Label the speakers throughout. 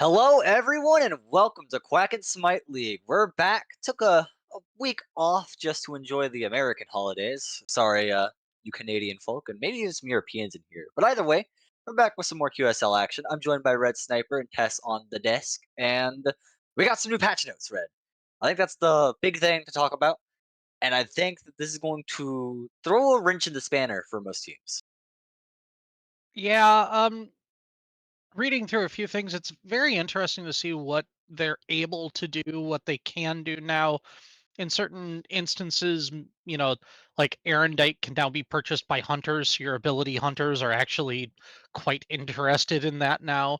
Speaker 1: Hello, everyone, and welcome to Quack and Smite League. We're back. Took a week off just to enjoy the American holidays. Sorry, you Canadian folk, and maybe there's some Europeans in here. But either way, we're back with some more QSL action. I'm joined by Red Sniper and Tess on the desk, and we got some new patch notes, Red. I think that's the big thing to talk about, and I think that this is going to throw a wrench in the spanner for most teams.
Speaker 2: Yeah, reading through a few things, it's very interesting to see what they're able to do, what they can do now. In certain instances, like Erendite can now be purchased by hunters. So your ability hunters are actually quite interested in that now.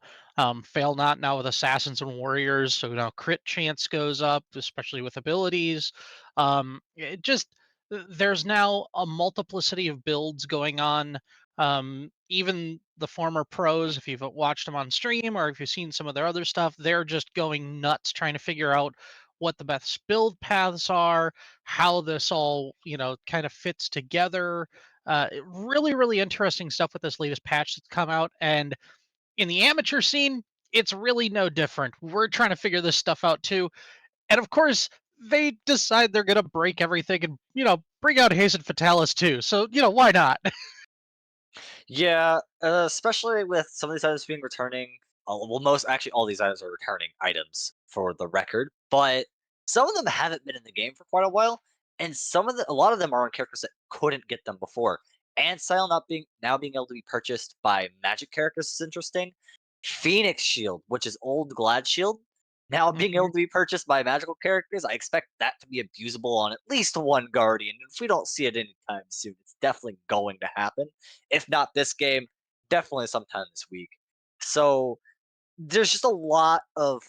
Speaker 2: Fail not now with assassins and warriors, so now crit chance goes up, especially with abilities. It just there's now a multiplicity of builds going on. Even the former pros, if you've watched them on stream or if you've seen some of their other stuff, they're just going nuts trying to figure out what the best build paths are, how this all kind of fits together. Really, really interesting stuff with this latest patch that's come out. And in the amateur scene, it's really no different. We're trying to figure this stuff out too. And of course, they decide they're going to break everything and bring out Hasten Fatalis too. So why not?
Speaker 1: Yeah, especially with some of these items being returning. Well, most actually all these items are returning items for the record, but some of them haven't been in the game for quite a while, and a lot of them are on characters that couldn't get them before. And Style not being now being able to be purchased by Magic characters is interesting. Phoenix Shield, which is old Glad Shield, now being able
Speaker 2: Mhm.
Speaker 1: to be purchased by magical characters. I expect that to be abusable on at least one Guardian. If we don't see it anytime soon, it's definitely going to happen. If not this game, definitely sometime this week. So there's just a lot of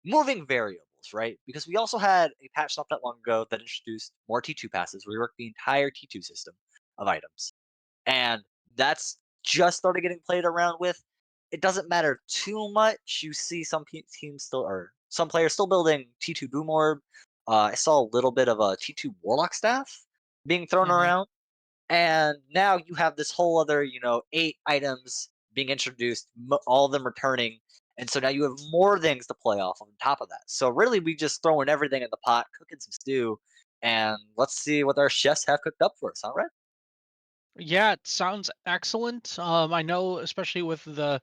Speaker 1: moving variables, right? Because we also had a patch not that long ago that introduced more T2 passes, reworked the entire T2 system of items. And that's just started getting played around with. It doesn't matter too much. You see teams still, or some players still building T2 Boom Orb. I saw a little bit of a T2 Warlock staff being thrown
Speaker 2: Mhm.
Speaker 1: around, and now you have this whole other, 8 items being introduced, all of them returning. And so now you have more things to play off on top of that. So really, we just throwing everything in the pot, cooking some stew, and let's see what our chefs have cooked up for us. All right.
Speaker 2: Yeah, it sounds excellent. I know, especially with the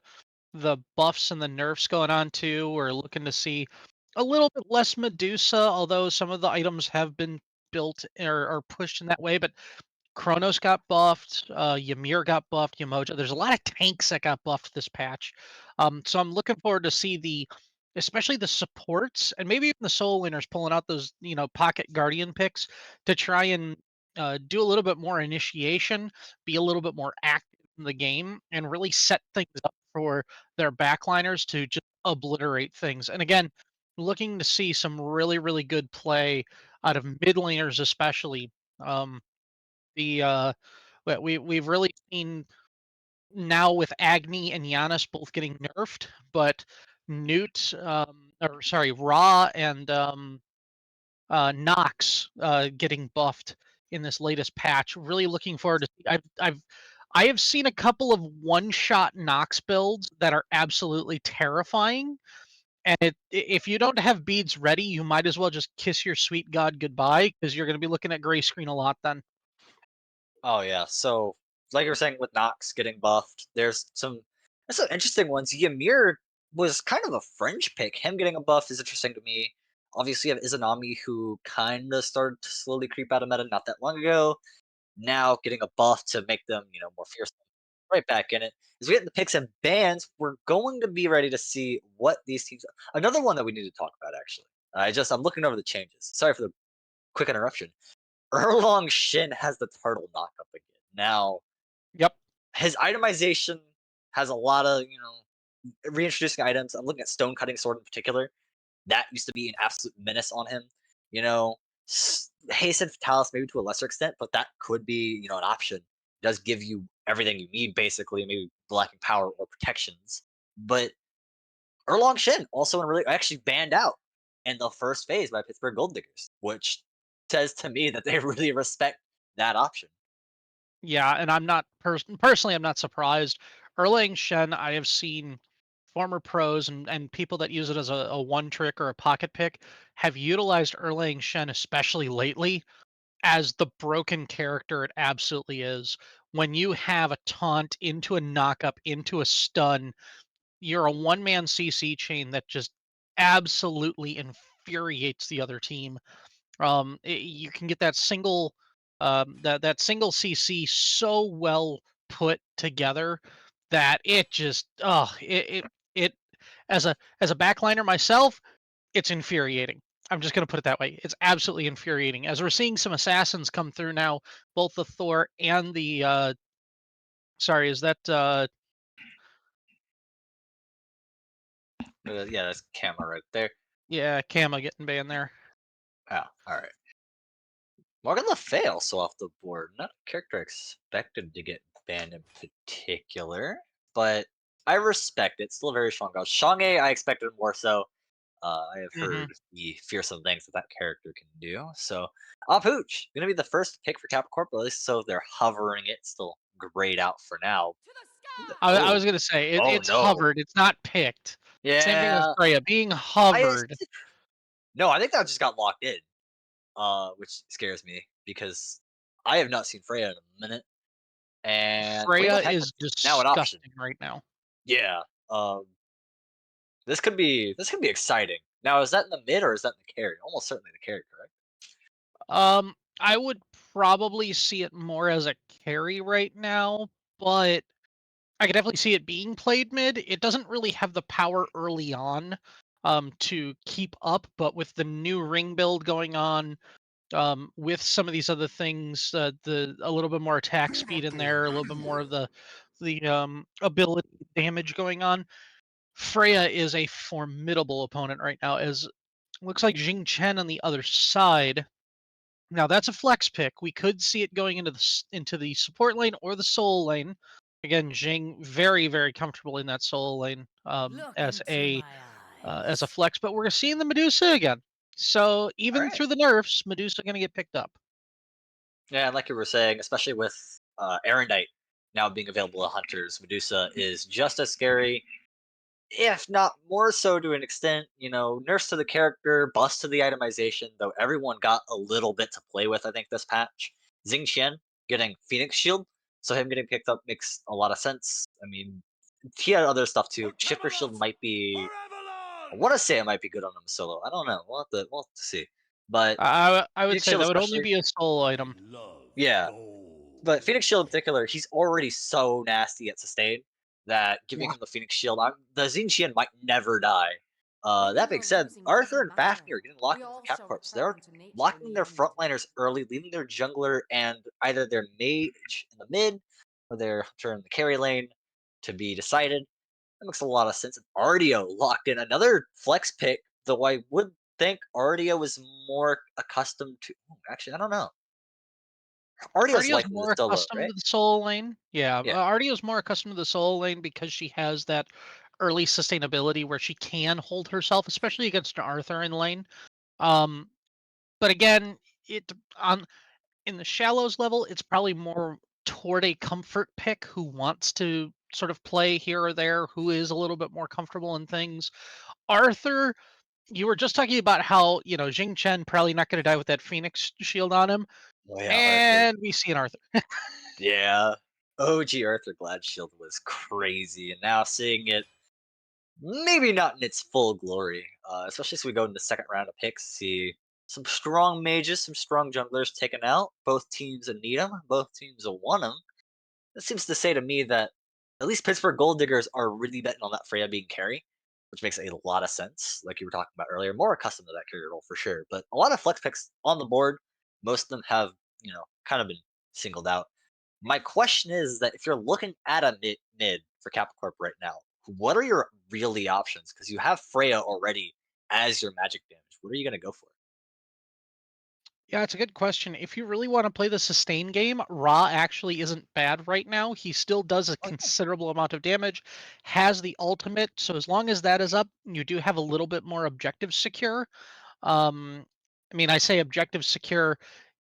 Speaker 2: buffs and the nerfs going on too. We're looking to see a little bit less Medusa, although some of the items have been built or pushed in that way. But Kronos got buffed, Ymir got buffed, Yamoja. There's a lot of tanks that got buffed this patch. So I'm looking forward to see especially the supports and maybe even the soul winners pulling out those pocket guardian picks to try and do a little bit more initiation, be a little bit more active in the game, and really set things up for their backliners to just obliterate things. And again, looking to see some really really good play out of mid laners especially. Um, we've really seen now with Agni and Giannis both getting nerfed, but Newt or sorry, Ra and Nox getting buffed in this latest patch. Really looking forward to. I have seen a couple of one-shot Nox builds that are absolutely terrifying. And if you don't have beads ready, you might as well just kiss your sweet god goodbye because you're going to be looking at gray screen a lot then.
Speaker 1: Oh yeah. So like you were saying with Nox getting buffed, there's some interesting ones. Ymir was kind of a fringe pick. Him getting a buff is interesting to me. Obviously, you have Izanami, who kind of started to slowly creep out of meta not that long ago. Now getting a buff to make them, more fearsome. Right back in it. As we get the picks and bans, we're going to be ready to see what these teams. Another one that we need to talk about, actually. I'm looking over the changes. Sorry for the quick interruption. Erlong Shin has the turtle knockup again. Now,
Speaker 2: Yep.
Speaker 1: his itemization has a lot of, reintroducing items. I'm looking at Stone Cutting Sword in particular. That used to be an absolute menace on him. You know, Hasten Fatalis maybe to a lesser extent, but that could be, an option. It does give you everything you need, basically, maybe lacking power or protections. But Erlong Shin also in really actually banned out in the first phase by Pittsburgh Gold Diggers, which says to me that they really respect that option.
Speaker 2: Yeah, and I'm not personally, I'm not surprised. Erlang Shen, I have seen former pros and people that use it as a one trick or a pocket pick have utilized Erlang Shen, especially lately, as the broken character it absolutely is. When you have a taunt into a knockup, into a stun, you're a one man CC chain that just absolutely infuriates the other team. You can get that single that single CC so well put together that it just it as a backliner myself, it's infuriating. I'm just going to put it that way. It's absolutely infuriating. As we're seeing some assassins come through now, both the Thor and the sorry, is that
Speaker 1: Yeah, that's camera right there.
Speaker 2: yeah, Kama getting banned there.
Speaker 1: Oh, all right. Morgan Le Fay also off the board. Not a character I expected to get banned in particular, but I respect it. Still a very strong god. Shang'e, I expected more so. I have
Speaker 2: Hmm.
Speaker 1: heard the fearsome things that that character can do. So, Pooch, gonna be the first pick for Capricorn, at least so they're hovering it. Still grayed out for now.
Speaker 2: I
Speaker 1: Oh,
Speaker 2: was gonna say
Speaker 1: oh
Speaker 2: it's
Speaker 1: no.
Speaker 2: hovered. It's not picked. Same thing as
Speaker 1: Yeah,
Speaker 2: Freya being
Speaker 1: I
Speaker 2: hovered.
Speaker 1: no, I think that just got locked in, which scares me because I have not seen Freya in a minute. And Wing
Speaker 2: Freya
Speaker 1: of Heaven
Speaker 2: is
Speaker 1: is now an option.
Speaker 2: disgusting right now.
Speaker 1: Yeah. This could be exciting. Now, is that in the mid or is that in the carry? Almost certainly the carry, correct?
Speaker 2: I would probably see it more as a carry right now, but I could definitely see it being played mid. It doesn't really have the power early on to keep up, but with the new ring build going on, with some of these other things, the a little bit more attack speed in there, a little bit more of the ability damage going on. Freya is a formidable opponent right now. As looks like Jing Chen on the other side. Now that's a flex pick. We could see it going into into the support lane or the soul lane. Again, Jing very comfortable in that soul lane
Speaker 3: Look into my
Speaker 2: as a
Speaker 3: eyes.
Speaker 2: flex, but we're seeing the Medusa again. So
Speaker 1: All
Speaker 2: even
Speaker 1: right.
Speaker 2: through the nerfs, Medusa going to get picked up.
Speaker 1: Yeah, and like you were saying, especially with Erendite now being available to hunters, Medusa is just as scary, if not more so to an extent. Nerfs to the character, bust to the itemization, though everyone got a little bit to play with, I think, this patch. Xing Qian getting Phoenix Shield, so him getting picked up makes a lot of sense. I mean, he had other stuff
Speaker 3: For
Speaker 1: too. Shifter Shield
Speaker 3: Camelot!
Speaker 1: might be.
Speaker 3: For
Speaker 1: I
Speaker 3: Avalon!
Speaker 1: want to say it might be good on him solo. I don't know. We'll have to see. But
Speaker 2: I would
Speaker 1: Phoenix
Speaker 2: say
Speaker 1: Shield
Speaker 2: that would only
Speaker 1: especially.
Speaker 2: be a soul
Speaker 3: I
Speaker 2: item.
Speaker 3: love
Speaker 1: Yeah, but Phoenix Shield in
Speaker 3: gold.
Speaker 1: particular, he's already so nasty at sustain that giving
Speaker 2: Yeah.
Speaker 1: him the Phoenix Shield, the Xinqian might never die. That
Speaker 3: Winning
Speaker 1: being
Speaker 3: or
Speaker 1: said,
Speaker 3: losing
Speaker 1: Arthur
Speaker 3: doesn't
Speaker 1: and
Speaker 3: matter.
Speaker 1: Fafnir are getting
Speaker 3: We
Speaker 1: locked into the
Speaker 3: all
Speaker 1: Cap
Speaker 3: shall
Speaker 1: Corps. They're
Speaker 3: return to nature in
Speaker 1: locking
Speaker 3: the
Speaker 1: their
Speaker 3: end.
Speaker 1: frontliners early, leaving their jungler and either their mage in the mid or their hunter in the carry lane to be decided. That makes a lot of sense. And Ardio locked in another flex pick, though I would think Ardio was more accustomed to. Actually, I don't know. Ardio's
Speaker 2: Ardio's
Speaker 1: likely to
Speaker 2: more
Speaker 1: solo,
Speaker 2: accustomed
Speaker 1: right?
Speaker 2: to the soul lane. Yeah,
Speaker 1: Yeah.
Speaker 2: Ardio's more accustomed to the soul lane because she has that early sustainability where she can hold herself, especially against an Arthur in lane. Um, but again, it on in the shallows level, it's probably more toward a comfort pick who wants to sort of play here or there, who is a little bit more comfortable in things. Arthur, you were just talking about how, Jing Chen probably not going to die with that Phoenix shield on him.
Speaker 1: Oh yeah, Arthur.
Speaker 2: And we see an Arthur.
Speaker 1: Yeah. OG Arthur Glad Shield was crazy, and now seeing it maybe not in its full glory, especially as we go into the second round of picks, see some strong mages, some strong junglers taken out. Both teams need them. Both teams want them. That seems to say to me that at least Pittsburgh Gold Diggers are really betting on that Freya being carry, which makes a lot of sense. Like you were talking about earlier, more accustomed to that carry role for sure. But a lot of flex picks on the board. Most of them have, kind of been singled out. My question is that if you're looking at a mid for Capricorn right now, what are your really options? Because you have Freya already as your magic damage. What are you going to go for?
Speaker 2: Yeah, it's a good question. If you really want to play the sustain game, Ra actually isn't bad right now. He still does a
Speaker 1: Oh yeah,
Speaker 2: considerable amount of damage, has the ultimate. So as long as that is up, you do have a little bit more objective secure. Um, I mean, I say objective secure.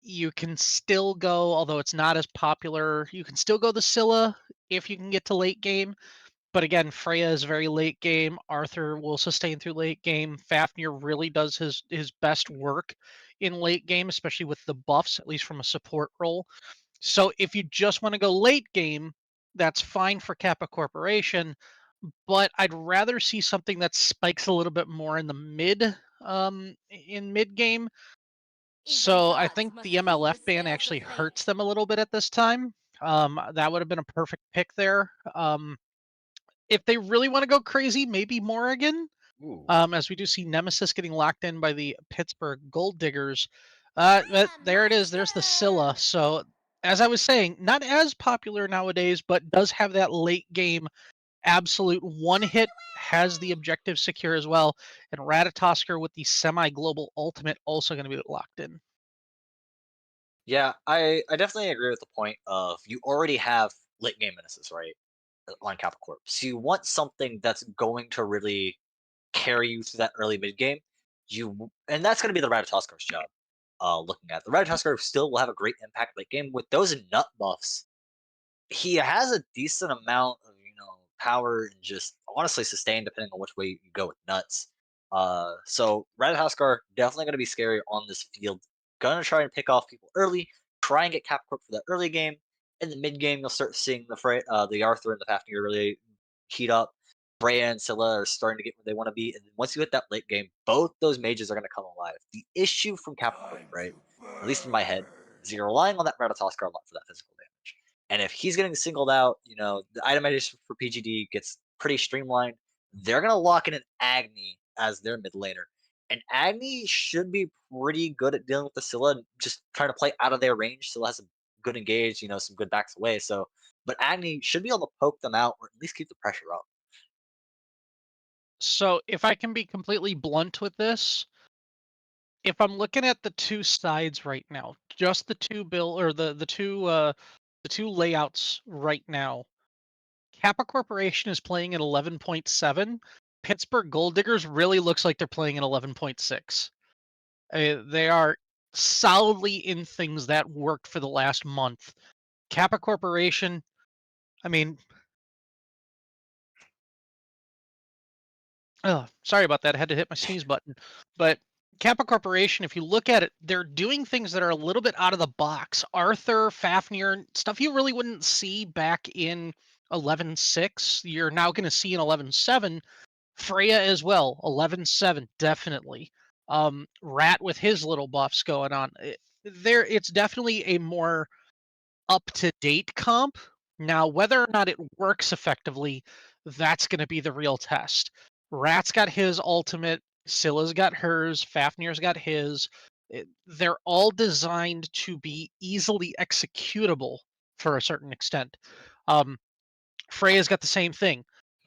Speaker 2: You can still go, although it's not as popular. You can still go the Scylla if you can get to late game. But again, Freya is very late game. Arthur will sustain through late game. Fafnir really does his best work in late game, especially with the buffs, at least from a support role. So if you just want to go late game, that's fine for Kappa Corporation, but I'd rather see something that spikes a little bit more in the mid game.
Speaker 3: Evil
Speaker 2: So I
Speaker 3: gods
Speaker 2: think
Speaker 3: must
Speaker 2: the
Speaker 3: see the
Speaker 2: MLF ban
Speaker 3: scales of
Speaker 2: actually
Speaker 3: fate.
Speaker 2: hurts them a little bit at this time. That would have been a perfect pick there. If they really want to go crazy, maybe Morrigan.
Speaker 1: Ooh.
Speaker 2: As we do see Nemesis getting locked in by the Pittsburgh Gold Diggers. But
Speaker 3: Freya
Speaker 2: there it is. There's the Scylla.
Speaker 3: Monster!
Speaker 2: So as I was saying, not as popular nowadays, but does have that late game absolute one hit, has the objective secure as well. And Ratatosker with the semi-global ultimate also going to be locked in.
Speaker 1: Yeah, I definitely agree with the point of you already have late game menaces, right? On Kappa Corp. So you want something that's going to really carry you through that early mid game. And that's going to be the Ratatosker's job. Looking at the Ratatosker still will have a great impact late game with those nut buffs. He has a decent amount of power and just honestly sustain depending on which way you go with nuts. So Ratatoskar definitely going to be scary on this field. Gonna try and pick off people early. Try and get Capricorn for that early game. In the mid game, you'll start seeing the Arthur and the Fafnir really heat up. Freya and Scylla are starting to get where they want to be, and then once you hit that late game, both those mages are going to come alive. The issue from Capricorn, right, at least in my head, is you're relying on that Ratatoskar a lot for that physical damage. And if he's getting singled out, the itemization for PGD gets pretty streamlined. They're gonna lock in an Agni as their mid laner. And Agni should be pretty good at dealing with the Scylla and just trying to play out of their range. Scylla has a good engage, some good backs away. So but Agni should be able to poke them out or at least keep the pressure up.
Speaker 2: So if I can be completely blunt with this, if I'm looking at the two sides right now, just the two bill or the two layouts right now, Kappa Corporation is playing at 11.7. Pittsburgh Gold Diggers really looks like they're playing at 11.6. They are solidly in things that worked for the last month. Kappa Corporation, I mean, oh, sorry about that. I had to hit my sneeze button. But Kappa Corporation, if you look at it, they're doing things that are a little bit out of the box. Arthur, Fafnir, stuff you really wouldn't see back in 11.6, you're now going to see in 11.7. Freya as well, 11.7, definitely. Rat with his little buffs going on. It's definitely a more up to date comp. Now, whether or not it works effectively, that's going to be the real test. Rat's got his ultimate, Scylla's got hers, Fafnir's got his. They're all designed to be easily executable for a certain extent. Um, Freya's got the same thing,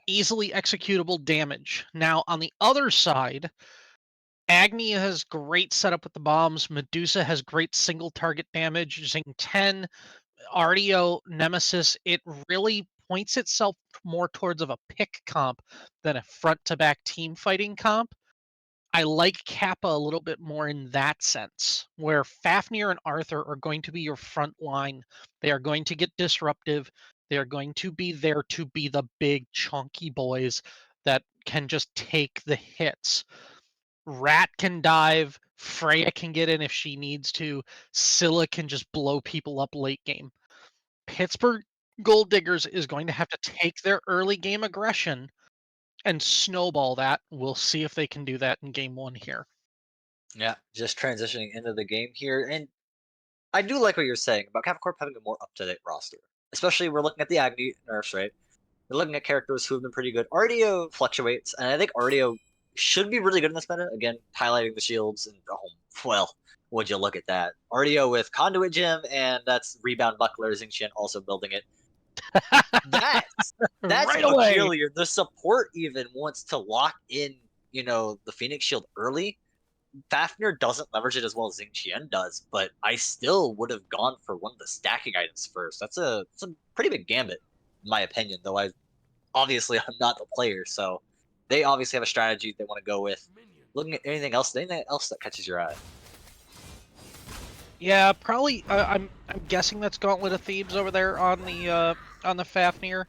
Speaker 2: easily executable damage. Now, on the other side, Agni has great setup with the bombs. Medusa has great single target damage. Zing 10, RDO, Nemesis, it really points itself more towards of a pick comp than a front to back team fighting comp. I like Kappa a little bit more in that sense, where Fafnir and Arthur are going to be your front line. They are going to get disruptive. They are going to be there to be the big chunky boys that can just take the hits. Rat can dive. Freya can get in if she needs to. Scylla can just blow people up late game. Pittsburgh Gold Diggers is going to have to take their early game aggression and snowball that. We'll see if they can do that in game one here.
Speaker 1: Yeah, just transitioning into the game here. And I do like what you're saying about Capricorn having a more up to date roster. Especially we're looking at the Agni nerfs, right? We're looking at characters who have been pretty good. RDO fluctuates, and I think RDO should be really good in this meta. Again, highlighting the shields, and well, would you look at that? RDO with Conduit Gem, and that's Rebound Buckler, Xingqian also building it. That's that's
Speaker 2: Right away.
Speaker 1: peculiar. The support even wants to lock in, the Phoenix Shield early. Fafnir doesn't leverage it as well as Xingqian does, but I still would have gone for one of the stacking items first. That's a pretty big gambit, in my opinion, though obviously I'm not the player, so they obviously have a strategy they want to go with. Looking at anything else that catches your eye.
Speaker 2: Yeah, probably. I'm guessing that's Gauntlet of Thebes over there on the Fafnir.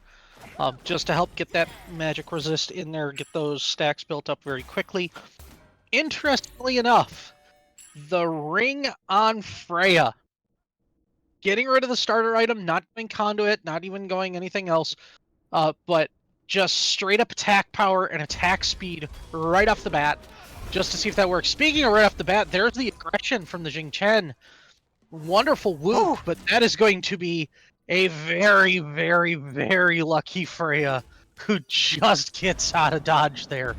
Speaker 2: just to help get that magic resist in there, get those stacks built up very quickly. Interestingly enough, the ring on Freya. Getting rid of the starter item, not going conduit, not even going anything else, but just straight up attack power and attack speed right off the bat, just to see if that works. Speaking of right off the bat, there's the aggression from the Jing Chen. Wonderful whoop, but that is going to be a very, very, very lucky Freya who just gets out of dodge there.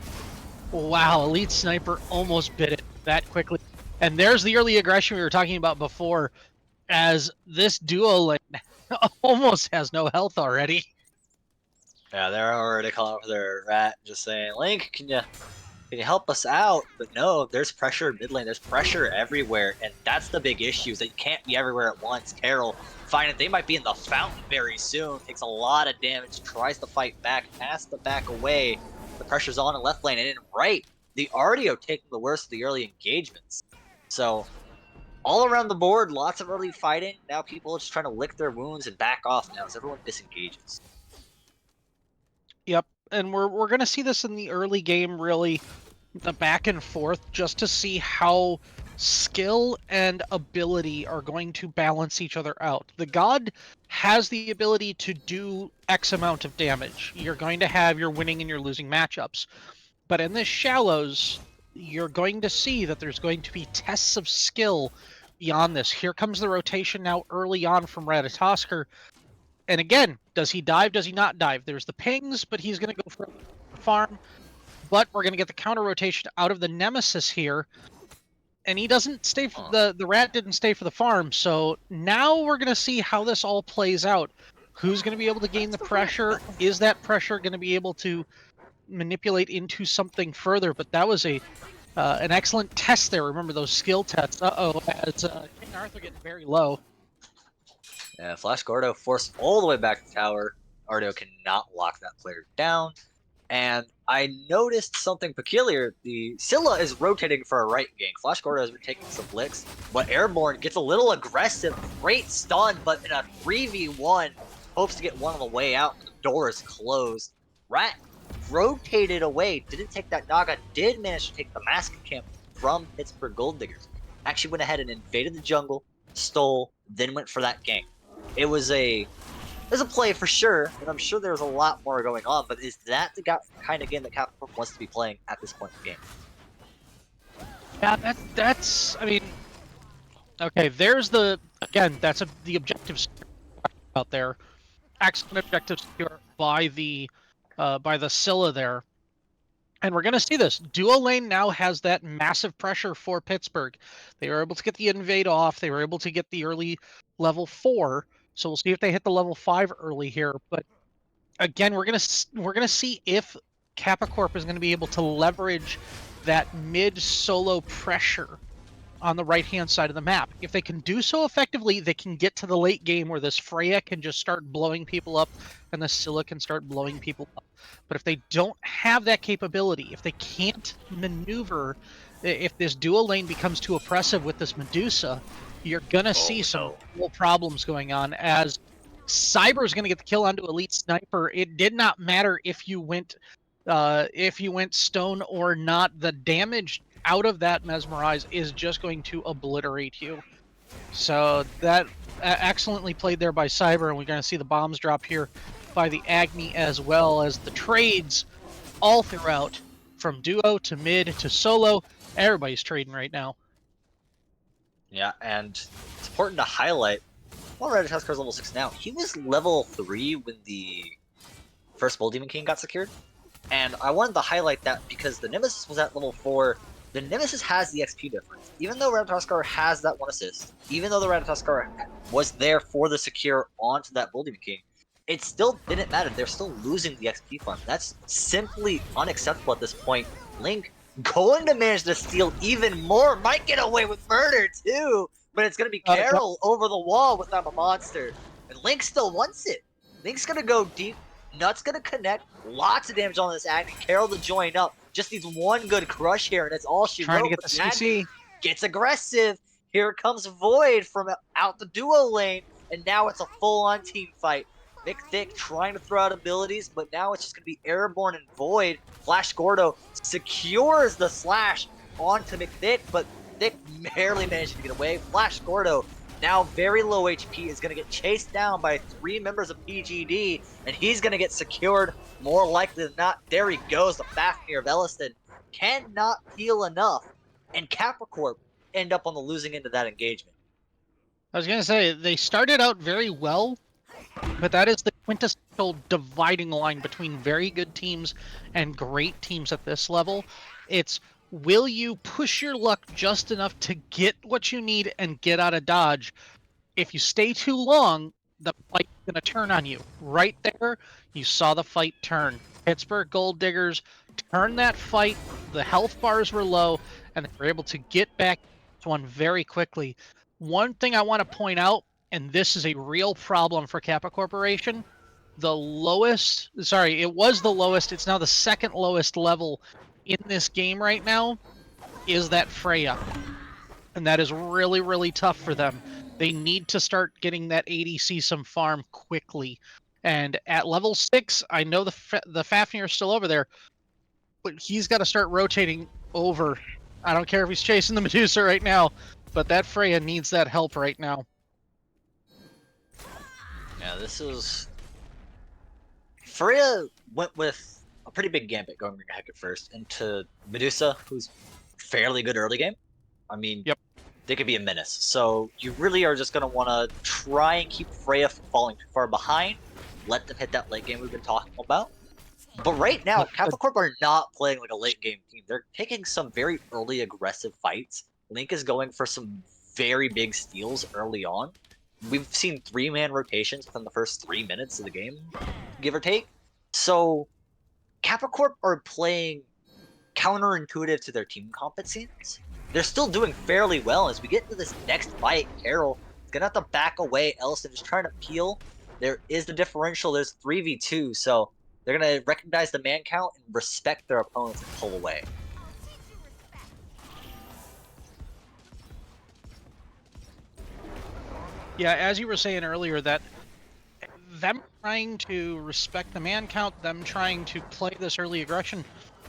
Speaker 2: Wow, Elite Sniper almost bit it that quickly. And there's the early aggression we were talking about before, as this duo lane almost has no health already.
Speaker 1: Yeah, they're already calling for their rat, just saying, Link, can you help us out? But no, there's pressure mid lane, there's pressure everywhere, and that's the big issue, is that you can't be everywhere at once. Carol, finding they might be in the fountain very soon, takes a lot of damage, tries to fight back, has to back away. The pressure's on in left lane, and in right, the Artio taking the worst of the early engagements. So, all around the board, lots of early fighting. Now people are just trying to lick their wounds and back off now as everyone disengages.
Speaker 2: Yep, and we're gonna see this in the early game, really, the back and forth, just to see how skill and ability are going to balance each other out. The god has the ability to do X amount of damage. You're going to have your winning and your losing matchups. But in this shallows, you're going to see that there's going to be tests of skill beyond this. Here comes the rotation now early on from Ratatosker. And again, does he dive? Does he not dive? There's the pings, but he's going to go for the farm. But we're going to get the counter rotation out of the Nemesis here. And he doesn't stay for the rat didn't stay for the farm. So now we're going to see how this all plays out. Who's going to be able to gain the pressure? Is that pressure going to be able to manipulate into something further? But that was a an excellent test there. Remember those skill tests. As King Arthur getting very low.
Speaker 1: Yeah, Flash Gordo forced all the way back to tower. Artio cannot lock that player down. And I noticed something peculiar. The Scylla is rotating for a right gank. Flash Gordo has been taking some licks, but Airborne gets a little aggressive. Great stun, but in a 3v1, hopes to get one on the way out. The door is closed. Rat rotated away, didn't take that Naga, did manage to take the Mask Camp from Pittsburgh Gold Diggers. Actually went ahead and invaded the jungle, stole, then went for that gank. It was a play for sure, and I'm sure there's a lot more going on, but is that the kind of game that Capcom wants to be playing at this point in the game?
Speaker 2: Yeah, that's. I mean, okay. There's the that's the objective out there. Excellent objective secure by the Scylla there. And we're going to see this. Duo lane now has that massive pressure for Pittsburgh. They were able to get the invade off. They were able to get the early level 4. So we'll see if they hit the level 5 early here. But again, we're going to see if Kappa Corp is going to be able to leverage that mid solo pressure on the right-hand side of the map. If they can do so effectively, they can get to the late game where this Freya can just start blowing people up and the Scylla can start blowing people up. But if they don't have that capability, if they can't maneuver, if this dual lane becomes too oppressive with this Medusa, you're going to see some real problems going on, as Cyber's going to get the kill onto Elite Sniper. It did not matter if you went stone or not. The damage out of that Mesmerize is just going to obliterate you. So that excellently played there by Cyber, and we're going to see the bombs drop here by the Agni, as well as the trades all throughout, from duo to mid to solo. Everybody's trading right now.
Speaker 1: Yeah, and it's important to highlight, while Ratatosker is level 6 now, he was level 3 when the first Bull Demon King got secured. And I wanted to highlight that because the Nemesis was at level 4. The Nemesis has the XP difference. Even though Ratatosker has that 1 assist, even though the Ratatosker was there for the secure onto that Bull Demon King, it still didn't matter. They're still losing the XP farm. That's simply unacceptable at this point. Link going to manage to steal even more. Might get away with murder too, but it's going to be Carol over the wall with I'm a Monster. And Link still wants it. Link's going to go deep. Nut's going to connect. Lots of damage on this Agni. Carol to join up. Just needs one good crush here, and that's all she
Speaker 2: Trying
Speaker 1: wrote.
Speaker 2: to get the CC.
Speaker 1: Gets aggressive. Here comes Void from out the duo lane, and now it's a full-on team fight. McThick trying to throw out abilities, but now it's just going to be Airborne and Void. Flash Gordo secures the slash onto McThick, but Thick barely managed to get away. Flash Gordo, now very low HP, is going to get chased down by 3 members of PGD, and he's going to get secured more likely than not. There he goes, the Fafnir of Elliston cannot heal enough, and Capricorn end up on the losing end of that engagement.
Speaker 2: I was going to say, they started out very well, but that is the quintessential dividing line between very good teams and great teams at this level. It's, will you push your luck just enough to get what you need and get out of dodge? If you stay too long, the fight's going to turn on you. Right there, you saw the fight turn. Pittsburgh Gold Diggers turned that fight. The health bars were low, and they were able to get back to one very quickly. One thing I want to point out, and this is a real problem for Kappa Corporation, the lowest, sorry, it was the lowest, it's now the second lowest level in this game right now, is that Freya. And that is really, really tough for them. They need to start getting that ADC some farm quickly. And at level 6, I know the Fafnir is still over there, but he's got to start rotating over. I don't care if he's chasing the Medusa right now, but that Freya needs that help right now.
Speaker 1: Yeah, this is... Freya went with a pretty big gambit going Ring of Heck at first into Medusa, who's fairly good early game. I mean,
Speaker 2: yep,
Speaker 1: they could be a menace. So you really are just going to want to try and keep Freya from falling too far behind. Let them hit that late game we've been talking about. But right now, Kappa Corp are not playing like a late game team. They're taking some very early aggressive fights. Link is going for some very big steals early on. We've seen 3-man rotations within the first 3 minutes of the game, give or take. So Kappa Corp are playing counterintuitive to their team competencies. They're still doing fairly well. As we get into this next fight, Carol is going to have to back away. Ellison is trying to peel. There is the differential. There's 3v2, so they're going to recognize the man count and respect their opponents and pull away.
Speaker 2: Yeah, as you were saying earlier, that them trying to respect the man count, them trying to play this early aggression,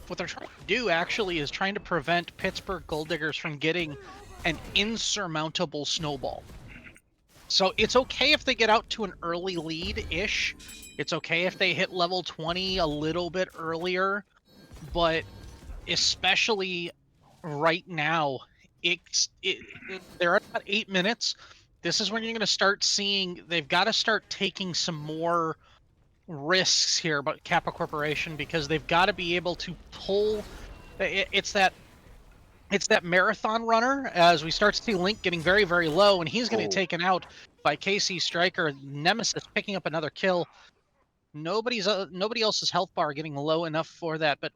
Speaker 2: what they're trying to do actually is trying to prevent Pittsburgh Gold Diggers from getting an insurmountable snowball. So it's okay if they get out to an early lead-ish. It's okay if they hit level 20 a little bit earlier, but especially right now, they're at about 8 minutes. This is when you're going to start seeing, they've got to start taking some more risks here about Kappa Corporation, because they've got to be able to pull, it's that marathon runner, as we start to see Link getting very, very low, and he's going to get taken out by KC Striker. Nemesis picking up another kill. Nobody else's health bar getting low enough for that, but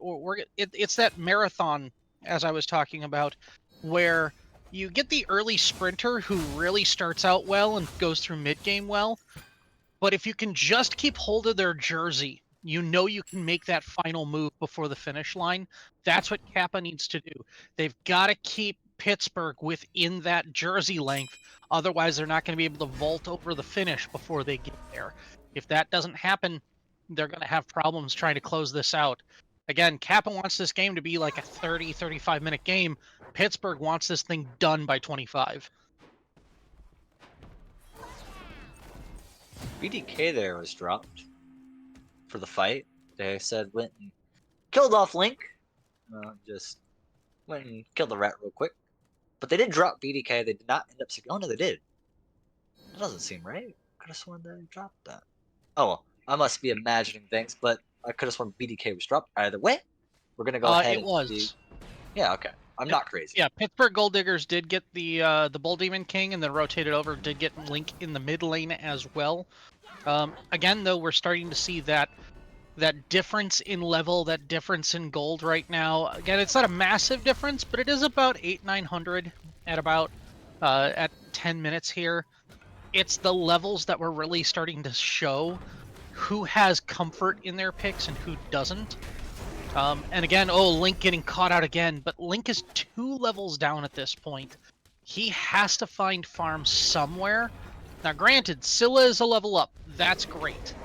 Speaker 2: it's that marathon, as I was talking about, where you get the early sprinter who really starts out well and goes through mid-game well, but if you can just keep hold of their jersey, you know you can make that final move before the finish line. That's what Kappa needs to do. They've got to keep Pittsburgh within that jersey length. Otherwise, they're not going to be able to vault over the finish before they get there. If that doesn't happen, they're going to have problems trying to close this out. Again, Kappa wants this game to be like a 30, 35-minute game. Pittsburgh wants this thing done by 25.
Speaker 1: BDK there was dropped for the fight. They said went and killed off Link. Just went and killed the rat real quick. But they did drop BDK. They did not end up... Oh, no, they did. That doesn't seem right. Could have sworn they dropped that. Oh, well. I must be imagining things, but I could have sworn BDK was dropped. Either way, we're going to go ahead
Speaker 2: It was.
Speaker 1: Yeah, okay. I'm not crazy.
Speaker 2: Yeah, Pittsburgh Gold Diggers did get the Bull Demon King, and then rotated over, did get Link in the mid lane as well. Again, though, we're starting to see that difference in level, that difference in gold right now. Again, it's not a massive difference, but it is about 800-900 at about at 10 minutes here. It's the levels that we're really starting to show who has comfort in their picks and who doesn't. And again, Link getting caught out again, but Link is 2 levels down at this point. He has to find farm somewhere. Now, granted, Scylla is a level up. That's great.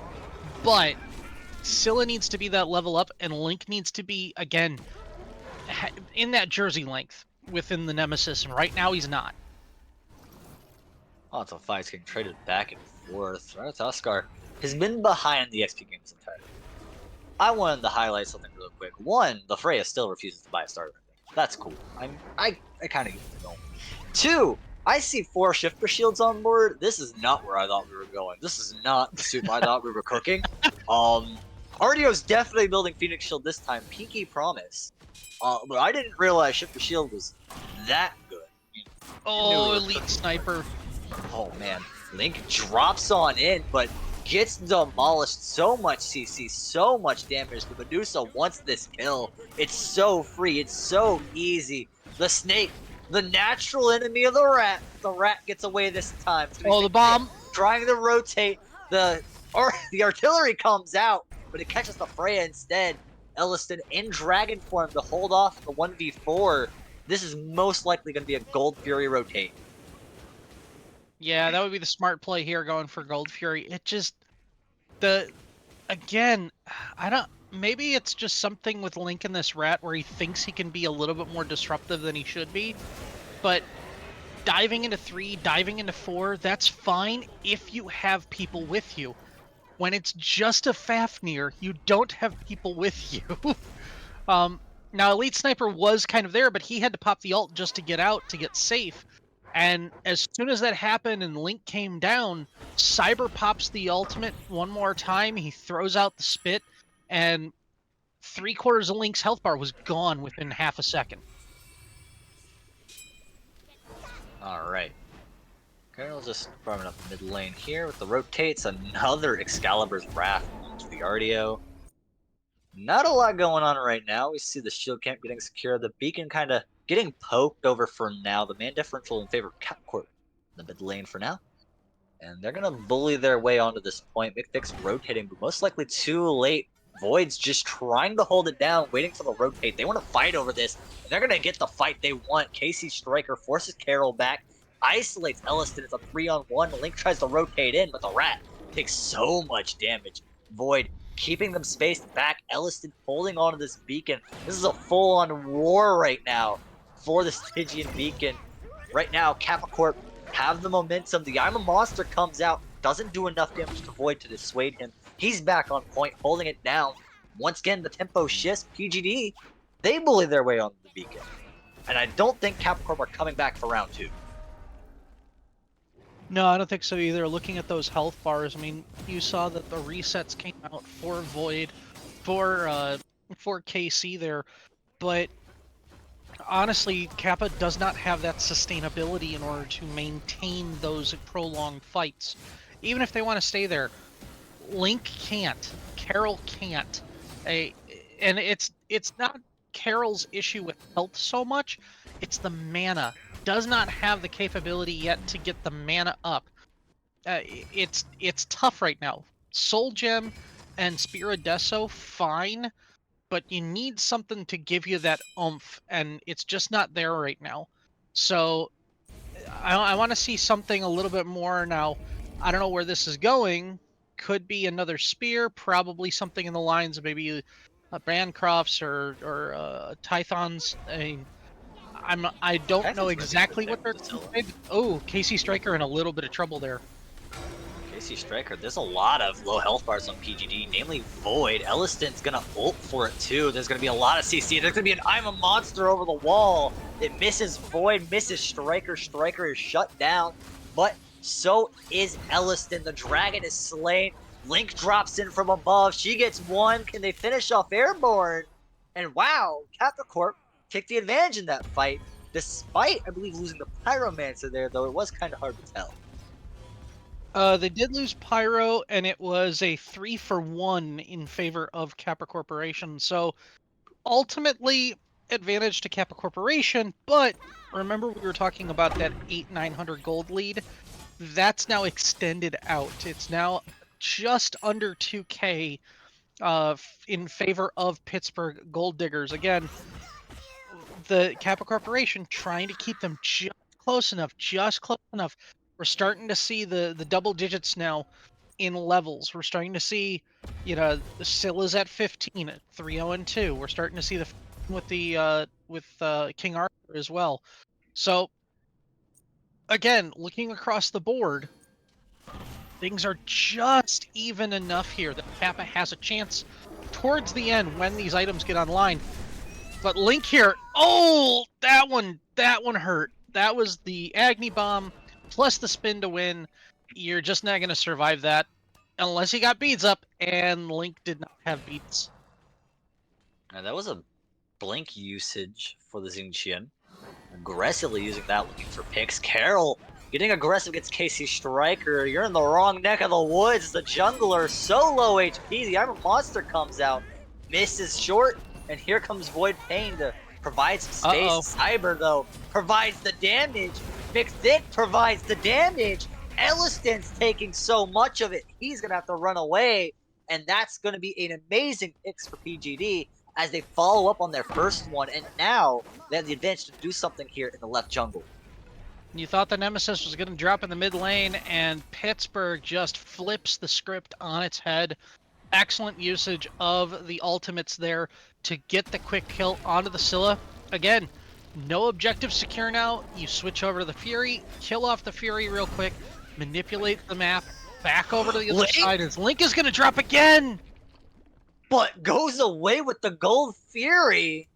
Speaker 2: but Scylla needs to be that level up, and Link needs to be, again, in that jersey length within the Nemesis, and right now he's not.
Speaker 1: Lots of fights getting traded back and forth. Ratatoskar has been behind the XP game this entire time. I wanted to highlight something real quick. One, the Freya still refuses to buy a starter. That's cool. I kind of get the going. Two, I see 4 shifter shields on board. This is not where I thought we were going. This is not the soup I thought we were cooking. Ardio's definitely building Phoenix Shield this time. Pinky promise. But I didn't realize shifter shield was that good.
Speaker 2: Oh, elite sniper.
Speaker 1: Oh man, Link drops on in, but gets demolished. So much CC, so much damage. The Medusa wants this kill. It's so free, it's so easy. The snake, the natural enemy of the rat. The rat gets away this time.
Speaker 2: Oh, the bomb.
Speaker 1: Trying to rotate. The artillery comes out, but it catches the Freya instead. Elliston in dragon form to hold off the 1v4. This is most likely going to be a Gold Fury rotate.
Speaker 2: Yeah, that would be the smart play here, going for Gold Fury. It just, again, I don't, maybe it's just something with Link in this rat where he thinks he can be a little bit more disruptive than he should be, but diving into 3, diving into 4, that's fine if you have people with you. When it's just a Fafnir, you don't have people with you. Now, Elite Sniper was kind of there, but he had to pop the ult just to get out, to get safe. And as soon as that happened and Link came down, Cyber pops the ultimate one more time. He throws out the spit, and 3/4 of Link's health bar was gone within half a second.
Speaker 1: Alright. Colonel just farming up the mid lane here with the rotates. Another Excalibur's Wrath to the Ardio. Not a lot going on right now. We see the shield camp getting secure. The beacon kind of getting poked over for now. The man differential in favor of Capcourt in the mid lane for now. And they're going to bully their way onto this point. McFix rotating, but most likely too late. Void's just trying to hold it down, waiting for the rotate. They want to fight over this, and they're going to get the fight they want. Casey Striker forces Carol back, isolates Elliston. It's a 3-on-1. Link tries to rotate in, but the rat takes so much damage. Void keeping them spaced back. Elliston holding onto this beacon. This is a full-on war right now for the Stygian beacon. Right now, Capricorn have the momentum. The I'm a Monster comes out, doesn't do enough damage to Void to dissuade him. He's back on point, holding it down. Once again, the tempo shifts. PGD, they bully their way onto the beacon. And I don't think Capricorn are coming back for round 2.
Speaker 2: No, I don't think so either. Looking at those health bars, I mean, you saw that the resets came out for Void, for KC there, but honestly, Kappa does not have that sustainability in order to maintain those prolonged fights. Even if they want to stay there, Link can't. Carol can't. And it's not Carol's issue with health so much, it's the mana. Does not have the capability yet to get the mana up. It's tough right now. Soul Gem and Spirideso, fine, but you need something to give you that oomph, and it's just not there right now. So I want to see something a little bit more now. I don't know where this is going. Could be another spear, probably something in the lines of maybe Bancrofts or Tythons. I don't know exactly what they're doing. Oh, Casey Striker in a little bit of trouble there.
Speaker 1: Casey Striker, there's a lot of low health bars on PGD, namely Void. Elliston's gonna ult for it too. There's gonna be a lot of CC. There's gonna be an I'm a Monster over the wall. It misses Void, misses Striker. Striker is shut down, but so is Elliston. The dragon is slain. Link drops in from above. She gets one. Can they finish off Airborne? And wow, Capricorn take the advantage in that fight, despite, I believe, losing the Pyromancer there, though it was kind of hard to tell.
Speaker 2: They did lose Pyro, and it was a 3-for-1 in favor of Kappa Corporation. So ultimately, advantage to Kappa Corporation, but remember we were talking about that 800-900 gold lead? That's now extended out. It's now just under 2K in favor of Pittsburgh Gold Diggers. Again, the Kappa Corporation trying to keep them just close enough, We're starting to see the double digits now. in levels. We're starting to see, the Scylla's at 15 at 3-0-2. We're starting to see the with the King Arthur as well. So again, looking across the board, things are just even enough here that Kappa has a chance towards the end when these items get online. But Link here, oh, that one hurt. That was the Agni Bomb plus the spin to win. You're just not going to survive that unless you got beads up, and Link did not have beads.
Speaker 1: And that was a blink usage for the Xingqian. Aggressively using that, looking for picks. Carol getting aggressive against Casey Stryker. You're in the wrong neck of the woods. The jungler so low HP. The Iron Monster comes out, misses short, and here comes Void Pain to provide some space. Cyber, though, provides the damage. McThick provides the damage. Elliston's taking so much of it, he's going to have to run away, and that's going to be an amazing fix for PGD as they follow up on their first one, and now they have the advantage to do something here in the left jungle.
Speaker 2: You thought the Nemesis was going to drop in the mid lane, and Pittsburgh just flips the script on its head. Excellent usage of the ultimates there to get the quick kill onto the Scylla. Again, no objective secure now. You switch over to the Fury, kill off the Fury real quick, manipulate the map, back over to the other side, as Link is going to drop again!
Speaker 1: But goes away with the Gold Fury!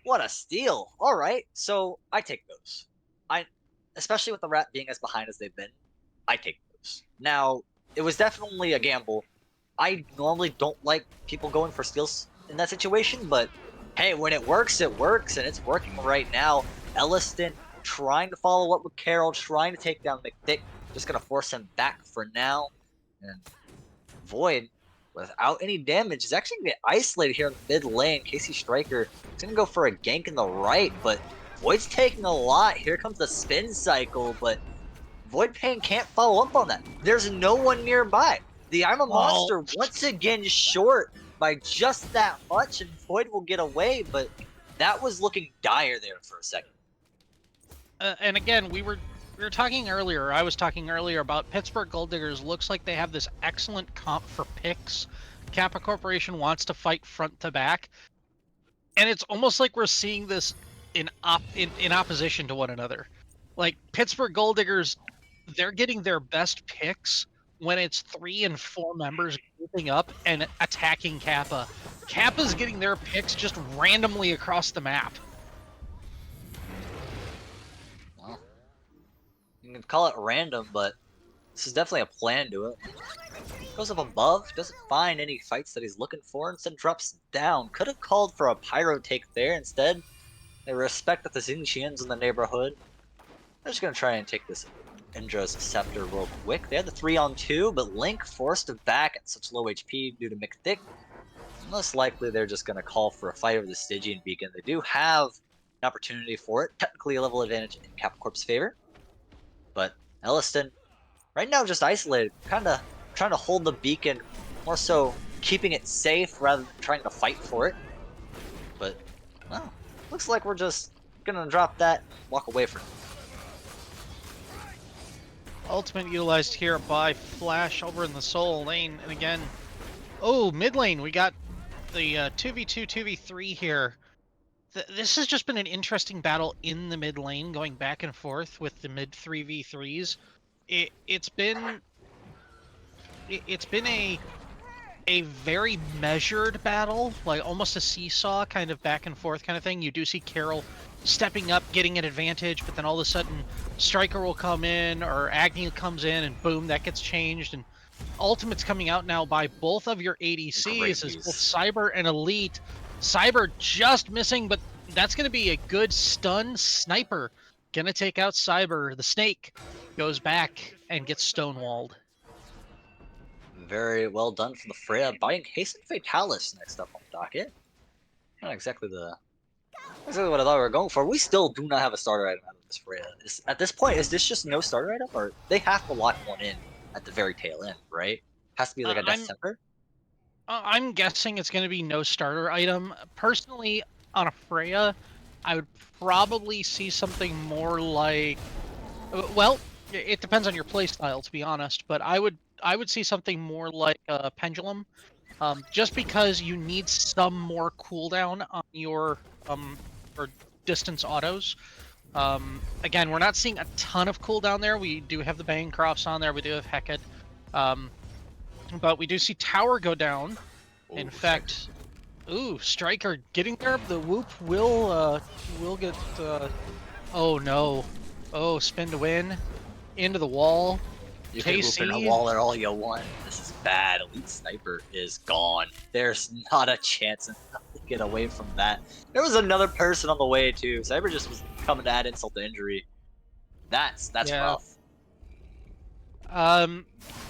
Speaker 1: What a steal. Alright, so I take those. Especially with the Rat being as behind as they've been, I take those. Now, it was definitely a gamble. I normally don't like people going for steals in that situation, but hey, when it works, and it's working right now. Elliston trying to follow up with Carol, trying to take down McThick, just gonna force him back for now. And Void, without any damage, is actually gonna get isolated here in the mid lane. Casey Stryker is gonna go for a gank in the right, but Void's taking a lot. Here comes the spin cycle, but Void Pain can't follow up on that. There's no one nearby. The I'm a Monster once again short by just that much, and Void will get away, but that was looking dire there for a second.
Speaker 2: And again, we were talking earlier, I was talking earlier about Pittsburgh Gold Diggers. Looks like they have this excellent comp for picks. Kappa Corporation wants to fight front to back. And it's almost like we're seeing this in opposition to one another. Like, Pittsburgh Gold Diggers, they're getting their best picks when it's 3 and 4 members grouping up and attacking Kappa. Kappa's getting their picks just randomly across the map.
Speaker 1: Well, you can call it random, but this is definitely a plan to it. Goes up above, doesn't find any fights that he's looking for, instead drops down. Could have called for a pyro take there. Instead, they respect that the Xingqian's in the neighborhood. They're just gonna try and take this Indra's Scepter real quick. They had the 3-on-2, but Link forced him back at such low HP due to McThick. Most likely they're just gonna call for a fight over the Stygian Beacon. They do have an opportunity for it. Technically a level advantage in Kappa Corp's favor. But Elliston, right now just isolated, kinda trying to hold the beacon, more so keeping it safe rather than trying to fight for it. But, well, looks like we're just gonna drop that and walk away from it.
Speaker 2: Ultimate utilized here by Flash over in the Soul lane, and again, mid lane, we got the 2v2, 2v3 here. This has just been an interesting battle in the mid lane, going back and forth with the mid 3v3s. It's been a very measured battle, like almost a seesaw kind of back and forth kind of thing. You do see Carol stepping up, getting an advantage, but then all of a sudden Stryker will come in or Agni comes in and boom, that gets changed. And Ultimate's coming out now by both of your ADCs as both Cyber and Elite. Cyber just missing, but that's going to be a good stun. Sniper gonna take out Cyber. The Snake goes back and gets stonewalled.
Speaker 1: Very well done from the Freya, buying Hasten Fatalis next up on the docket. Not exactly what I thought we were going for. We still do not have a starter item out of this Freya. At this point, is this just no starter item, or they have to lock one in at the very tail end, right? Has to be like a December?
Speaker 2: I'm guessing it's going to be no starter item. Personally, on a Freya, I would probably see something more like... Well, it depends on your playstyle, to be honest, but I would would see something more like a pendulum, just because you need some more cooldown on your distance autos. Again, we're not seeing a ton of cooldown there. We do have the Bancrofts on there. We do have Hecate, um, but we do see Tower go down. In
Speaker 1: Oh,
Speaker 2: fact, ooh, Striker getting there. The whoop will get. Oh no! Oh, spin to win into the wall.
Speaker 1: you can whoop in a
Speaker 2: KC.
Speaker 1: waller all you want. This is bad. Elite Sniper is gone. There's not a chance in hell to get away from that. There was another person on the way too. Cyber just was coming to add insult to injury. That's
Speaker 2: Yeah.
Speaker 1: rough.
Speaker 2: Um,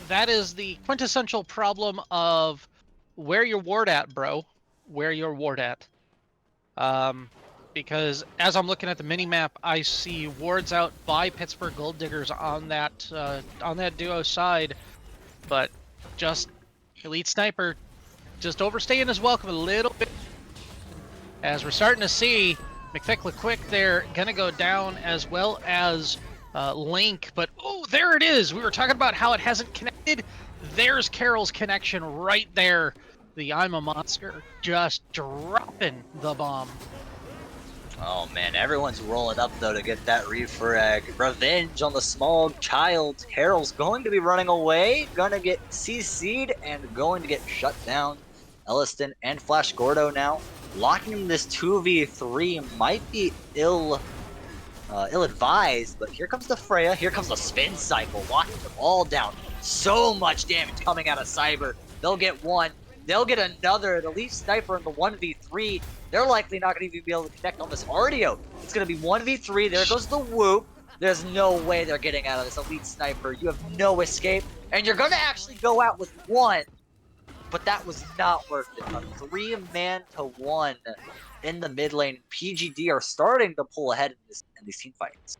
Speaker 2: that is the quintessential problem of where your ward at, bro. Where your ward at. Because as I'm looking at the mini map, I see wards out by Pittsburgh Gold Diggers on that duo side, but just Elite Sniper just overstaying his welcome a little bit. As we're starting to see McFickla Quick there gonna go down, as well as Link, but oh, there it is. We were talking about how it hasn't connected. There's Carol's connection right there. The I'm a Monster just dropping the bomb.
Speaker 1: Oh man, everyone's rolling up though to get that refrag. Revenge on the small child. Carol's going to be running away, gonna get CC'd, and going to get shut down. Elliston and Flash Gordo now. Locking this 2v3 might be ill-advised, but here comes the Freya, here comes the spin cycle, locking them all down. So much damage coming out of Cyber. They'll get one, they'll get another. The Elite Sniper in the 1v3, they're likely not going to even be able to connect on this Artio. It's going to be 1v3, there goes the whoop. There's no way they're getting out of this Elite Sniper. You have no escape, and you're going to actually go out with one, but that was not worth it. A 3-man-to-1 in the mid lane. PGD are starting to pull ahead in these team fights.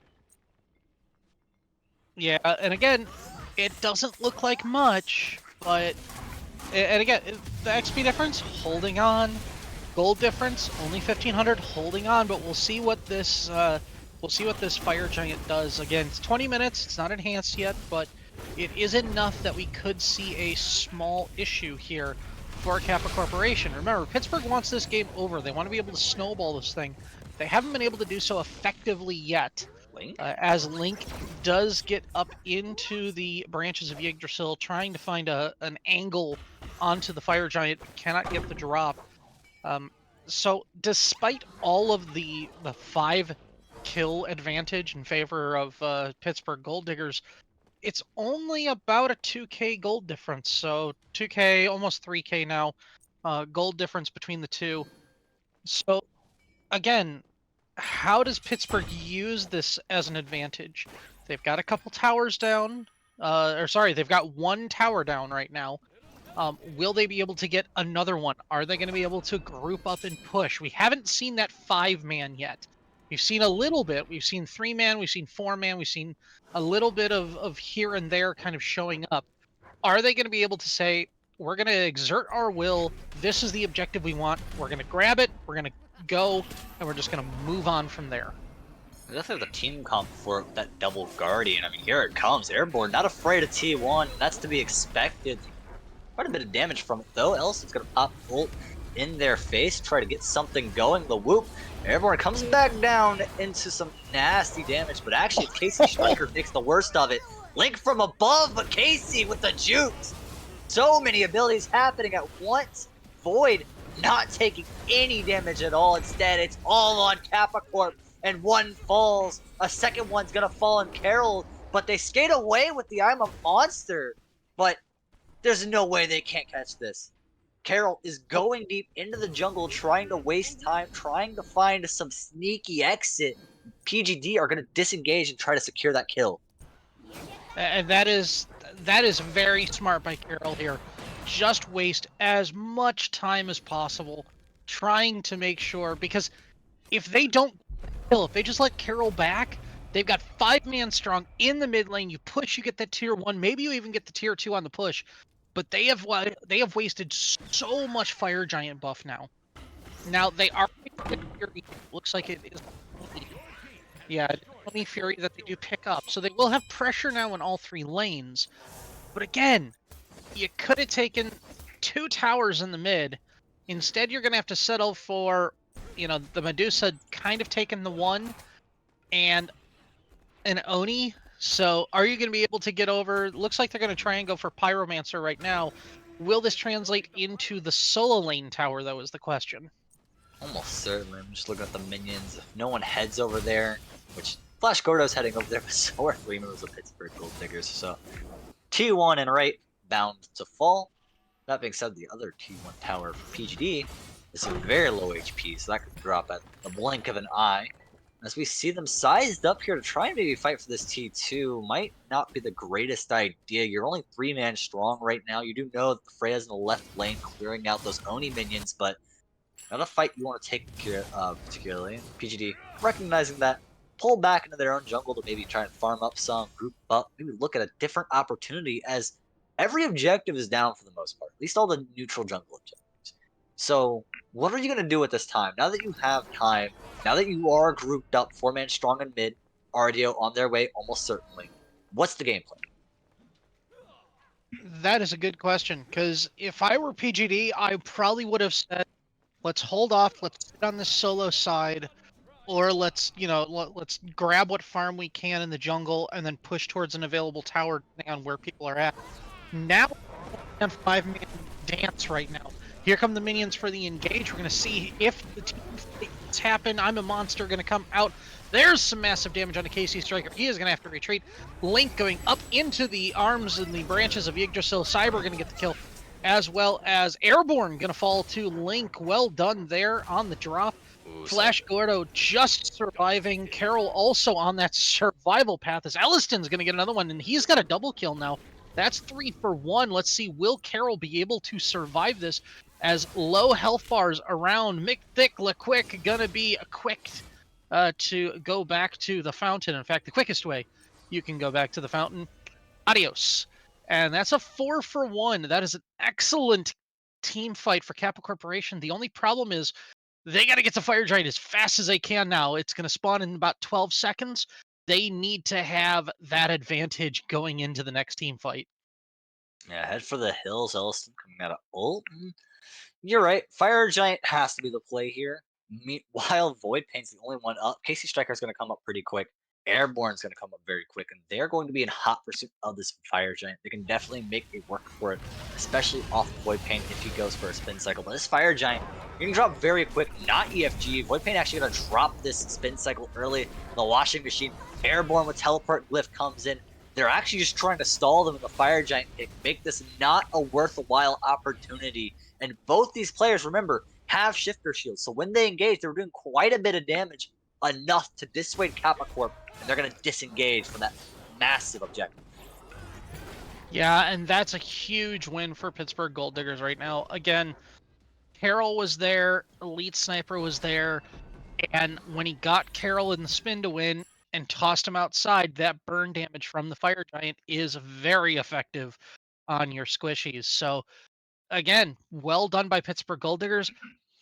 Speaker 2: Yeah, and again, it doesn't look like much, but and again, the XP difference holding on, gold difference only 1500 holding on, but we'll see what this fire giant does. Again, it's 20 minutes. It's not enhanced yet, but it is enough that we could see a small issue here for Kappa Corporation. Remember, Pittsburgh wants this game over. They want to be able to snowball this thing. They haven't been able to do so effectively yet.
Speaker 1: Link?
Speaker 2: As Link does get up into the branches of Yggdrasil, trying to find an angle onto the fire giant, cannot get the drop. So despite all of the 5-kill advantage in favor of Pittsburgh Gold Diggers, it's only about a 2k gold difference. So 2k, almost 3k now, gold difference between the two. So again, how does Pittsburgh use this as an advantage? They've got a couple towers down, they've got one tower down right now. Will they be able to get another one? Are they going to be able to group up and push? We haven't seen that 5-man yet. We've seen a little bit. We've seen 3-man, we've seen 4-man, we've seen a little bit of here and there kind of showing up. Are they going to be able to say, we're going to exert our will, this is the objective we want, we're going to grab it, we're going to go, and we're just going to move on from there?
Speaker 1: That's like the team comp for that double Guardian. I mean, here it comes. Airborne, not afraid of T1. That's to be expected. Quite a bit of damage from it, though. Ellison's going to pop ult in their face, try to get something going. The whoop. Airborne comes back down into some nasty damage, but actually it's Casey Striker makes the worst of it. Link from above, but Casey with the jukes. So many abilities happening at once. Void not taking any damage at all. Instead, it's all on Kappa Corp, and one falls. A second one's gonna fall on Carol, but they skate away with the I'm a Monster. But there's no way they can't catch this. Carol is going deep into the jungle, trying to waste time, trying to find some sneaky exit. PGD are gonna disengage and try to secure that kill.
Speaker 2: And that is very smart by Carol here. Just waste as much time as possible trying to make sure, because if they don't kill, if they just let Carol back, they've got 5-man strong in the mid lane. You push, you get that tier 1, maybe you even get the tier 2 on the push. But they have wasted so much fire giant buff now. Now they are Fury. Looks like it is. Yeah, only Fury that they do pick up. So they will have pressure now in all 3 lanes. But again, you could have taken 2 towers in the mid. Instead, you're going to have to settle for, the Medusa kind of taking the 1 and an Oni. So are you going to be able to get over? Looks like they're going to try and go for Pyromancer right now. Will this translate into the solo lane tower, though, is the question.
Speaker 1: Almost certainly. I'm just looking at the minions. If no one heads over there, which Flash Gordo's heading over there, but so are 3 members of Pittsburgh Gold Diggers. So T1 and right bound to fall. That being said, the other T1 tower for PGD is very low HP, so that could drop at the blink of an eye. As we see them sized up here to try and maybe fight for this T2 might not be the greatest idea. You're only 3-man strong right now. You do know that the Freya's in the left lane clearing out those Oni minions, but not a fight you want to take particularly. PGD recognizing that, pull back into their own jungle to maybe try and farm up some, group up, maybe look at a different opportunity as every objective is down for the most part, at least all the neutral jungle objectives. So what are you going to do at this time? Now that you have time, now that you are grouped up, 4-man strong in mid, RDO on their way almost certainly, what's the game plan?
Speaker 2: That is a good question, because if I were PGD, I probably would have said, let's hold off, let's sit on this solo side, or let's grab what farm we can in the jungle and then push towards an available tower depending on where people are at. Now, on 5-man dance right now. Here come the minions for the engage. We're going to see if the team fights happen. I'm a monster going to come out. There's some massive damage on a KC Striker. He is going to have to retreat. Link going up into the arms and the branches of Yggdrasil. Cyber going to get the kill, as well as Airborne going to fall to Link. Well done there on the drop.
Speaker 1: Ooh,
Speaker 2: Flash Gordo just surviving. Carol also on that survival path as Elliston's going to get another one, and he's got a double kill now. That's 3 for 1. Let's see, will Carol be able to survive this as low health bars around? Mick Thick, LaQuick gonna be equipped to go back to the fountain. In fact, the quickest way you can go back to the fountain. Adios. And that's a 4 for 1. That is an excellent team fight for Kappa Corporation. The only problem is they got to get to Fire Giant as fast as they can now. It's going to spawn in about 12 seconds. They need to have that advantage going into the next team fight.
Speaker 1: Yeah, head for the hills, Elliston coming out of ult. You're right. Fire Giant has to be the play here. Meanwhile, Void Paint's the only one up. KC Striker's going to come up pretty quick. Airborne's going to come up very quick, and they're going to be in hot pursuit of this Fire Giant. They can definitely make it work for it, especially off Void Paint if he goes for a spin cycle. But this Fire Giant, you can drop very quick, not EFG. Void Paint actually going to drop this spin cycle early. The washing machine, Airborne with Teleport Glyph comes in. They're actually just trying to stall them in the Fire Giant pick, make this not a worthwhile opportunity. And both these players, remember, have shifter shields. So when they engage, they're doing quite a bit of damage, enough to dissuade Kappa Corp, and they're going to disengage from that massive objective.
Speaker 2: Yeah, and that's a huge win for Pittsburgh Gold Diggers right now. Again, Carol was there, Elite Sniper was there, and when he got Carol in the spin to win and tossed him outside, that burn damage from the Fire Giant is very effective on your squishies. So again, well done by Pittsburgh Gold Diggers.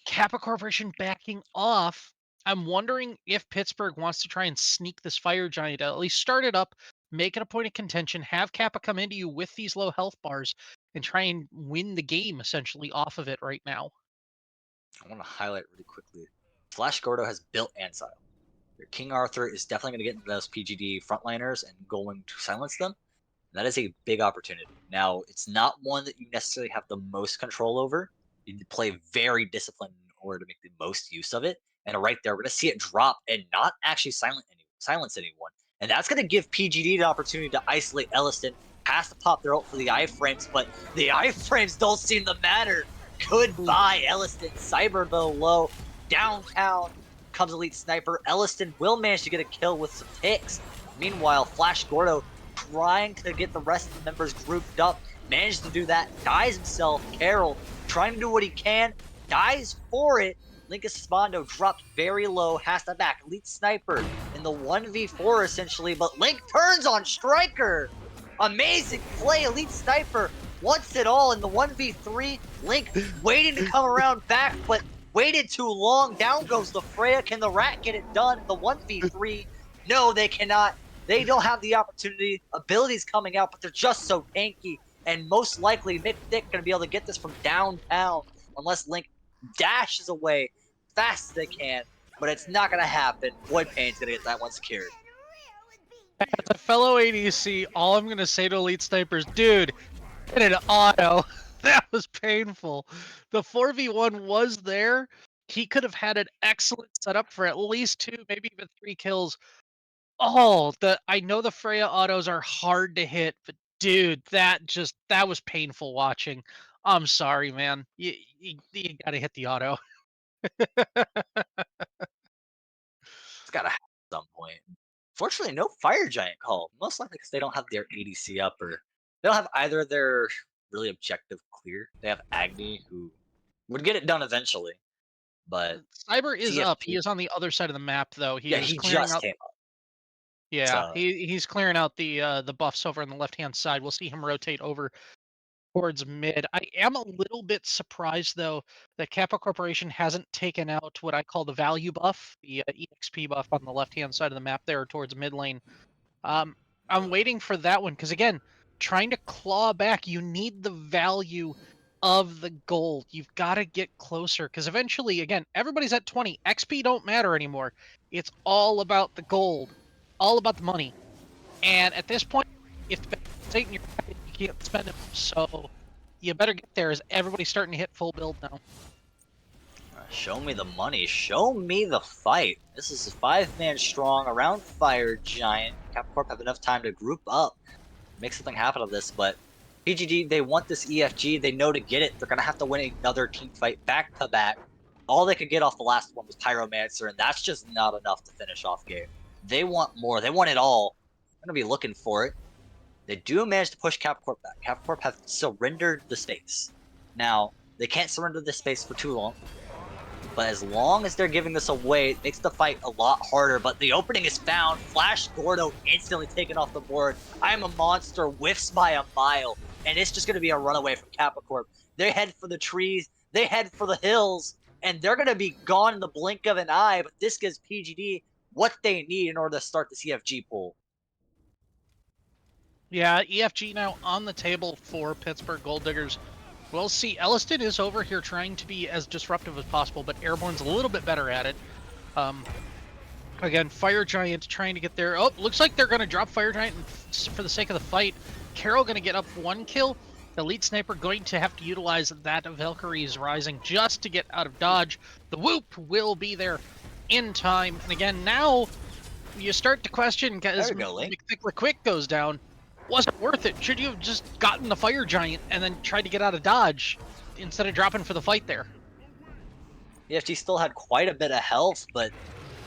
Speaker 2: Kappa Corporation backing off. I'm wondering if Pittsburgh wants to try and sneak this Fire Giant out, at least start it up, make it a point of contention, have Kappa come into you with these low health bars, and try and win the game essentially off of it right now.
Speaker 1: I want to highlight really quickly. Flash Gordo has built Ansile. Your King Arthur is definitely going to get into those PGD frontliners and going to silence them. That is a big opportunity. Now, it's not one that you necessarily have the most control over. You need to play very disciplined in order to make the most use of it. And right there, we're going to see it drop and not actually silence anyone. And that's going to give PGD the opportunity to isolate Elliston. Has to pop their ult for the iframes, but the iframes don't seem to matter. Goodbye, Elliston. Cyber, though, low. Downtown comes Elite Sniper. Elliston will manage to get a kill with some ticks. Meanwhile, Flash Gordo trying to get the rest of the members grouped up, managed to do that, dies himself. Carol trying to do what he can, dies for it. Linkus Spondo dropped very low, has to back. Elite Sniper in the 1v4 essentially, but Link turns on Striker. Amazing play, Elite Sniper wants it all in the 1v3. Link waiting to come around back, but waited too long. Down goes the Freya. Can the Rat get it done in the 1v3? No, they cannot. They don't have the opportunity. Abilities coming out, but they're just so tanky. And most likely, Myth Thick going to be able to get this from downtown unless Link dashes away fast as they can. But it's not going to happen. Void Pain's going to get that one secured.
Speaker 2: As a fellow ADC, all I'm gonna say to Elite Snipers, dude, get an auto. That was painful. The 4v1 was there. He could have had an excellent setup for at least 2, maybe even 3 kills. Oh, I know the Freya autos are hard to hit, but dude, that was painful watching. I'm sorry, man. You gotta hit the auto.
Speaker 1: It's got to happen at some point. Fortunately, no Fire Giant call. Most likely because they don't have their ADC up, or they don't have either of their really objective clear. They have Agni, who would get it done eventually, but
Speaker 2: Cyber is up. He
Speaker 1: TFT,
Speaker 2: is on the other side of the map, though. He
Speaker 1: yeah,
Speaker 2: is
Speaker 1: he
Speaker 2: clearing
Speaker 1: just
Speaker 2: out.
Speaker 1: came up.
Speaker 2: Yeah,
Speaker 1: So
Speaker 2: he's clearing out the buffs over on the left hand side. We'll see him rotate over towards mid. I am a little bit surprised though that Kappa Corporation hasn't taken out what I call the value buff, the EXP buff on the left hand side of the map there towards mid lane. Um, I'm waiting for that one because again, trying to claw back, you need the value of the gold. You've got to get closer because eventually, again, everybody's at 20. XP don't matter anymore. It's all about the gold, all about the money. And at this point, if the balance ain't in your pocket, you can't spend it. So you better get there as everybody's starting to hit full build now.
Speaker 1: show me the money. Show me the fight. This is a 5-man strong around Fire Giant. Capcorp have enough time to group up, make something happen of this, but PGD, they want this EFG. They know to get it, they're going to have to win another team fight back to back. All they could get off the last one was Pyromancer, and that's just not enough to finish off game. They want more. They want it all. They're going to be looking for it. They do manage to push Capcorp back. Capcorp have surrendered the space. Now, they can't surrender the space for too long, but as long as they're giving this away, it makes the fight a lot harder. But the opening is found. Flash Gordo instantly taken off the board. I am a monster, whiffs by a mile, and it's just going to be a runaway from Capricorn. They head for the trees, they head for the hills, and they're going to be gone in the blink of an eye. But this gives PGD what they need in order to start the CFG pool.
Speaker 2: Yeah, EFG now on the table for Pittsburgh Gold Diggers. We'll see. Elliston is over here trying to be as disruptive as possible, but Airborne's a little bit better at it. Again, Fire Giant trying to get there. Oh, looks like they're going to drop Fire Giant for the sake of the fight. Carol going to get up 1 kill. Elite Sniper going to have to utilize that Valkyrie's Rising just to get out of dodge. The whoop will be there in time. And again, now you start to question because Quick goes down. Was it worth it? Should you have just gotten the Fire Giant and then tried to get out of dodge instead of dropping for the fight there?
Speaker 1: EFG still had quite a bit of health, but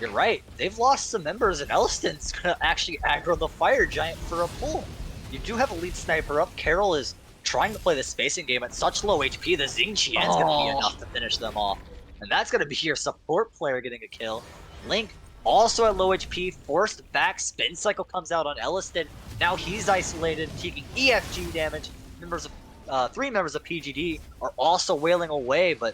Speaker 1: you're right. They've lost some members, and Elliston's going to actually aggro the Fire Giant for a pull. You do have Elite Sniper up. Carol is trying to play the spacing game at such low HP. The Xing Qian's going to be enough to finish them off. And that's going to be your support player getting a kill. Link also at low HP, forced back. Spin Cycle comes out on Elliston. Now he's isolated, taking EFG damage. 3 members of PGD are also wailing away, but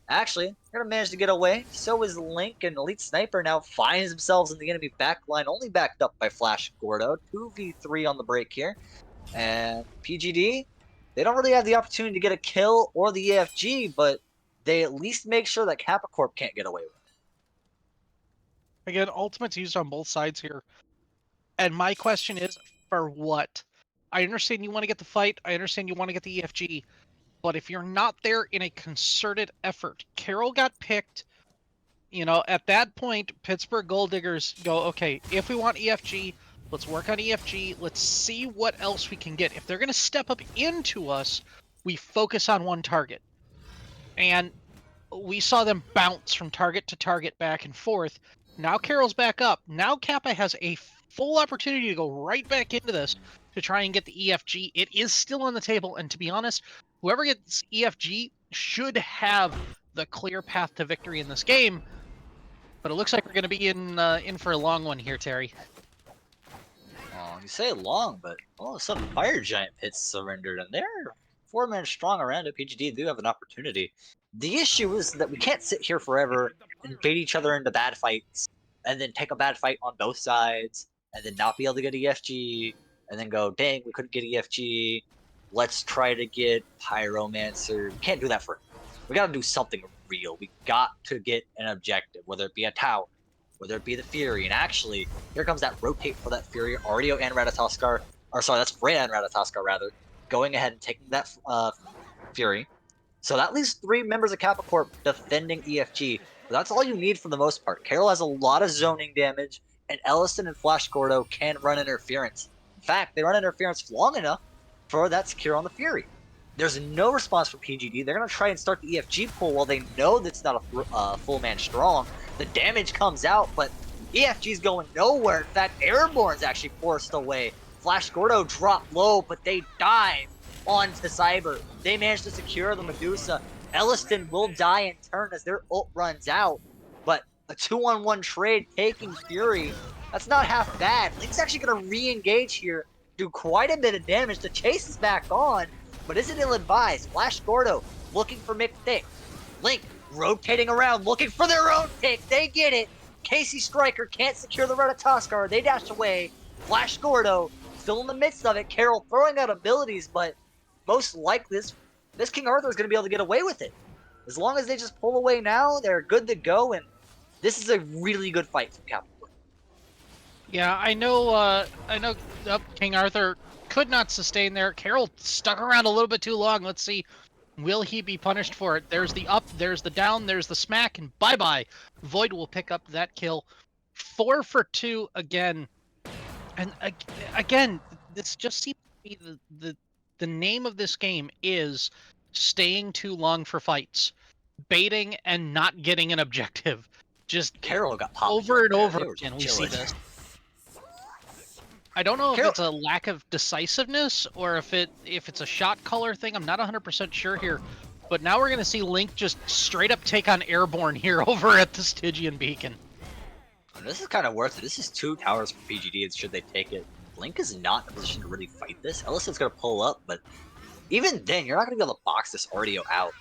Speaker 1: actually, they're going to manage to get away. So is Link, and Elite Sniper now finds themselves in the enemy backline, only backed up by Flash Gordo. 2v3 on the break here. And PGD, they don't really have the opportunity to get a kill or the EFG, but they at least make sure that Capricorp can't get away with it.
Speaker 2: Again, ultimate's used on both sides here. And my question is, for what? I understand you want to get the fight. I understand you want to get the EFG. But if you're not there in a concerted effort, Carol got picked. You know, at that point, Pittsburgh Gold Diggers go, okay, if we want EFG, let's work on EFG. Let's see what else we can get. If they're going to step up into us, we focus on one target. And we saw them bounce from target to target back and forth. Now Carol's back up. Now Kappa has a full opportunity to go right back into this to try and get the EFG. It is still on the table, and to be honest, whoever gets EFG should have the clear path to victory in this game. But it looks like we're going to be in for a long one here, Terry.
Speaker 1: Oh, you say long, but all of a sudden Fire Giant Pit's surrendered, and they're 4-man strong around it. PGD do have an opportunity. The issue is that we can't sit here forever and bait each other into bad fights, and then take a bad fight on both sides, and then not be able to get EFG, and then go, dang, we couldn't get EFG. Let's try to get Pyromancer. We can't do that for. We got to do something real. We got to get an objective, whether it be a tower, whether it be the Fury. And actually, here comes that rotate for that Fury. Artio and Ratatoskar, or sorry, that's Freya and Ratatoskar rather, going ahead and taking that Fury. So that leaves 3 members of Kappa Corp defending EFG. But that's all you need for the most part. Carol has a lot of zoning damage, and Ellison and Flash Gordo can run interference. In fact, they run interference long enough for that secure on the Fury. There's no response from PGD. They're going to try and start the EFG pull while they know that's not a full man strong. The damage comes out, but EFG's going nowhere. In fact, Airborne's actually forced away. Flash Gordo dropped low, but they dive onto Cyber. They managed to secure the Medusa. Elliston will die in turn as their ult runs out, but a 2-on-1 trade taking Fury, that's not half bad. Link's actually going to re-engage here, do quite a bit of damage. The chase is back on, but isn't ill-advised. Flash Gordo looking for McThick. Link rotating around, looking for their own pick. They get it. Casey Stryker can't secure the Ratatoskar. They dash away. Flash Gordo still in the midst of it. Carol throwing out abilities, but most likely this King Arthur is going to be able to get away with it. As long as they just pull away now, they're good to go, and this is a really good fight from Capricorn.
Speaker 2: Yeah, I know King Arthur could not sustain there. Carol stuck around a little bit too long. Let's see, will he be punished for it? There's the up, there's the down, there's the smack, and bye-bye. Void will pick up that kill. 4 for 2 again. And again, this just seems to be the name of this game is staying too long for fights, baiting and not getting an objective. Just
Speaker 1: Carol got popped
Speaker 2: over and over again. We see this. I don't know if it's a lack of decisiveness or if it's a shot color thing. I'm not 100% sure here. But now we're going to see Link just straight up take on Airborne here over at the Stygian Beacon.
Speaker 1: This is kind of worth it. This is 2 towers for PGD should they take it. Link is not in a position to really fight this. Ellison's going to pull up, but even then, you're not going to be able to box this Artio out.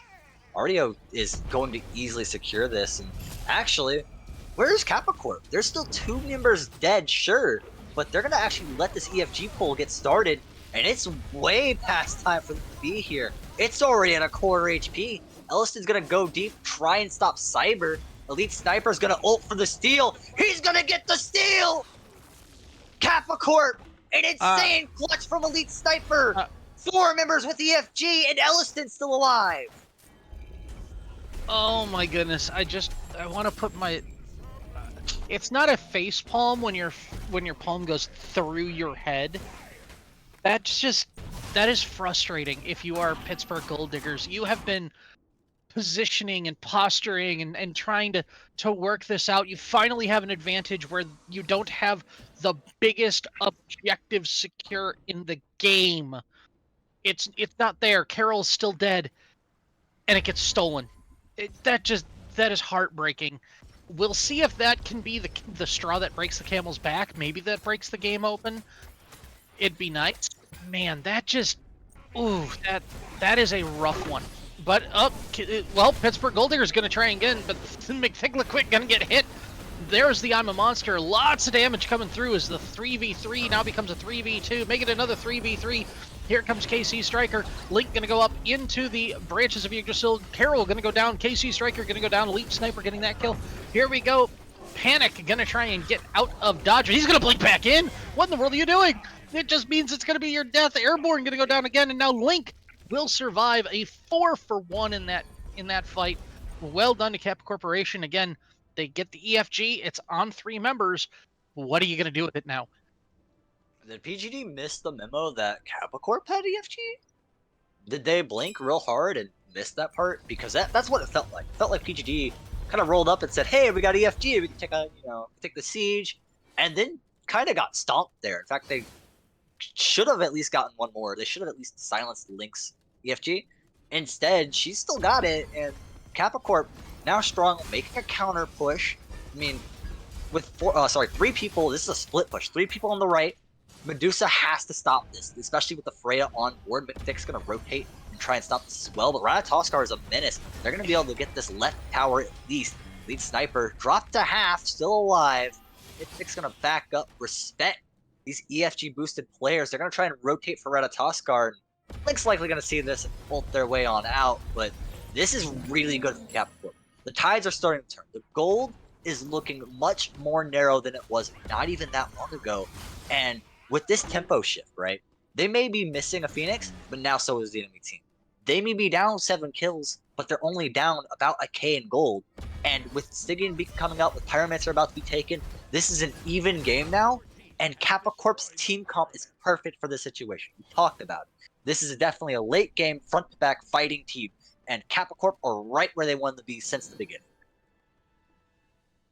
Speaker 1: Artio is going to easily secure this. And actually, where's Kappa Corp? There's still 2 members dead, sure, but they're going to actually let this EFG pull get started, and it's way past time for them to be here. It's already at a quarter HP. Ellison's going to go deep, try and stop Cyber. Elite Sniper's going to ult for the steal. He's going to get the steal! Kappa Corp! An insane clutch from Elite Sniper! 4 members with EFG, and Elliston's still alive!
Speaker 2: Oh my goodness, I want to put my... It's not a face palm when your palm goes through your head. That is frustrating if you are Pittsburgh Gold Diggers. You have been positioning and posturing and trying to work this out. You finally have an advantage where you don't have the biggest objective secure in the game. It's not there. Carol's still dead, and it gets stolen. That is heartbreaking. We'll see if that can be the straw that breaks the camel's back. Maybe that breaks the game open. It'd be nice. Man, that is a rough one. But well, Pittsburgh Gold Digger's going to try again, but McThickliquick going to get hit. There's the I'm a Monster. Lots of damage coming through as the 3v3 now becomes a 3v2. Make it another 3v3. Here comes KC Stryker. Link going to go up into the branches of Yggdrasil. Carol going to go down. KC Stryker going to go down. Elite Sniper getting that kill. Here we go. Panic going to try and get out of dodge. He's going to blink back in. What in the world are you doing? It just means it's going to be your death. Airborne going to go down again, and now Link will survive a 4-for-1 in that fight. Well done to Kappa Corporation. Again, they get the EFG. It's on 3 members. What are you going to do with it now?
Speaker 1: Did PGD miss the memo that Kappa Corp had EFG? Did they blink real hard and miss that part? Because that's what it felt like. It felt like PGD kind of rolled up and said, "Hey, we got EFG. We can take the siege," and then kind of got stomped there. In fact, they should have at least gotten one more. They should have at least silenced Link's EFG. Instead, she still got it, and Kappa Corp now strong, making a counter push. I mean, with 3 people, this is a split push. 3 people on the right. Medusa has to stop this, especially with the Freya on board. McThick's going to rotate and try and stop this as well, but Ratatoskar is a menace. They're going to be able to get this left tower at least. Lead Sniper dropped to half, still alive. Mythic's gonna back up, respect these EFG boosted players. They're gonna try and rotate for Ratatoskar. Link's likely gonna see this and ult their way on out, but this is really good for Capricorn. The tides are starting to turn. The gold is looking much more narrow than it was not even that long ago. And with this tempo shift, right? They may be missing a Phoenix, but now so is the enemy team. They may be down 7 kills, but they're only down about a K in gold. And with Stygian Beacon coming out, with Pyromancer about to be taken, this is an even game now. And Kappa Corp's team comp is perfect for this situation. We talked about it. This is definitely a late game, front to back fighting team. And Kappa Corp are right where they wanted to be since the beginning.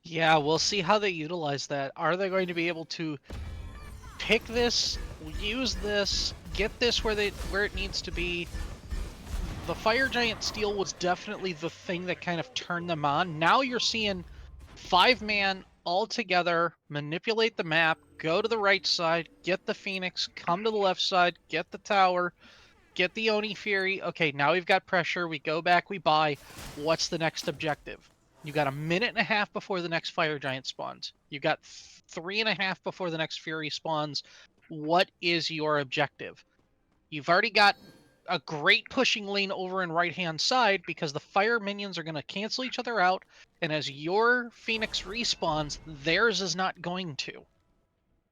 Speaker 2: Yeah, we'll see how they utilize that. Are they going to be able to pick this, use this, get this where it needs to be? The Fire Giant Steel was definitely the thing that kind of turned them on. Now you're seeing 5-man all together, manipulate the map, go to the right side, get the Phoenix, come to the left side, get the tower, get the Oni Fury. Okay, now we've got pressure. We go back, we buy. What's the next objective? You got a minute and a half before the next Fire Giant spawns. You got 3.5 before the next Fury spawns. What is your objective? You've already got a great pushing lane over in right-hand side because the fire minions are going to cancel each other out, and as your Phoenix respawns, theirs is not going to.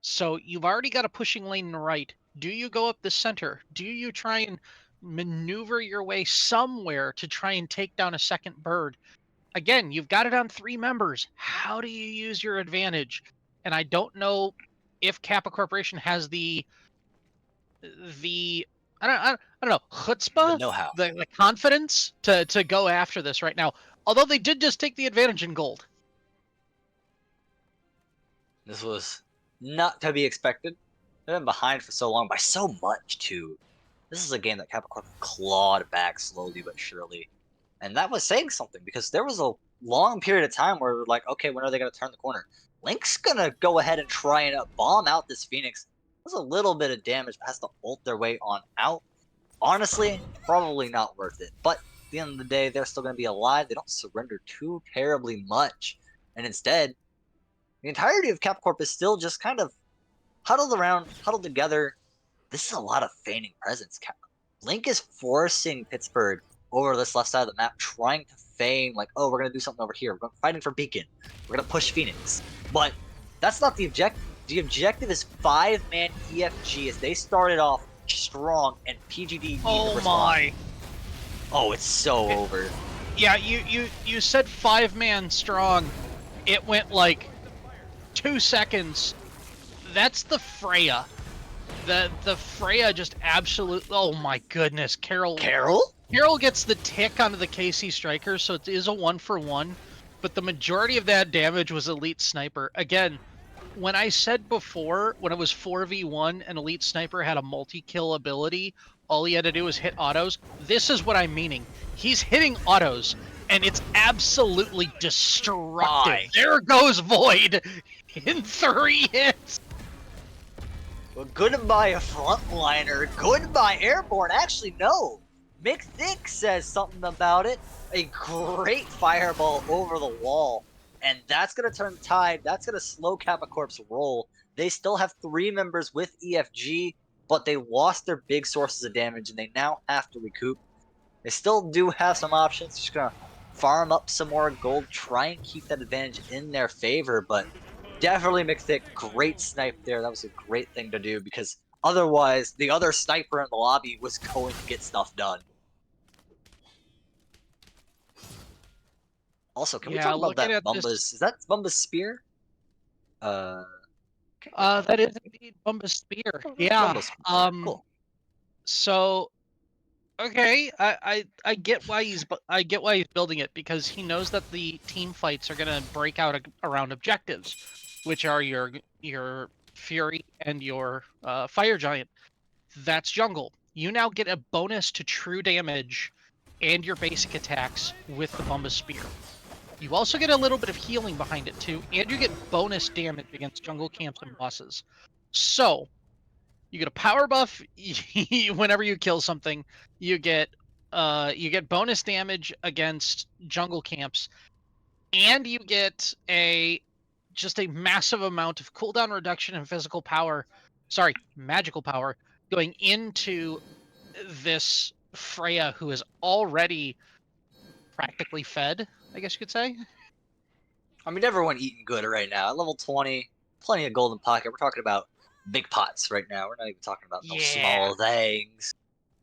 Speaker 2: So you've already got a pushing lane in the right. Do you go up the center? Do you try and maneuver your way somewhere to try and take down a second bird? Again, you've got it on 3 members. How do you use your advantage? And I don't know if Kappa Corporation has the I don't know,
Speaker 1: The
Speaker 2: chutzpah,
Speaker 1: know-how.
Speaker 2: the confidence to go after this right now. Although they did just take the advantage in gold.
Speaker 1: This was not to be expected. They've been behind for so long, by so much too. This is a game that Capricorn clawed back slowly but surely. And that was saying something, because there was a long period of time where we were like, okay, when are they going to turn the corner? Link's going to go ahead and try and bomb out this Phoenix. There's a little bit of damage, but has to ult their way on out. Honestly, probably not worth it. But at the end of the day, they're still going to be alive. They don't surrender too terribly much. And instead, the entirety of Capcorp is still just kind of huddled around, huddled together. This is a lot of feigning presence. Link is forcing Pittsburgh over this left side of the map, trying to feign like, oh, we're going to do something over here. We're fighting for Beacon. We're going to push Phoenix. But that's not the objective. The objective is 5-man EFG, as they started off strong, and PGD need to respond.
Speaker 2: My.
Speaker 1: Oh, it's so over.
Speaker 2: Yeah, you said 5-man strong. It went like 2 seconds. That's the Freya. The Freya just absolutely. Oh my goodness, Carol.
Speaker 1: Carol?
Speaker 2: Carol gets the tick onto the KC Striker, so it is a 1-for-1. But the majority of that damage was Elite Sniper. Again, when I said before, when it was 4v1 and Elite Sniper had a multi-kill ability, all he had to do was hit autos. This is what I'm meaning. He's hitting autos, and it's absolutely destructive.
Speaker 1: Bye.
Speaker 2: There goes Void in 3 hits.
Speaker 1: Well, goodbye, frontliner. Goodbye, airborne. Actually, no. Mick Thick says something about it. A great fireball over the wall. And that's going to turn the tide. That's going to slow Kappa Corp's roll. They still have 3 members with EFG, but they lost their big sources of damage, and they now have to recoup. They still do have some options. Just going to farm up some more gold, try and keep that advantage in their favor, but definitely McThick, great snipe there. That was a great thing to do, because otherwise the other sniper in the lobby was going to get stuff done. Also, can we talk about that Bumba's? Is that Bumba's spear?
Speaker 2: That is indeed Bumba's spear. Yeah.
Speaker 1: Bumba's spear. Cool.
Speaker 2: So, okay, I get why he's building it, because he knows that the team fights are gonna break out around objectives, which are your Fury and your Fire Giant. That's jungle. You now get a bonus to true damage and your basic attacks with the Bumba Spear. You also get a little bit of healing behind it too, and you get bonus damage against jungle camps and bosses. So, you get a power buff whenever you kill something. You get bonus damage against jungle camps, and you get a just a massive amount of cooldown reduction and physical power, sorry, magical power, going into this Freya who is already practically fed, I guess you could say.
Speaker 1: I mean, everyone eating good right now. At level 20, plenty of golden pocket. We're talking about big pots right now. We're not even talking about no
Speaker 2: Yeah.
Speaker 1: small things.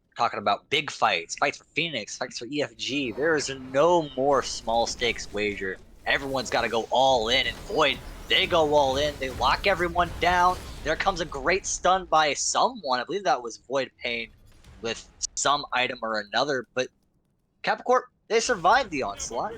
Speaker 1: We're talking about big fights, fights for Phoenix, fights for EFG. There is no more small stakes wager. Everyone's got to go all in. And Void, they go all in. They lock everyone down. There comes a great stun by someone. I believe that was Void Pain with some item or another. But Capricorn, they survived the onslaught.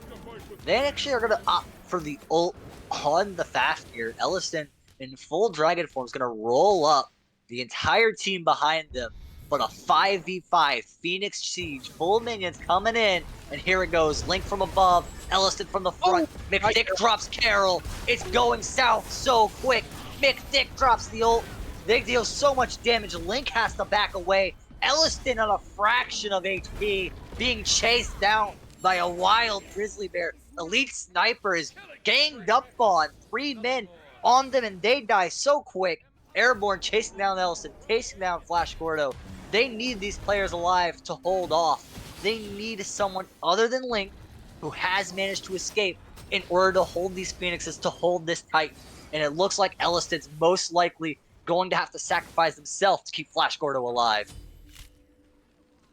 Speaker 1: They actually are going to opt for the ult on the Fafnir. Elliston in full dragon form is going to roll up the entire team behind them. But a 5v5 Phoenix Siege, full minions coming in, and here it goes. Link from above, Elliston from the
Speaker 2: Oh,
Speaker 1: front.
Speaker 2: right.
Speaker 1: McThick drops Carol. It's going south so quick. McThick drops the ult. They deal so much damage. Link has to back away. Elliston on a fraction of HP, being chased down by a wild grizzly bear. Elite Sniper is ganged up on 3 men on them, and they die so quick. Airborne chasing down Ellison, chasing down Flash Gordo. They need these players alive to hold off. They need someone other than Link who has managed to escape in order to hold these Phoenixes, to hold this Titan. And it looks like Elliston's most likely going to have to sacrifice himself to keep Flash Gordo alive.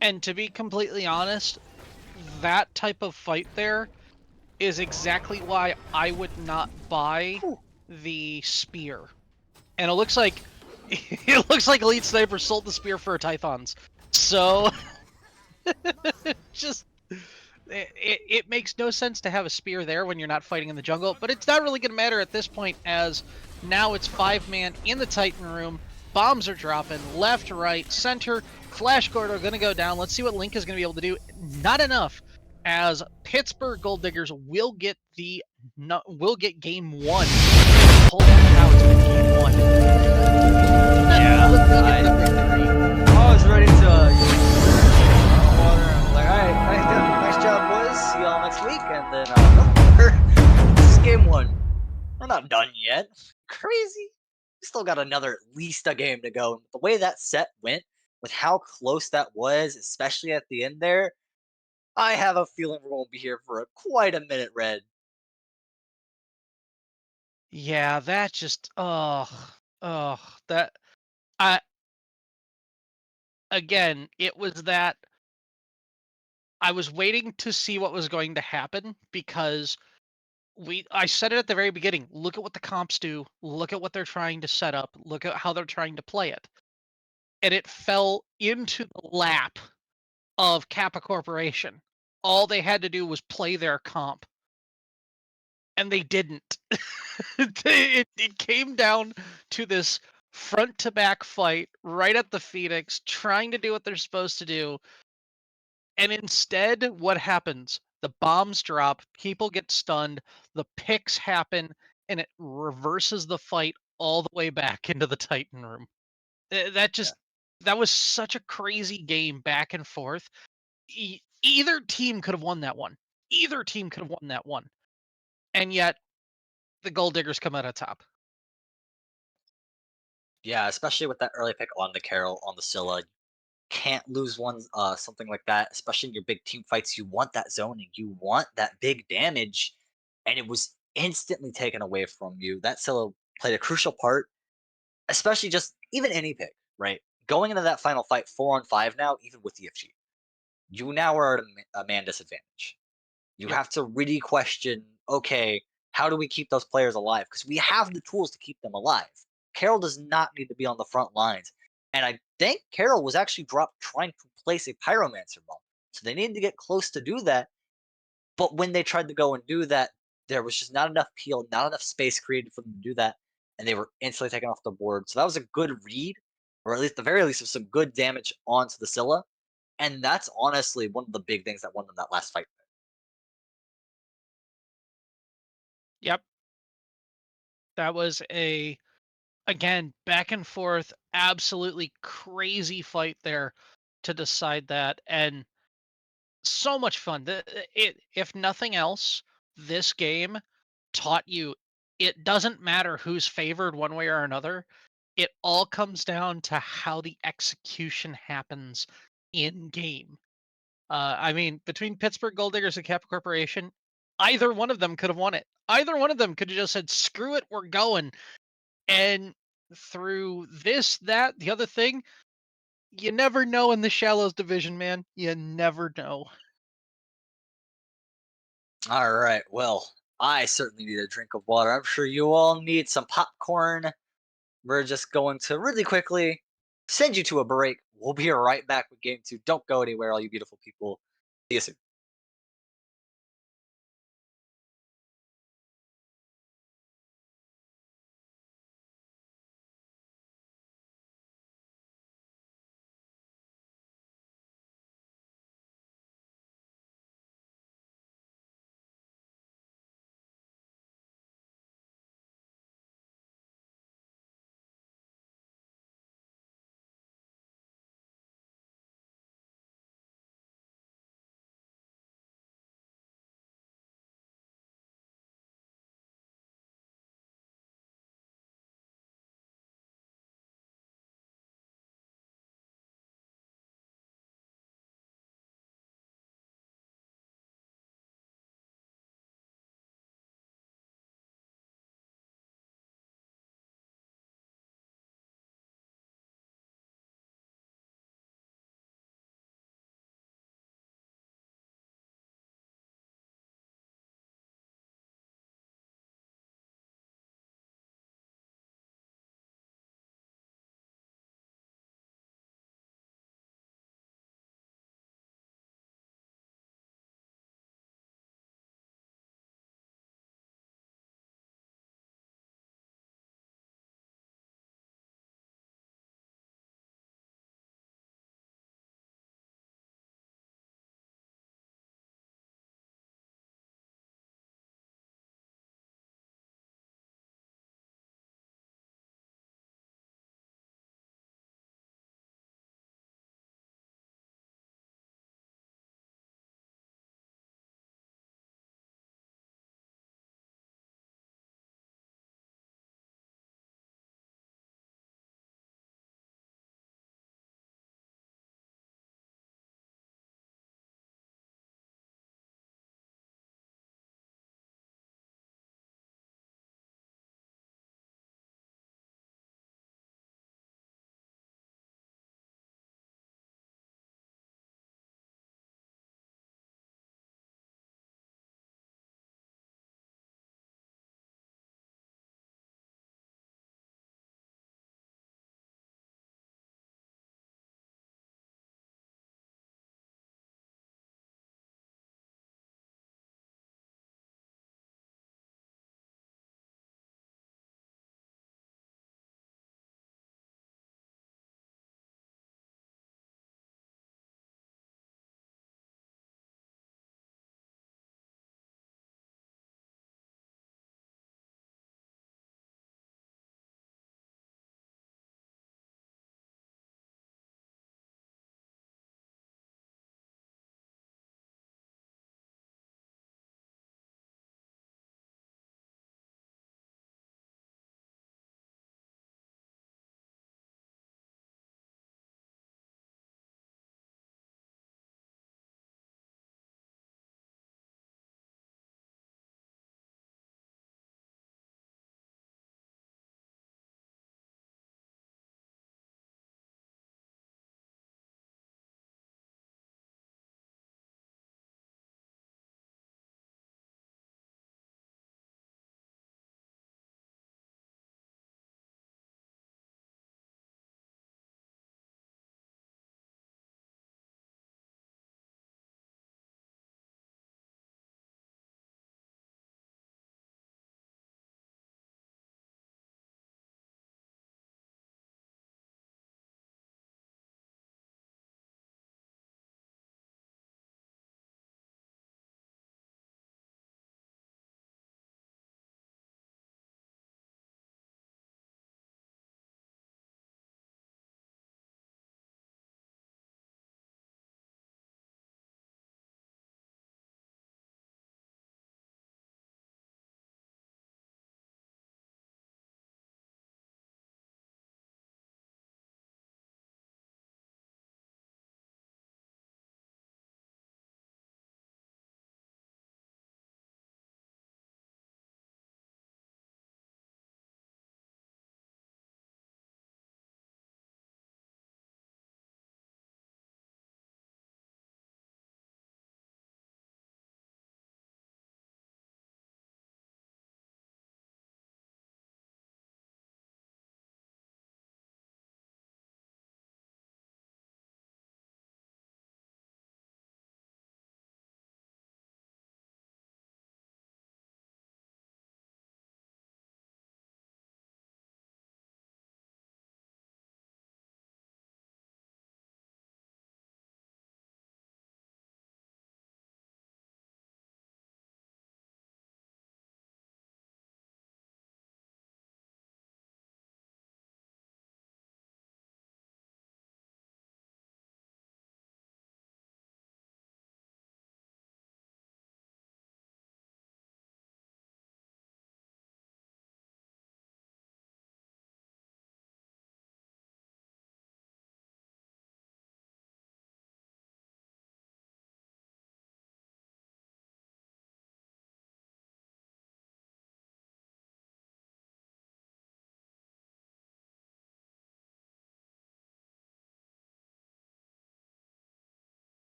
Speaker 2: And to be completely honest, that type of fight there is exactly why I would not buy
Speaker 1: Whew.
Speaker 2: the spear. And it looks like Elite Sniper sold the spear for Tythons. So just it makes no sense to have a spear there when you're not fighting in the jungle, but it's not really going to matter at this point, as now it's 5-man in the Titan room. Bombs are dropping left, right, center. Flash Gordo going to go down. Let's see what Link is going to be able to do. Not enough, as Pittsburgh Gold Diggers will get game one. Hold on, now it's been game one.
Speaker 1: I was ready to water and like, all right, nice job, boys. See y'all next week. And then, nope, this is game one. We're not done yet. Crazy. We still got another at least a game to go. The way that set went, with how close that was, especially at the end there, I have a feeling we're going to be here for quite a minute, Red.
Speaker 2: Yeah, that just that I again, it was that I was waiting to see what was going to happen, because I said it at the very beginning. Look at what the comps do. Look at what they're trying to set up. Look at how they're trying to play it. And it fell into the lap of Kappa Corporation. All they had to do was play their comp. And they didn't. it came down to this front to back fight right at the Phoenix, trying to do what they're supposed to do. And instead, what happens? The bombs drop, people get stunned, the picks happen, and it reverses the fight all the way back into the Titan room. That
Speaker 1: Yeah.
Speaker 2: just that was such a crazy game back and forth. Either team could have won that one. Either team could have won that one. And yet the Gold Diggers come out on top.
Speaker 1: Yeah, especially with that early pick on the Carol, on the Scylla. Can't lose one something like that, especially in your big team fights. You want that zoning, you want that big damage, and it was instantly taken away from you. That Scylla played a crucial part, especially just even any pick, right? Going into that final fight 4-on-5 now, even with EFG, you now are at a man disadvantage. You
Speaker 2: Yep.
Speaker 1: have to really question, okay, how do we keep those players alive? Because we have the tools to keep them alive. Carol does not need to be on the front lines. And I think Carol was actually dropped trying to place a Pyromancer bomb. So they needed to get close to do that. But when they tried to go and do that, there was just not enough peel, not enough space created for them to do that. And they were instantly taken off the board. So that was a good read, or at least the very least, of some good damage onto the Scylla. And that's honestly one of the big things that won them that last fight.
Speaker 2: Yep. That was again, back and forth, absolutely crazy fight there to decide that. And so much fun. If nothing else, this game taught you it doesn't matter who's favored one way or another. It all comes down to how the execution happens in game. I mean, between Pittsburgh Gold Diggers and Kappa Corporation, either one of them could have won it. Either one of them could have just said, "Screw it, we're going." And through this, that, the other thing, you never know in the Shallows division, man. You never know.
Speaker 1: All right. Well, I certainly need a drink of water. I'm sure you all need some popcorn. We're just going to really quickly send you to a break. We'll be right back with game two. Don't go anywhere, all you beautiful people. See you soon.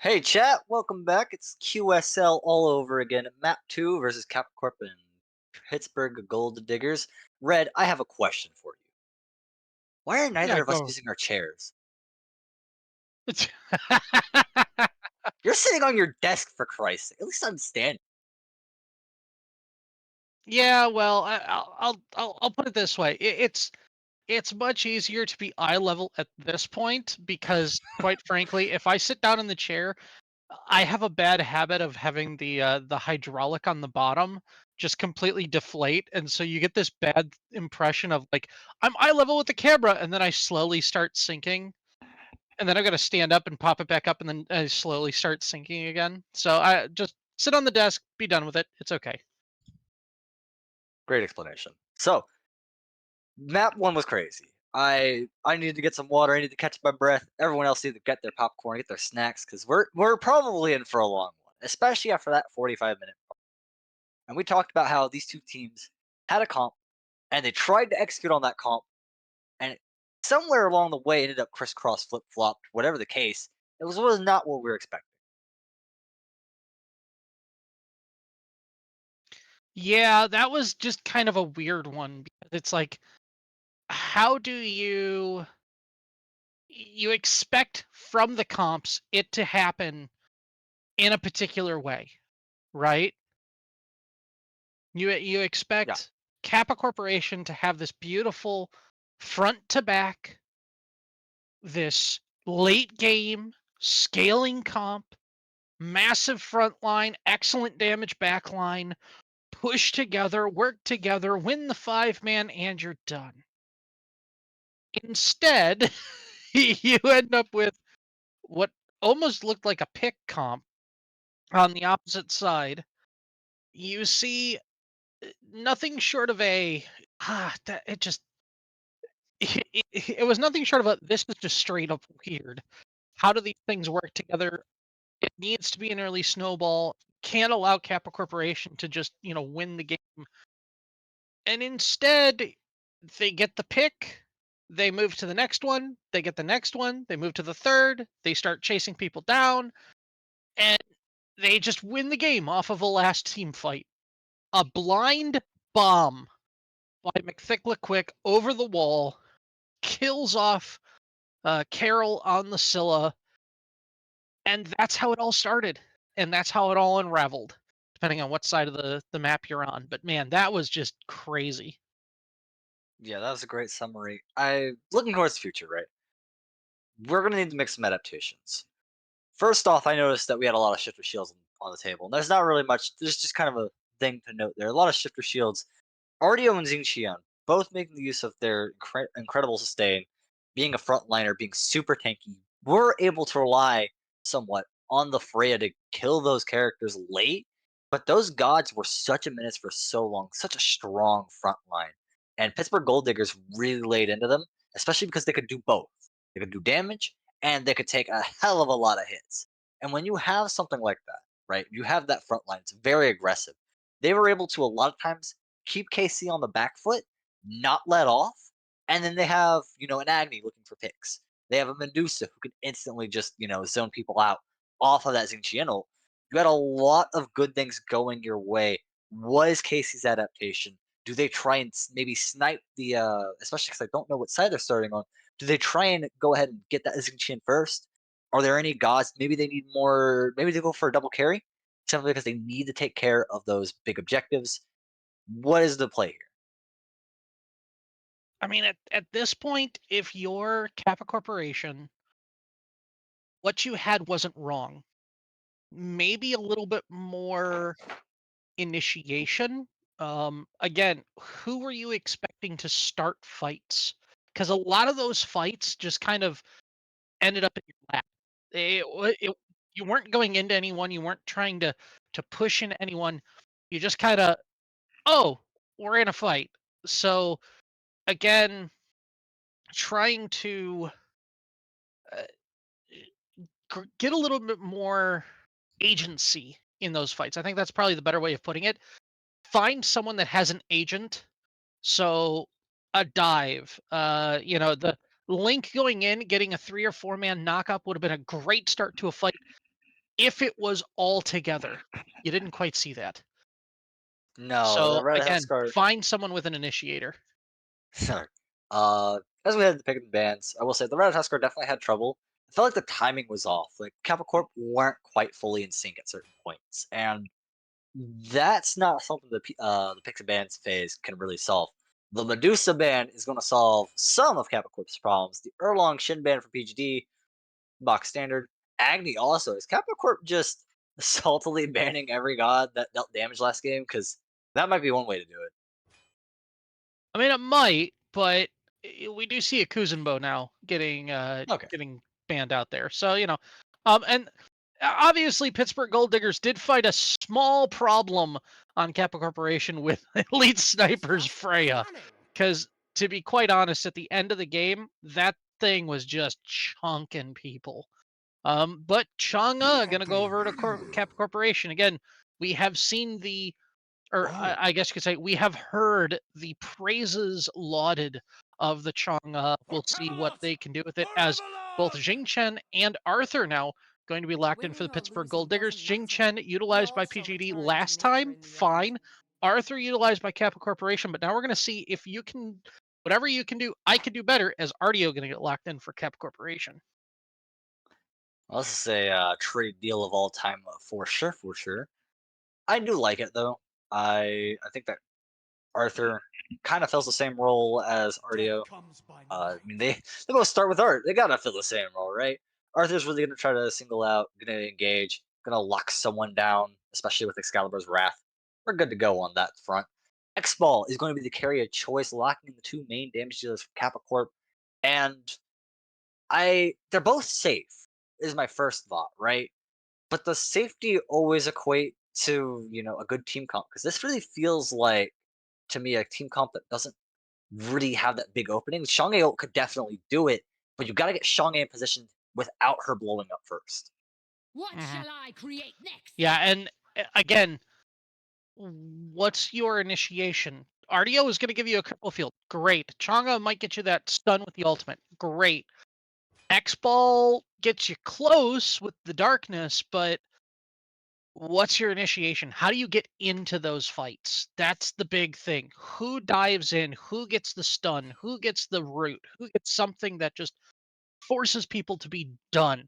Speaker 1: Hey chat, welcome back. It's QSL all over again. Map 2 versus Capricorp and Pittsburgh Gold Diggers. Red, I have a question for you. Why are neither
Speaker 2: Yeah,
Speaker 1: of us
Speaker 2: go.
Speaker 1: using our chairs? You're sitting on your desk for Christ's sake. At least I'm standing.
Speaker 2: Yeah, well, I'll put it this way. It's much easier to be eye level at this point because, quite frankly, if I sit down in the chair, I have a bad habit of having the hydraulic on the bottom just completely deflate, and so you get this bad impression of like I'm eye level with the camera, and then I slowly start sinking, and then I've got to stand up and pop it back up, and then I slowly start sinking again. So I just sit on the desk, be done with it. It's okay.
Speaker 1: Great explanation. So, map 1 was crazy. I needed to get some water, I needed to catch my breath. Everyone else needed to get their popcorn, get their snacks, because we're probably in for a long one, especially after that 45-minute. And we talked about how these two teams had a comp and they tried to execute on that comp and somewhere along the way ended up crisscross flip flopped. Whatever the case, it was not what we were expecting.
Speaker 2: Yeah, that was just kind of a weird one because it's like, how do you expect from the comps it to happen in a particular way, right? You
Speaker 1: Yeah,
Speaker 2: expect Kappa Corporation to have this beautiful front to back, this late game scaling comp, massive front line, excellent damage back line, push together, work together, win the 5-man, and you're done. Instead, you end up with what almost looked like a pick comp on the opposite side. You see nothing short of a that it just it was nothing short of a this is just straight up weird. How do these things work together? It needs to be an early snowball. Can't allow Kappa Corporation to just, win the game. And instead, they get the pick, they move to the next one, they get the next one, they move to the third, they start chasing people down, and they just win the game off of a last team fight. A blind bomb by McThickla over the wall kills off Carol on the Scylla, and that's how it all started, and that's how it all unraveled, depending on what side of the map you're on. But man, that was just crazy.
Speaker 1: yeah, that was a great summary. I looking towards the future, right? We're gonna need to make some adaptations. First off, I noticed that we had a lot of shifter shields on the table. And there's not really much. There's just kind of a thing to note there. A lot of shifter shields. Artio and Xingqian, both making the use of their incredible sustain, being a frontliner, being super tanky, were able to rely somewhat on the Freya to kill those characters late. But those gods were such a menace for so long, such a strong front line. And Pittsburgh Gold Diggers really laid into them, especially because they could do both. They could do damage and they could take a hell of a lot of hits. And when you have something like that, right, you have that front line, it's very aggressive. They were able to a lot of times keep KC on the back foot, not let off, and then they have, an Agni looking for picks. They have a Medusa who can instantly just, zone people out off of that Xingqian. You had a lot of good things going your way. Was Casey's adaptation? Do they try and maybe snipe the, especially because I don't know what side they're starting on, do they try and go ahead and get that Xingqian first? Are there any gods? Maybe they need more, maybe they go for a double carry simply because they need to take care of those big objectives. What is the play here?
Speaker 2: I mean, at this point, if you're Kappa Corporation, what you had wasn't wrong. Maybe a little bit more initiation. Again, who were you expecting to start fights? Because a lot of those fights just kind of ended up in your lap. You weren't going into anyone. You weren't trying to push into anyone. You just kind of, oh, we're in a fight. So again, trying to uh, get a little bit more agency in those fights. I think that's probably the better way of putting it. Find someone that has an agent. So a dive, the Link going in, getting a 3 or 4 man knockup would have been a great start to a fight. if it was all together. You didn't quite see that.
Speaker 1: No, the
Speaker 2: So
Speaker 1: red house
Speaker 2: again,
Speaker 1: card.
Speaker 2: find someone with an initiator.
Speaker 1: Sorry. As we had the picking bands, I will say the red house card definitely had trouble. I felt like the timing was off. Like Kappa Corp weren't quite fully in sync at certain points, and that's not something the Pixie Band's phase can really solve. The Medusa band is going to solve some of Kappa Corp's problems. The Erlong Shin band for PGD, box standard. Agni also. Is Kappa Corp just saltily banning every god that dealt damage last game? Because that might be one way to do it.
Speaker 2: I mean, it might, but we do see a Kuzenbo now
Speaker 1: Okay.
Speaker 2: getting banned out there. So and obviously Pittsburgh Gold Diggers did fight a small problem on Kappa Corporation with Elite Snipers
Speaker 3: Just
Speaker 2: Freya,
Speaker 3: stunning.
Speaker 2: because to be quite honest, at the end of the game, that thing was just chunking people. But Chang'e gonna go over to Kappa Corporation again. We have seen the or
Speaker 1: Oh.
Speaker 2: I guess you could say we have heard the praises lauded of the Chang'e. We'll
Speaker 3: For
Speaker 2: see what
Speaker 3: Camelot!
Speaker 2: they can do with it as both
Speaker 3: Forevermore!
Speaker 2: Jing Chen and Arthur now going to be locked in for the
Speaker 3: Winning or
Speaker 2: Pittsburgh Gold
Speaker 3: losing
Speaker 2: Diggers.
Speaker 3: doesn't
Speaker 2: Jing
Speaker 3: matter.
Speaker 2: Chen
Speaker 3: We
Speaker 2: utilized by
Speaker 3: also
Speaker 2: PGD
Speaker 3: return to
Speaker 2: last
Speaker 3: nature
Speaker 2: time,
Speaker 3: in the end.
Speaker 2: fine. Arthur utilized by Kappa Corporation, but now we're going to see if you can, whatever you can do, I can do better. As Artio going to get locked in for Kappa Corporation.
Speaker 1: Well, this is a trade deal of all time for sure, for sure. I do like it though. I think that Arthur kind of fills the same role as
Speaker 3: Death
Speaker 1: Artio.
Speaker 3: comes by
Speaker 1: I
Speaker 3: night.
Speaker 1: mean, they both start with Art. They gotta fill the same role, right? Arthur's really gonna try to single out, gonna engage, gonna lock someone down, especially with Excalibur's Wrath. We're good to go on that front. X Ball is going to be the carry of choice, locking in the two main damage dealers for Kappa Corp, and they're both safe. Is my first thought, right? But does safety always equate to a good team comp? Because this really feels like to me a team comp that doesn't really have that big opening. Shang could definitely do it, but you got to get Shang in position without her blowing up first.
Speaker 3: What
Speaker 2: Mhm.
Speaker 3: shall I create next?
Speaker 2: Yeah, and again, what's your initiation? RDO is going to give you a cripple field. Great. Changa might get you that stun with the ultimate. Great. X Ball gets you close with the darkness, but what's your initiation? How do you get into those fights? That's the big thing. Who dives in? Who gets the stun? Who gets the root? Who gets something that just forces people to be done?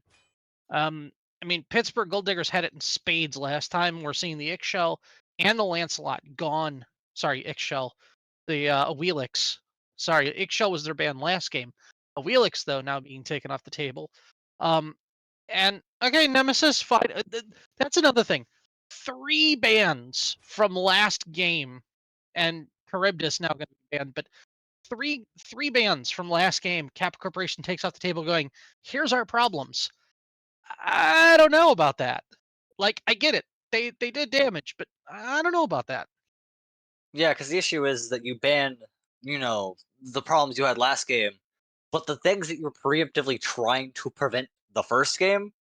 Speaker 2: Um, I mean, Pittsburgh Gold Diggers had it in spades last time. We're seeing the Ixchel and the Lancelot gone. Sorry, Ixchel. The Wheelix. Sorry, Ixchel was their ban last game. A Wheelix, though, now being taken off the table. Um, and okay, Nemesis fight. That's another thing. Three bans from last game, and Charybdis now going to be banned, but three bans from last game. Cap Corporation takes off the table, going, "Here's our problems." I don't know about that. Like, I get it. They did damage, but I don't know about that.
Speaker 1: Yeah, because the issue is that you ban, the problems you had last game, but the things that you were preemptively trying to prevent the first game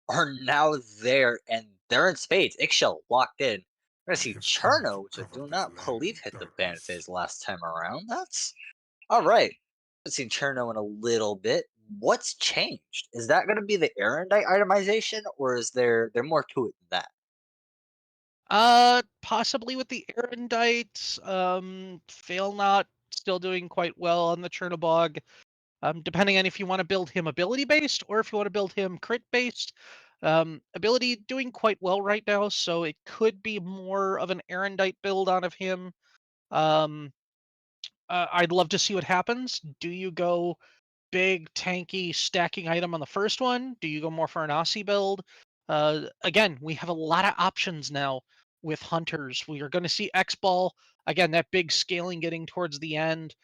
Speaker 1: are now there, and they're in spades. Ixchel locked in. We're gonna
Speaker 4: I
Speaker 1: see
Speaker 4: have come to
Speaker 1: Cherno, which I
Speaker 4: cover
Speaker 1: do
Speaker 4: the
Speaker 1: not
Speaker 4: land
Speaker 1: believe
Speaker 4: in
Speaker 1: hit the ban
Speaker 4: darkness.
Speaker 1: phase last time around. That's all right. Haven't seen Cherno in a little bit. What's changed? Is that going to be the Erendite itemization, or is there more to it than that?
Speaker 2: Possibly with the Erendite, Fail not still doing quite well on the Chernobog. Depending on if you want to build him ability based or if you want to build him crit based. Ability doing quite well right now, so it could be more of an Erendite build out of him. Um, I'd love to see what happens. Do you go big tanky stacking item on the first one? Do you go more for an Aussie build? Again, we have a lot of options now with hunters. We are going to see X Ball again. That big scaling getting towards the end.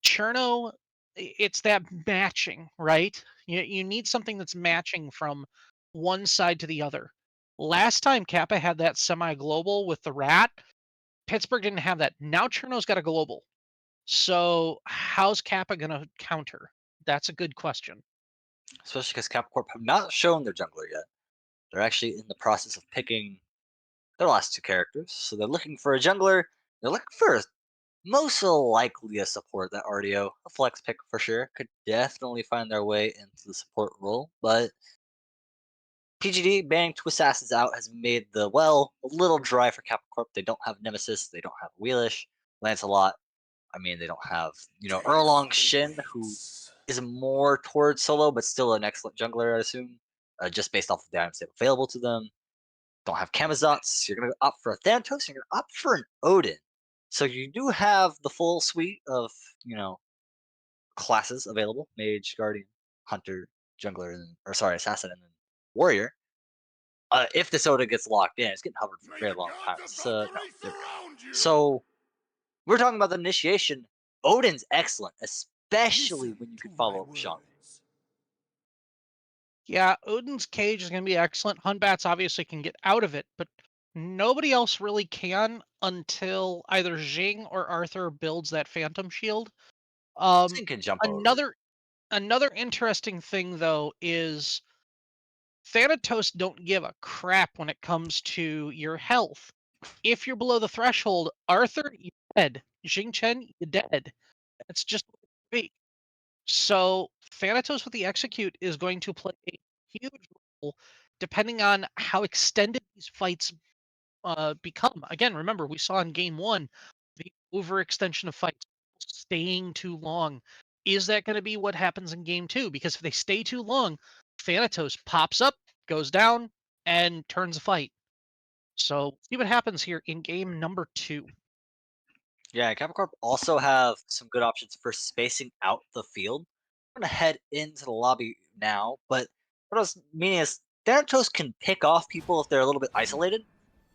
Speaker 2: Cherno, it's that matching, right? You need something that's matching from one side to the other. Last time Kappa had that semi-global with the rat, Pittsburgh didn't have that. Now Cherno's got a global. So how's Kappa gonna counter? That's a good question.
Speaker 1: Especially because Capcorp have not shown their jungler yet. They're actually in the process of picking their last two characters, so they're looking for a jungler. They're looking for most likely a support that RDO, a flex pick for sure, could definitely find their way into the support role, but PGD banning two assassins out has made the well a little dry for Capricorp. They don't have Nemesis, they don't have Wheelish, Lancelot. I mean, they don't have Erlong Shin, who is more towards solo, but still an excellent jungler, I assume, just based off of the items they have available to them. Don't have Camazotz. You're gonna opt for a Thanatos. You're gonna opt for an Odin. So you do have the full suite of classes available: Mage, Guardian, Hunter, Jungler, or sorry, Assassin, and then Warrior. If this Odin gets locked in, it's getting hovered for a very long time. No, there we go. So we're talking about the initiation. Odin's excellent, especially when you can follow up Sean.
Speaker 2: Yeah, Odin's Cage is going to be excellent. Hunbats obviously can get out of it, but nobody else really can until either Jing or Arthur builds that Phantom Shield. Um,
Speaker 1: Sin can jump over it.
Speaker 2: another interesting thing though is Thanatos don't give a crap when it comes to your health. If you're below the threshold, Arthur, you're dead. Jing Chen, you're dead. That's just what it be. So Thanatos with the execute is going to play a huge role depending on how extended these fights become. Again, remember we saw in game one the overextension of fights, staying too long. Is that going to be what happens in game two? Because if they stay too long, Thanatos pops up, goes down, and turns a fight. So see what happens here in game number two.
Speaker 1: Yeah, Capricorp also have some good options for spacing out the field. I'm gonna head into the lobby now, but what I was meaning is Thanatos can pick off people if they're a little bit isolated.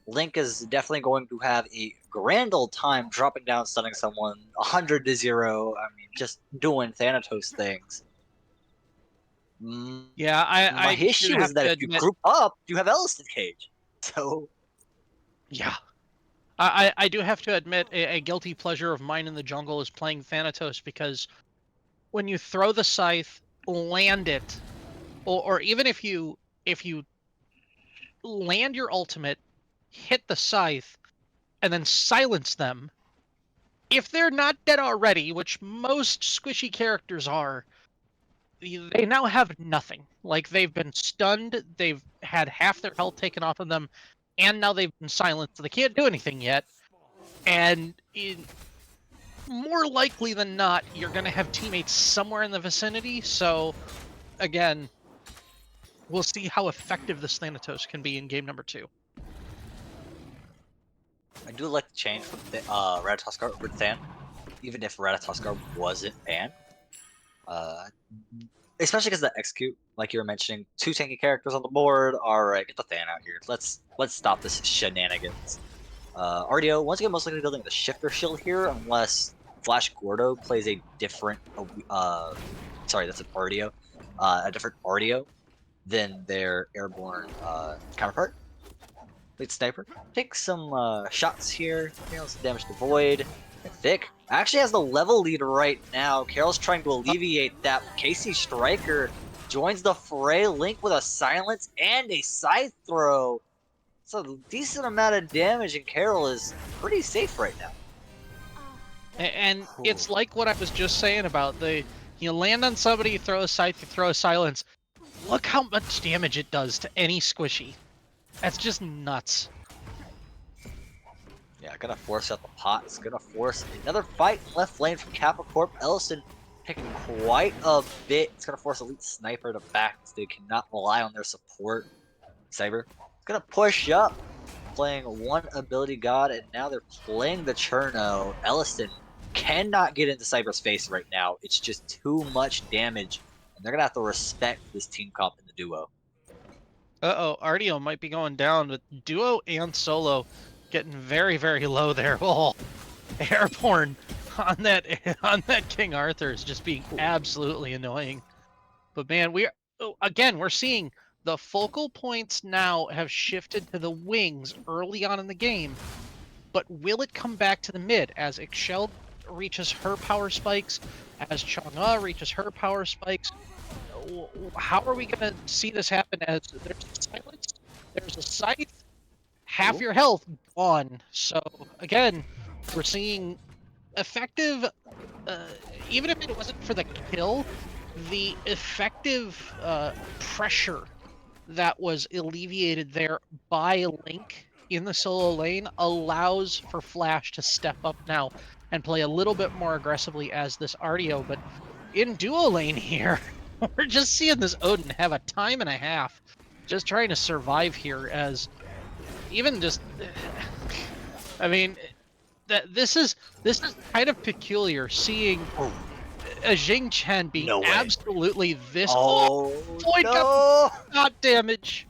Speaker 1: Link is definitely going to have a grand old time dropping down, stunning someone 100-0. I mean, just doing Thanatos things.
Speaker 2: Yeah,
Speaker 1: My
Speaker 2: I do
Speaker 1: issue
Speaker 2: have
Speaker 1: is that
Speaker 2: to
Speaker 1: if you
Speaker 2: admit,
Speaker 1: group up, you have Elliston Cage. So
Speaker 2: yeah, I do have to admit a guilty pleasure of mine in the jungle is playing Thanatos because when you throw the scythe, land it, or even if you land your ultimate, hit the scythe, and then silence them. If they're not dead already, which most squishy characters are, they now have nothing. Like they've been stunned, they've had half their health taken off of them, and now they've been silenced, so they can't do anything yet. And more likely than not, you're going to have teammates somewhere in the vicinity. So again, we'll see how effective this Thanatos can be in game number two.
Speaker 1: I do like the change from Ratatoskar over to Than, even if Ratatoskar wasn't banned. Uh, Especially because the execute, like you were mentioning, two tanky characters on the board. All right, get the Than out here. Let's stop this shenanigans. RDO once again most likely building the shifter shield here, unless Flash Gordo plays a different. Sorry, that's an RDO. A different RDO than their airborne counterpart. Lead sniper. Take some shots here. Some damage to Void. And Thick actually has the level lead right now. Carol's trying to alleviate that. Casey Stryker joins the fray. Link with a silence and a scythe throw. It's a decent amount of damage, and Carol is pretty safe right now.
Speaker 2: And it's like what I was just saying about you land on somebody, you throw a scythe, you throw a silence. Look how much damage it does to any squishy. That's just nuts.
Speaker 1: Yeah, gonna force out the pot. It's gonna force another fight in left lane from Capricorp. Ellison picking quite a bit. It's gonna force Elite Sniper to back. They cannot rely on their support. Saber. It's gonna push up, playing one ability god, and now they're playing the Cherno. Ellison cannot get into Cyber's face right now. It's just too much damage, and they're gonna have to respect this team comp in the duo.
Speaker 2: Uh-oh, Artio might be going down, but duo and solo getting very, very low there. Oh, airborne on that King Arthur is just being absolutely annoying. But man, we're seeing the focal points now have shifted to the wings early on in the game. But will it come back to the mid as Ixchel reaches her power spikes, as Chang'e reaches her power spikes? How are we going to see this happen as there's a silence, there's a scythe, half your health gone. So again, we're seeing effective, even if it wasn't for the kill, the effective pressure that was alleviated there by Link in the solo lane allows for Flash to step up now and play a little bit more aggressively as this RDO. But in duo lane here, we're just seeing this Odin have a time and a half just trying to survive here as even just I mean that this is kind of peculiar seeing
Speaker 1: Oh,
Speaker 2: a Jing Chen being
Speaker 1: no way.
Speaker 2: absolutely this
Speaker 1: Oh,
Speaker 2: Floyd got the
Speaker 1: no.
Speaker 2: shot damage.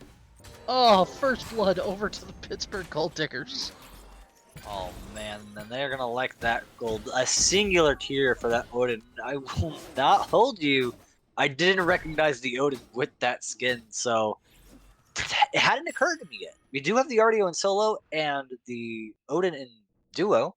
Speaker 2: Oh, first blood over to the Pittsburgh Gold Diggers.
Speaker 1: Oh man, then they're gonna like that gold. A singular tier for that Odin. I will not hold you. I didn't recognize the Odin with that skin, so it hadn't occurred to me yet. We do have the RDO in solo and the Odin in duo.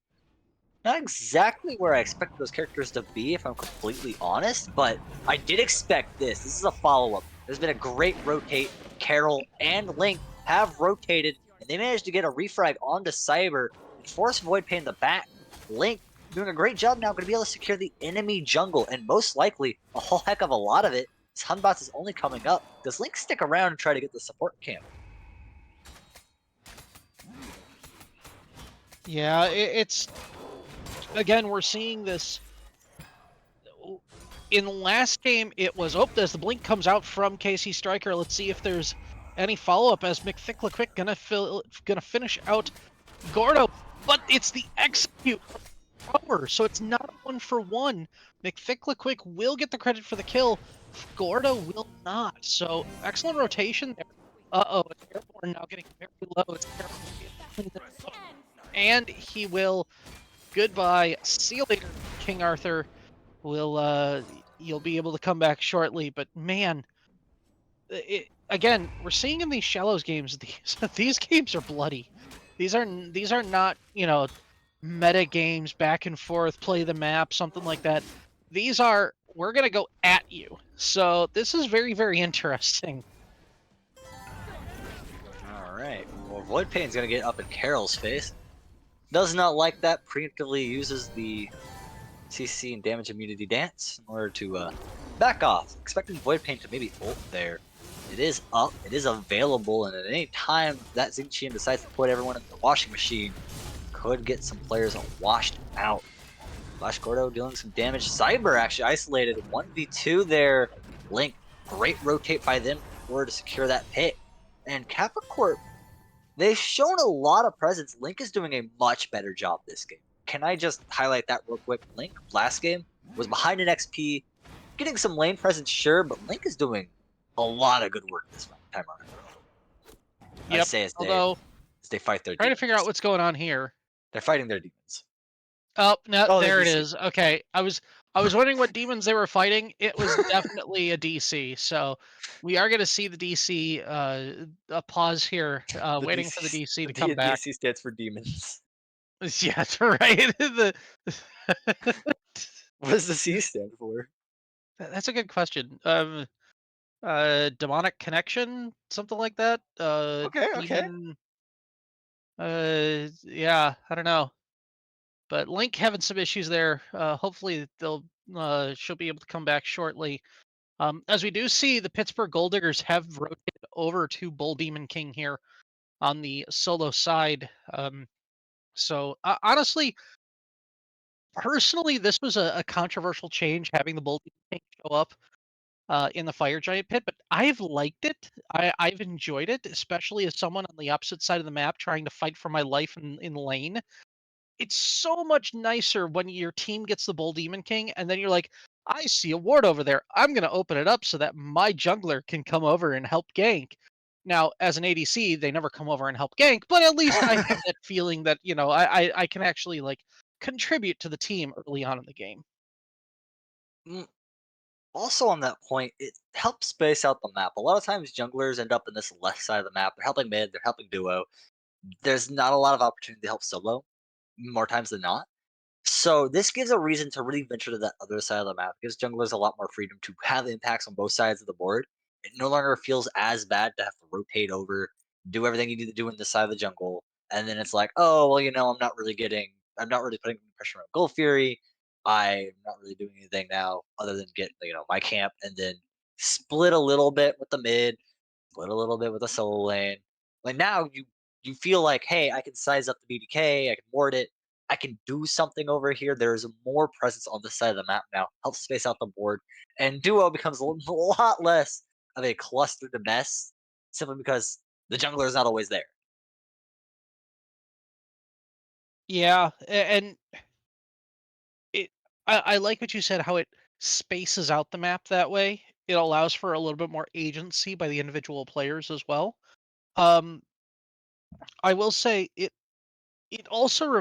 Speaker 1: Not exactly where I expected those characters to be, if I'm completely honest, but I did expect this. This is a follow-up. There's been a great rotate. Carol and Link have rotated, and they managed to get a refrag onto Cyber and force Void Pain in the back. Link doing a great job now, going to be able to secure the enemy jungle, and most likely, a whole heck of a lot of it. His Hunbots is only coming up. Does Link stick around and try to get the support camp?
Speaker 2: Yeah, it's again we're seeing this. In the last game, it was as the blink comes out from KC Striker. Let's see if there's any follow up as McThicklequick gonna finish out Gordo, but it's the execute over, so it's not a 1-for-1. McThicklequick will get the credit for the kill. Gordo will not. So excellent rotation there. Uh-oh, Airborne now getting very low. It's and he will goodbye. See you later, King Arthur. Will you'll be able to come back shortly, but man, again, we're seeing in these Shallows games these games are bloody. These are not, meta games back and forth, play the map, something like that. These are we're gonna go at you. So this is very, very interesting.
Speaker 1: All right. Well, Void Pain's going to get up in Carol's face. Does not like that. Preemptively uses the CC and damage immunity dance in order to back off. Expecting Void Paint to maybe ult there. It is up. It is available, and at any time that Xingqian decides to put everyone in the washing machine, could get some players washed out. Flash Gordo dealing some damage. Cyber actually isolated 1v2 there. Link, great rotate by them in order to secure that pick. And Kappa Corp, they've shown a lot of presence. Link is doing a much better job this game. Can I just highlight that real quick? Link, last game, was behind an XP, getting some lane presence, sure, but Link is doing a lot of good work this time around. I
Speaker 2: Yep.
Speaker 1: say
Speaker 2: Although
Speaker 1: as they fight their
Speaker 2: trying to
Speaker 1: demons.
Speaker 2: figure out what's going on here.
Speaker 1: They're fighting their demons.
Speaker 2: Oh, no,
Speaker 1: Oh, they're
Speaker 2: there it
Speaker 1: DC.
Speaker 2: is. Okay, I was wondering what demons they were fighting. It was definitely a DC. So we are going to see the DC. A pause here,
Speaker 1: The
Speaker 2: waiting for the
Speaker 1: DC,
Speaker 2: DC
Speaker 1: the
Speaker 2: to come back.
Speaker 1: DC stands for demons.
Speaker 2: Yeah, that's right.
Speaker 1: What does the C stand for?
Speaker 2: That's a good question. Demonic connection, something like that.
Speaker 1: Okay, okay.
Speaker 2: Demon. Yeah, I don't know. But Link having some issues there. Hopefully she'll be able to come back shortly. As we do see, the Pittsburgh Gold Diggers have rotated over to Bull Demon King here on the solo side. So honestly, personally, this was a controversial change having the Bull Demon King show up in the Fire Giant pit, but I've liked it. I've enjoyed it, especially as someone on the opposite side of the map trying to fight for my life in lane. It's so much nicer when your team gets the Bull Demon King and then you're like, I see a ward over there. I'm going to open it up so that my jungler can come over and help gank. Now, as an ADC, they never come over and help gank, but at least I have that feeling that, I can actually like contribute to the team early on in the game.
Speaker 1: Mm, Also on that point, it helps space out the map. A lot of times junglers end up in this left side of the map. They're helping mid, they're helping duo. There's not a lot of opportunity to help solo, more times than not. So this gives a reason to really venture to that other side of the map. It gives junglers a lot more freedom to have impacts on both sides of the board. It no longer feels as bad to have to rotate over, do everything you need to do in this side of the jungle, and then it's like, oh well, I'm not really putting any pressure on Gold Fury. I'm not really doing anything now other than get my camp and then split a little bit with the mid. split a little bit with the solo lane. Like now you feel like, hey, I can size up the BDK, I can ward it, I can do something over here. There's more presence on this side of the map now, helps space out the board, and duo becomes a lot less of a clustered mess simply because the jungler is not always there.
Speaker 2: Yeah, and it I like what you said, how it spaces out the map that way. It allows for a little bit more agency by the individual players as well. Um, I will say it also it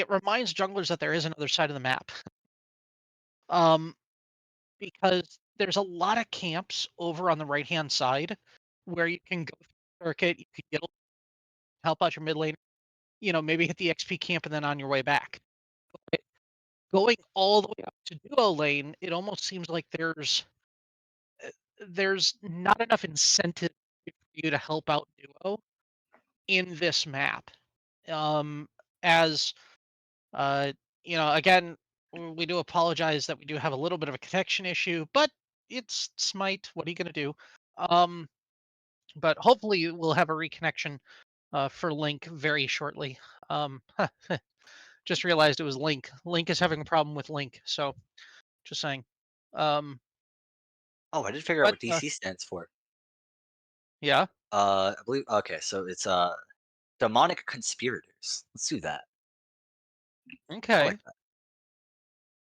Speaker 2: reminds junglers that there is another side of the map. Um, because there's a lot of camps over on the right hand side where you can go through the circuit, you can get help out your mid lane, maybe hit the XP camp and then on your way back. But going all the way up to duo lane, it almost seems like uh, there's not enough incentive for you to help out duo in this map. Um, as uh, again, we do apologize that we do have a little bit of a connection issue, but it's Smite. What are you gonna do? Um, but hopefully we'll have a reconnection for Link very shortly. Um, just realized it was Link. Link is having a problem with Link, so just saying. Um,
Speaker 1: Oh, I did figure out
Speaker 2: but
Speaker 1: what DC stands for.
Speaker 2: yeah,
Speaker 1: I believe okay, so it's demonic conspirators. Let's do that. I like
Speaker 2: okay.
Speaker 1: that.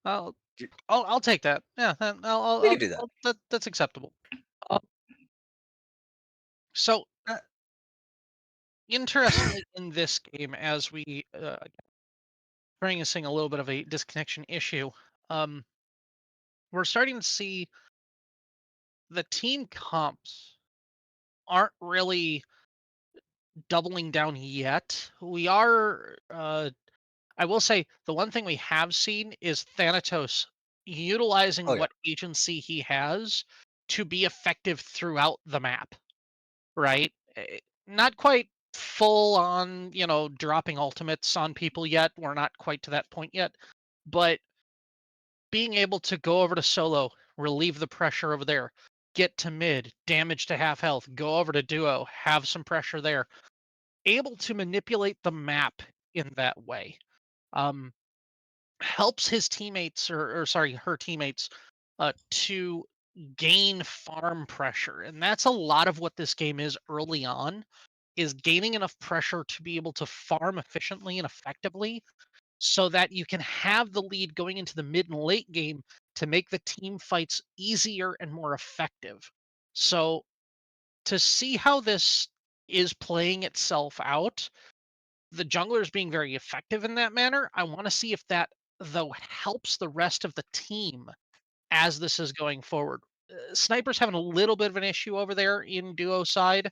Speaker 2: I'll
Speaker 1: D-
Speaker 2: I'll take that. Yeah,
Speaker 1: We can do that.
Speaker 2: that's acceptable. Uh, so
Speaker 1: Uh,
Speaker 2: interestingly, in this game, as we experiencing a little bit of a disconnection issue, um, we're starting to see the team comps aren't really doubling down yet. We are, I will say, the one thing we have seen is Thanatos
Speaker 1: oh
Speaker 2: utilizing
Speaker 1: yeah.
Speaker 2: what agency he has to be effective throughout the map, right? Not quite full on, dropping ultimates on people yet. We're not quite to that point yet, but being able to go over to solo, relieve the pressure over there, get to mid, damage to half health, go over to duo, have some pressure there, able to manipulate the map in that way. Um, helps his teammates, or sorry, her teammates, to gain farm pressure, and that's a lot of what this game is early on. Is gaining enough pressure to be able to farm efficiently and effectively so that you can have the lead going into the mid and late game to make the team fights easier and more effective. So to see how this is playing itself out, the junglers being very effective in that manner, I want to see if that though helps the rest of the team as this is going forward. Sniper's having a little bit of an issue over there in duo side,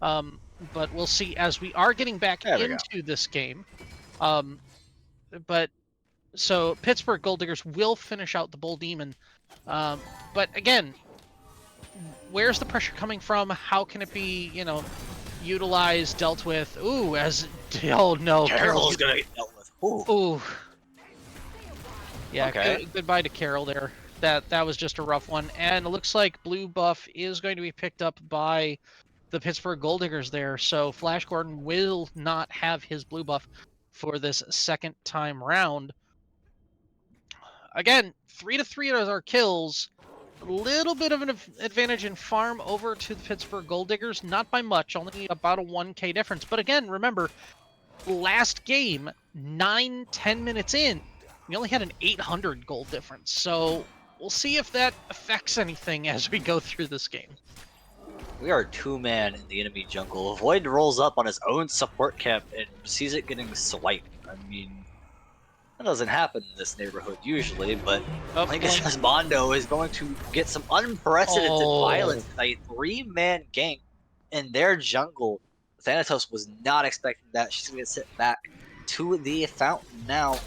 Speaker 2: but we'll see as we are getting back
Speaker 1: There we go.
Speaker 2: into this game. Um, but so Pittsburgh Gold Diggers will finish out the Bull Demon. But again, where's the pressure coming from? How can it be, utilized, dealt with? Ooh, oh no, Carol's
Speaker 1: Carol's gonna get dealt with. Ooh.
Speaker 2: ooh, yeah,
Speaker 1: Okay.
Speaker 2: goodbye to Carol there. That was just a rough one, and it looks like blue buff is going to be picked up by the Pittsburgh Gold Diggers there. So Flash Gordon will not have his blue buff for this second time round. Again, 3-3 is our kills. A little bit of an advantage in farm over to the Pittsburgh Gold Diggers, not by much, only about a 1k difference. But again, remember, last game, 9-10 minutes in, we only had an 800 gold difference. So we'll see if that affects anything as we go through this game.
Speaker 1: We are two-man in the enemy jungle. Void rolls up on his own support camp and sees it getting swiped. I mean, that doesn't happen in this neighborhood usually, but
Speaker 2: Oh,
Speaker 1: I guess
Speaker 2: Link.
Speaker 1: Mondo is going to get some unprecedented
Speaker 2: Oh,
Speaker 1: violence with a three-man gank in their jungle. Thanatos was not expecting that. She's going to get sent back to the fountain now.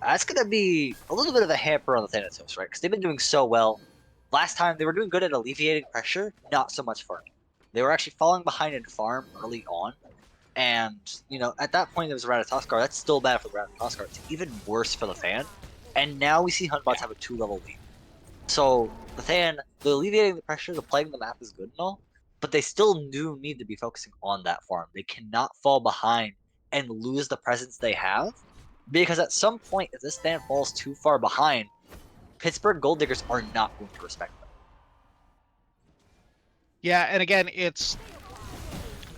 Speaker 1: That's going to be a little bit of a hamper on the Thanatos, right? Because they've been doing so well. Last time, they were doing good at alleviating pressure, not so much farming. They were actually falling behind in farm early on. And, at that point, there was a Ratatoskar. That's still bad for the Ratatoskar. It's even worse for the fan. And now we see Hunbots have a 2-level lead. So the alleviating the pressure, the playing the map is good and all, but they still do need to be focusing on that farm. They cannot fall behind and lose the presence they have, because at some point, if this fan falls too far behind, Pittsburgh Gold Diggers are not going to respect them.
Speaker 2: Yeah, and again, it's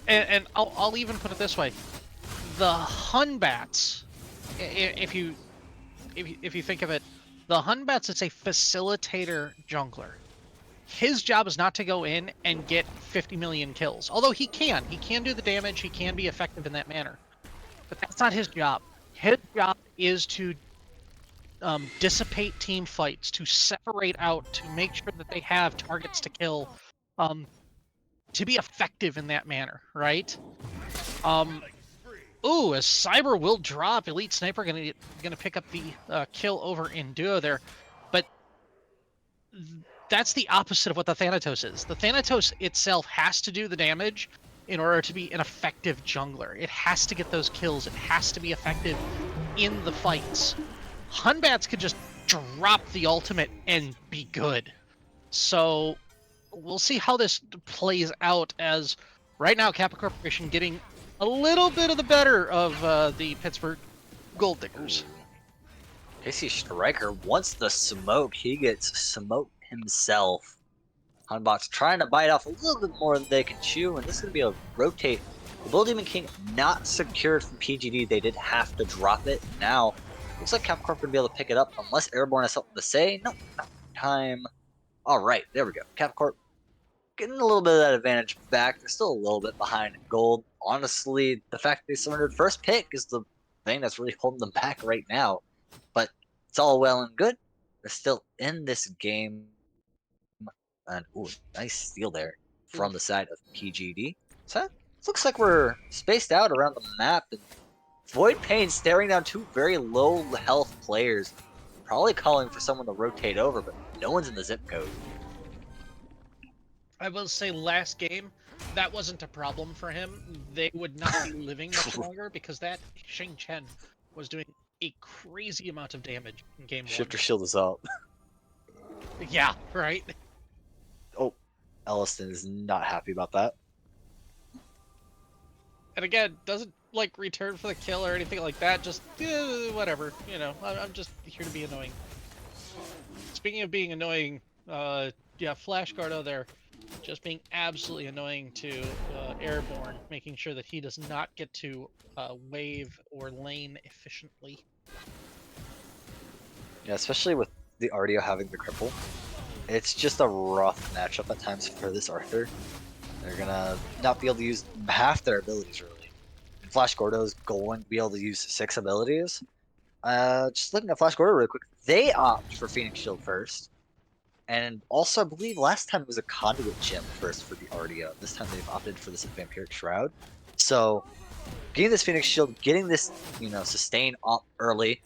Speaker 2: and I'll even put it this way: the Hunbats, if you think of it, the Hunbats is a facilitator jungler. His job is not to go in and get 50 million kills, although he can do the damage, he can be effective in that manner, but that's not his job. His job is to dissipate team fights, to separate out, to make sure that they have targets to kill, to be effective in that manner, right? Ooh, as Cyber will drop, Elite Sniper gonna pick up the kill over in duo there, but that's the opposite of what the Thanatos is. The Thanatos itself has to do the damage in order to be an effective jungler. It has to get those kills. It has to be effective in the fights. Hunbats could just drop the ultimate and be good. So we'll see how this plays out, as right now Kappa Corporation getting a little bit of the better of the Pittsburgh Gold Diggers.
Speaker 1: Casey Striker wants the smoke. He gets smoked himself. Hunbot's trying to bite off a little bit more than they can chew, and this is going to be a rotate. The Bull Demon King not secured from PGD. They did have to drop it. Now, looks like Capcorp going to be able to pick it up, unless Airborne has something to say. No, not time. All right, there we go. Capcorp getting a little bit of that advantage back. They're still a little bit behind in gold. Honestly, the fact they surrendered first pick is the thing that's really holding them back right now. But it's all well and good. They're still in this game. And ooh, nice steal there from the side of PGD. So it looks like we're spaced out around the map, and Void Pain staring down two very low health players, probably calling for someone to rotate over, but no one's in the zip code.
Speaker 2: I will say last game, that wasn't a problem for him. They would not be living much longer because that Xing Chen was doing a crazy amount of damage in game
Speaker 1: Shifter
Speaker 2: one.
Speaker 1: shield is up.
Speaker 2: Yeah, right?
Speaker 1: Oh, Elliston is not happy about that.
Speaker 2: And again, doesn't like return for the kill or anything like that, just whatever, you know, I'm just here to be annoying. Speaking of being annoying, yeah, Flash Guardo there, just being absolutely annoying to Airborne, making sure that he does not get to wave or lane efficiently.
Speaker 1: Yeah, especially with the Ardio having the cripple. It's just a rough matchup at times for this Arthur. They're gonna not be able to use half their abilities, really. And Flash Gordo's going to be able to use 6 abilities. Just looking at Flash Gordo real quick, they opt for Phoenix Shield first. And also, I believe last time it was a Conduit Gem first for the Ardio. This time they've opted for this Vampiric Shroud. So, getting this Phoenix Shield, getting this, sustain up early.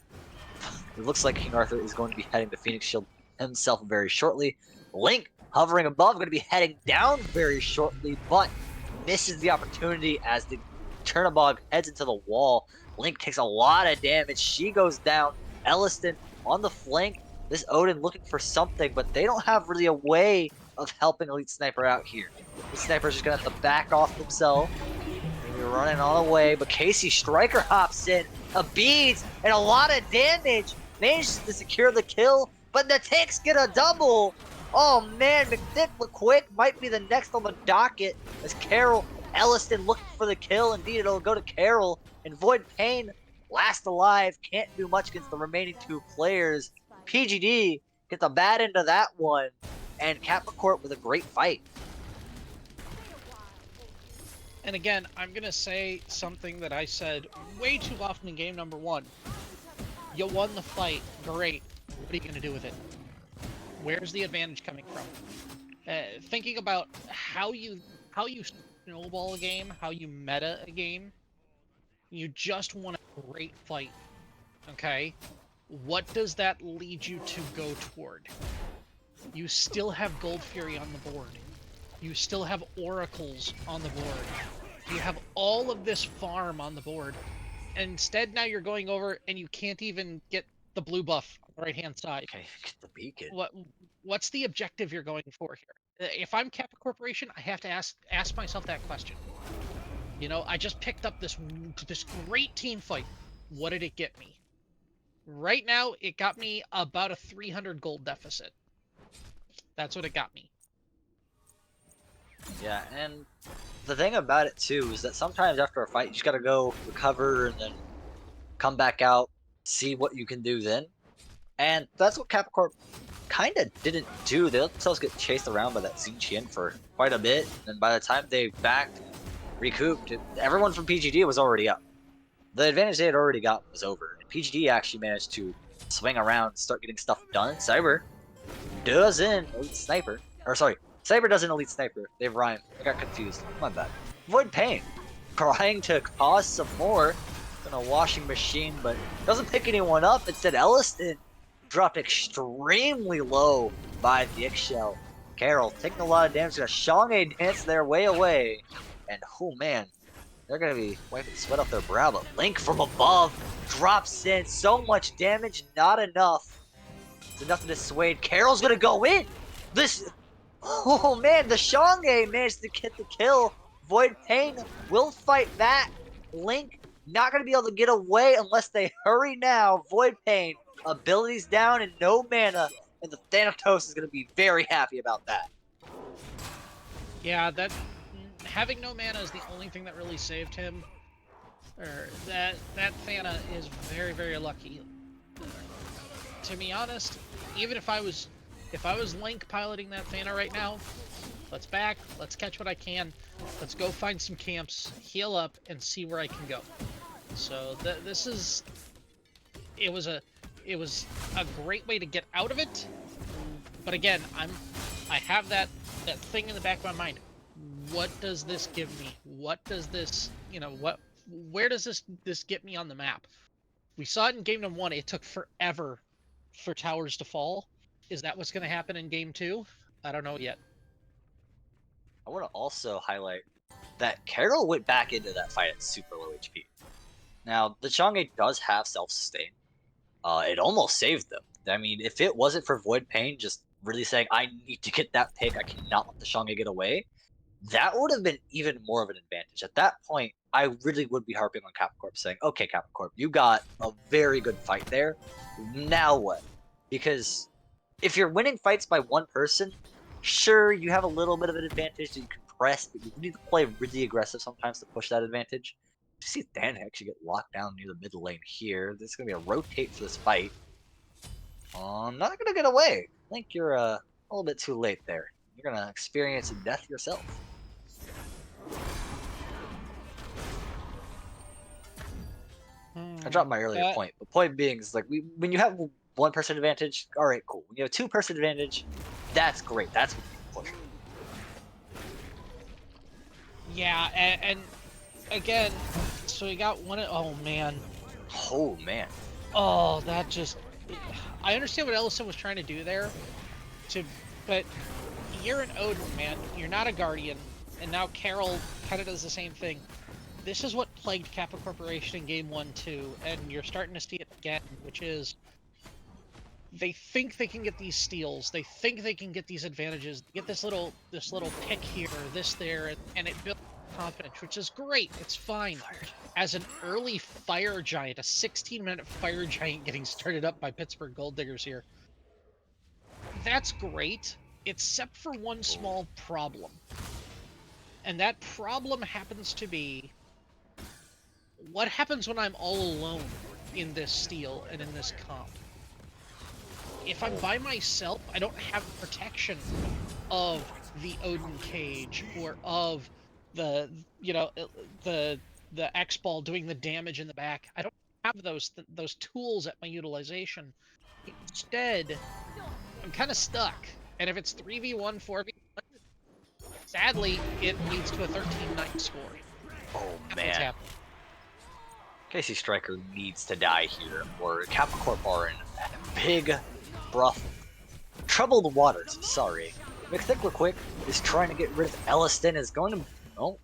Speaker 1: It looks like King Arthur is going to be heading to Phoenix Shield himself very shortly. Link, hovering above, going to be heading down very shortly, but misses the opportunity as the Chernobog heads into the wall. Link takes a lot of damage. She goes down. Elliston on the flank. This Odin looking for something, but they don't have really a way of helping Elite Sniper out here. Elite Sniper's just going to have to back off himself. Maybe running all the way, but Casey Striker hops in. A beads and a lot of damage. Manages to secure the kill, but the Ticks get a double. Oh man, McThick might be the next on the docket as Carol Elliston looking for the kill. Indeed, it'll go to Carol, and Void Pain, last alive, can't do much against the remaining 2 players. PGD get the bad end of that one, and Capricorn with a great fight.
Speaker 2: And again, I'm gonna say something that I said way too often in game number 1. You won the fight, great. What are you gonna do with it? Where's the advantage coming from? Thinking about how you snowball a game, how you meta a game, you just want a great fight, okay? What does that lead you to go toward? You still have Gold Fury on the board. You still have Oracles on the board. You have all of this farm on the board. And instead now you're going over and you can't even get the blue buff on the right hand side.
Speaker 1: Okay, get the beacon.
Speaker 2: What's the objective you're going for here? If I'm Kappa Corporation, I have to ask myself that question. You know, I just picked up this great team fight. What did it get me? Right now, it got me about a 300 gold deficit. That's what it got me.
Speaker 1: Yeah, and the thing about it too is that sometimes after a fight, you just gotta go recover and then come back out, see what you can do then. And that's what Capricorn kind of didn't do. They let themselves get chased around by that Xinqian for quite a bit, and by the time they backed, recouped, everyone from PGD was already up. The advantage they had already got was over, and PGD actually managed to swing around and start getting stuff done. Cyber doesn't elite sniper, or sorry, Cyber doesn't elite sniper. They've rhymed. I got confused. My bad. Void Pain trying to cause some more than a washing machine, but doesn't pick anyone up. Instead, Elliston dropped extremely low by the Eggshell. Carol taking a lot of damage. Got Shanghae dance their way away, and oh man, they're gonna be wiping sweat off their brow. But Link from above drops in so much damage, not enough. It's enough to dissuade. Carol's gonna go in. This, oh man, the Shanghae managed to get the kill. Void Pain will fight back. Link not gonna be able to get away unless they hurry now. Void Pain abilities down and no mana, and the Thanatos is gonna be very happy about that.
Speaker 2: Yeah, that having no mana is the only thing that really saved him. Or that Thana is very, very lucky. To be honest, even if I was Link piloting that Thana right now, let's back, let's catch what I can, let's go find some camps, heal up, and see where I can go. So this is, it was a great way to get out of it. But again, I have that thing in the back of my mind. What does this give me? What does this, you know, where does this get me on the map? We saw it in game number 1. It took forever for towers to fall. Is that what's going to happen in game 2? I don't know yet.
Speaker 1: I want to also highlight that Carol went back into that fight at super low HP. Now, the Shanghae does have self-sustain. It almost saved them. I mean, if it wasn't for Void Pain just really saying, I need to get that pick, I cannot let the Shanghae get away, that would have been even more of an advantage. At that point, I really would be harping on Capricorp saying, okay, Capricorp, you got a very good fight there. Now what? Because if you're winning fights by one person, sure, you have a little bit of an advantage that you can press, but you need to play really aggressive sometimes to push that advantage. You see Dan actually get locked down near the mid lane here. This is going to be a rotate for this fight. Not going to get away. I think you're a little bit too late there. You're going to experience death yourself. I dropped my earlier point, but point being is like when you have one person advantage, all right, cool. When you have two person advantage, that's great. That's what you can push.
Speaker 2: Yeah, and again, so we got one. Oh man.
Speaker 1: Oh man.
Speaker 2: Oh, that just. I understand what Ellison was trying to do there, but you're an Odin, man. You're not a Guardian, and now Carol kind of does the same thing. This is what plagued Kappa Corporation in Game 1 too, and you're starting to see it again, which is they think they can get these steals, they think they can get these advantages, get this little pick here, this there, and it builds confidence, which is great. It's fine. As an early fire giant, a 16-minute fire giant getting started up by Pittsburgh Gold Diggers here, that's great, except for one small problem. And that problem happens to be, what happens when I'm all alone in this steal and in this comp? If I'm by myself, I don't have protection of the Odin cage or of the, you know, the X-Ball doing the damage in the back. I don't have those tools at my utilization. Instead, I'm kind of stuck. And if it's 3v1, 4v1, sadly, it leads to a 13-9 score.
Speaker 1: Oh
Speaker 2: That's
Speaker 1: man.
Speaker 2: what's happening.
Speaker 1: Casey Stryker needs to die here, or Capricorp are in big, rough, troubled waters. Sorry. McThicklerquick is trying to get rid of Elliston. Is going to. Oh,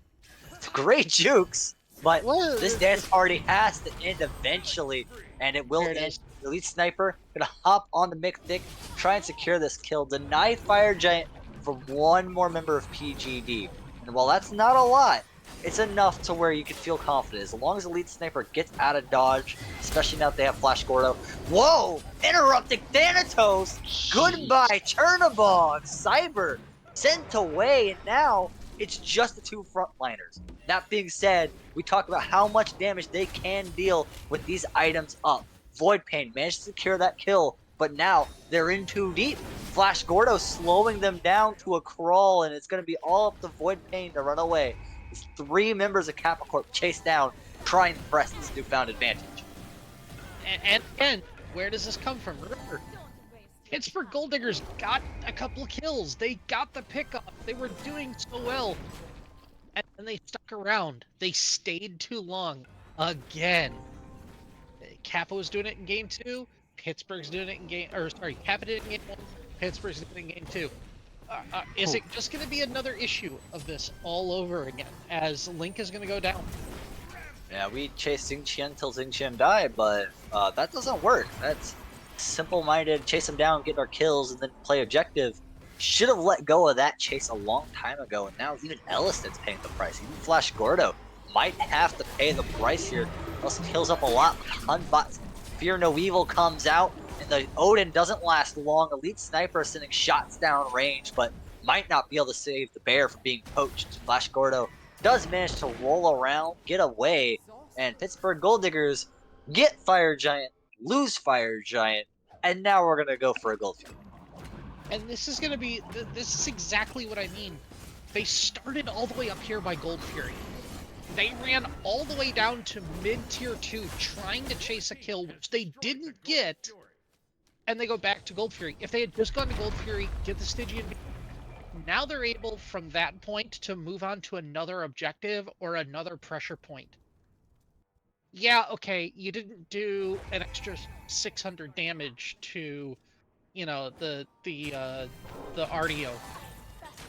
Speaker 1: great jukes, but this dance party has to end eventually, and it will end Elite Sniper gonna hop on the Mythic, try and secure this kill, deny Fire Giant for one more member of PGD. And while that's not a lot, it's enough to where you can feel confident. As long as Elite Sniper gets out of dodge, especially now that they have Flash Gordo. Whoa! Interrupting Thanatos! Goodbye, Chernobog! Cyber sent away, and now it's just the two frontliners. That being said, we talk about how much damage they can deal with these items up. Void Pain managed to secure that kill, but now they're in too deep. Flash Gordo slowing them down to a crawl, and it's going to be all up to Void Pain to run away. As 3 members of Kappa Corp chase down, try and press this newfound advantage.
Speaker 2: And again, where does this come from? Remember, Pittsburgh Gold Diggers got a couple of kills. They got the pickup. They were doing so well. And then they stuck around. They stayed too long. Again. Kappa was doing it in game 2. Pittsburgh's doing it in game... Or, sorry, Kappa did it in game 1. Pittsburgh's doing it in game 2. Is it just going to be another issue of this all over again, as Link is going to go down?
Speaker 1: Yeah, we chase Xingqian till Xingqian die, but that doesn't work. That's simple-minded, chase him down, get our kills, and then play objective. Should have let go of that chase a long time ago, and now even Elliston's paying the price. Even Flash Gordo might have to pay the price here. Elliston heals up a lot, but Hunbot's Fear No Evil comes out, and the Odin doesn't last long. Elite Sniper sending shots down range, but might not be able to save the bear from being poached. Flash Gordo does manage to roll around, get away, and Pittsburgh Gold Diggers get Fire Giant, lose Fire Giant, and now we're gonna go for a Gold Fury.
Speaker 2: And this is going to be... This is exactly what I mean. They started all the way up here by Gold Fury. They ran all the way down to mid-tier 2 trying to chase a kill, which they didn't get, and they go back to Gold Fury. If they had just gone to Gold Fury, get the Stygian... Now they're able, from that point, to move on to another objective or another pressure point. Yeah, okay, you didn't do an extra 600 damage to, you know, the RDO.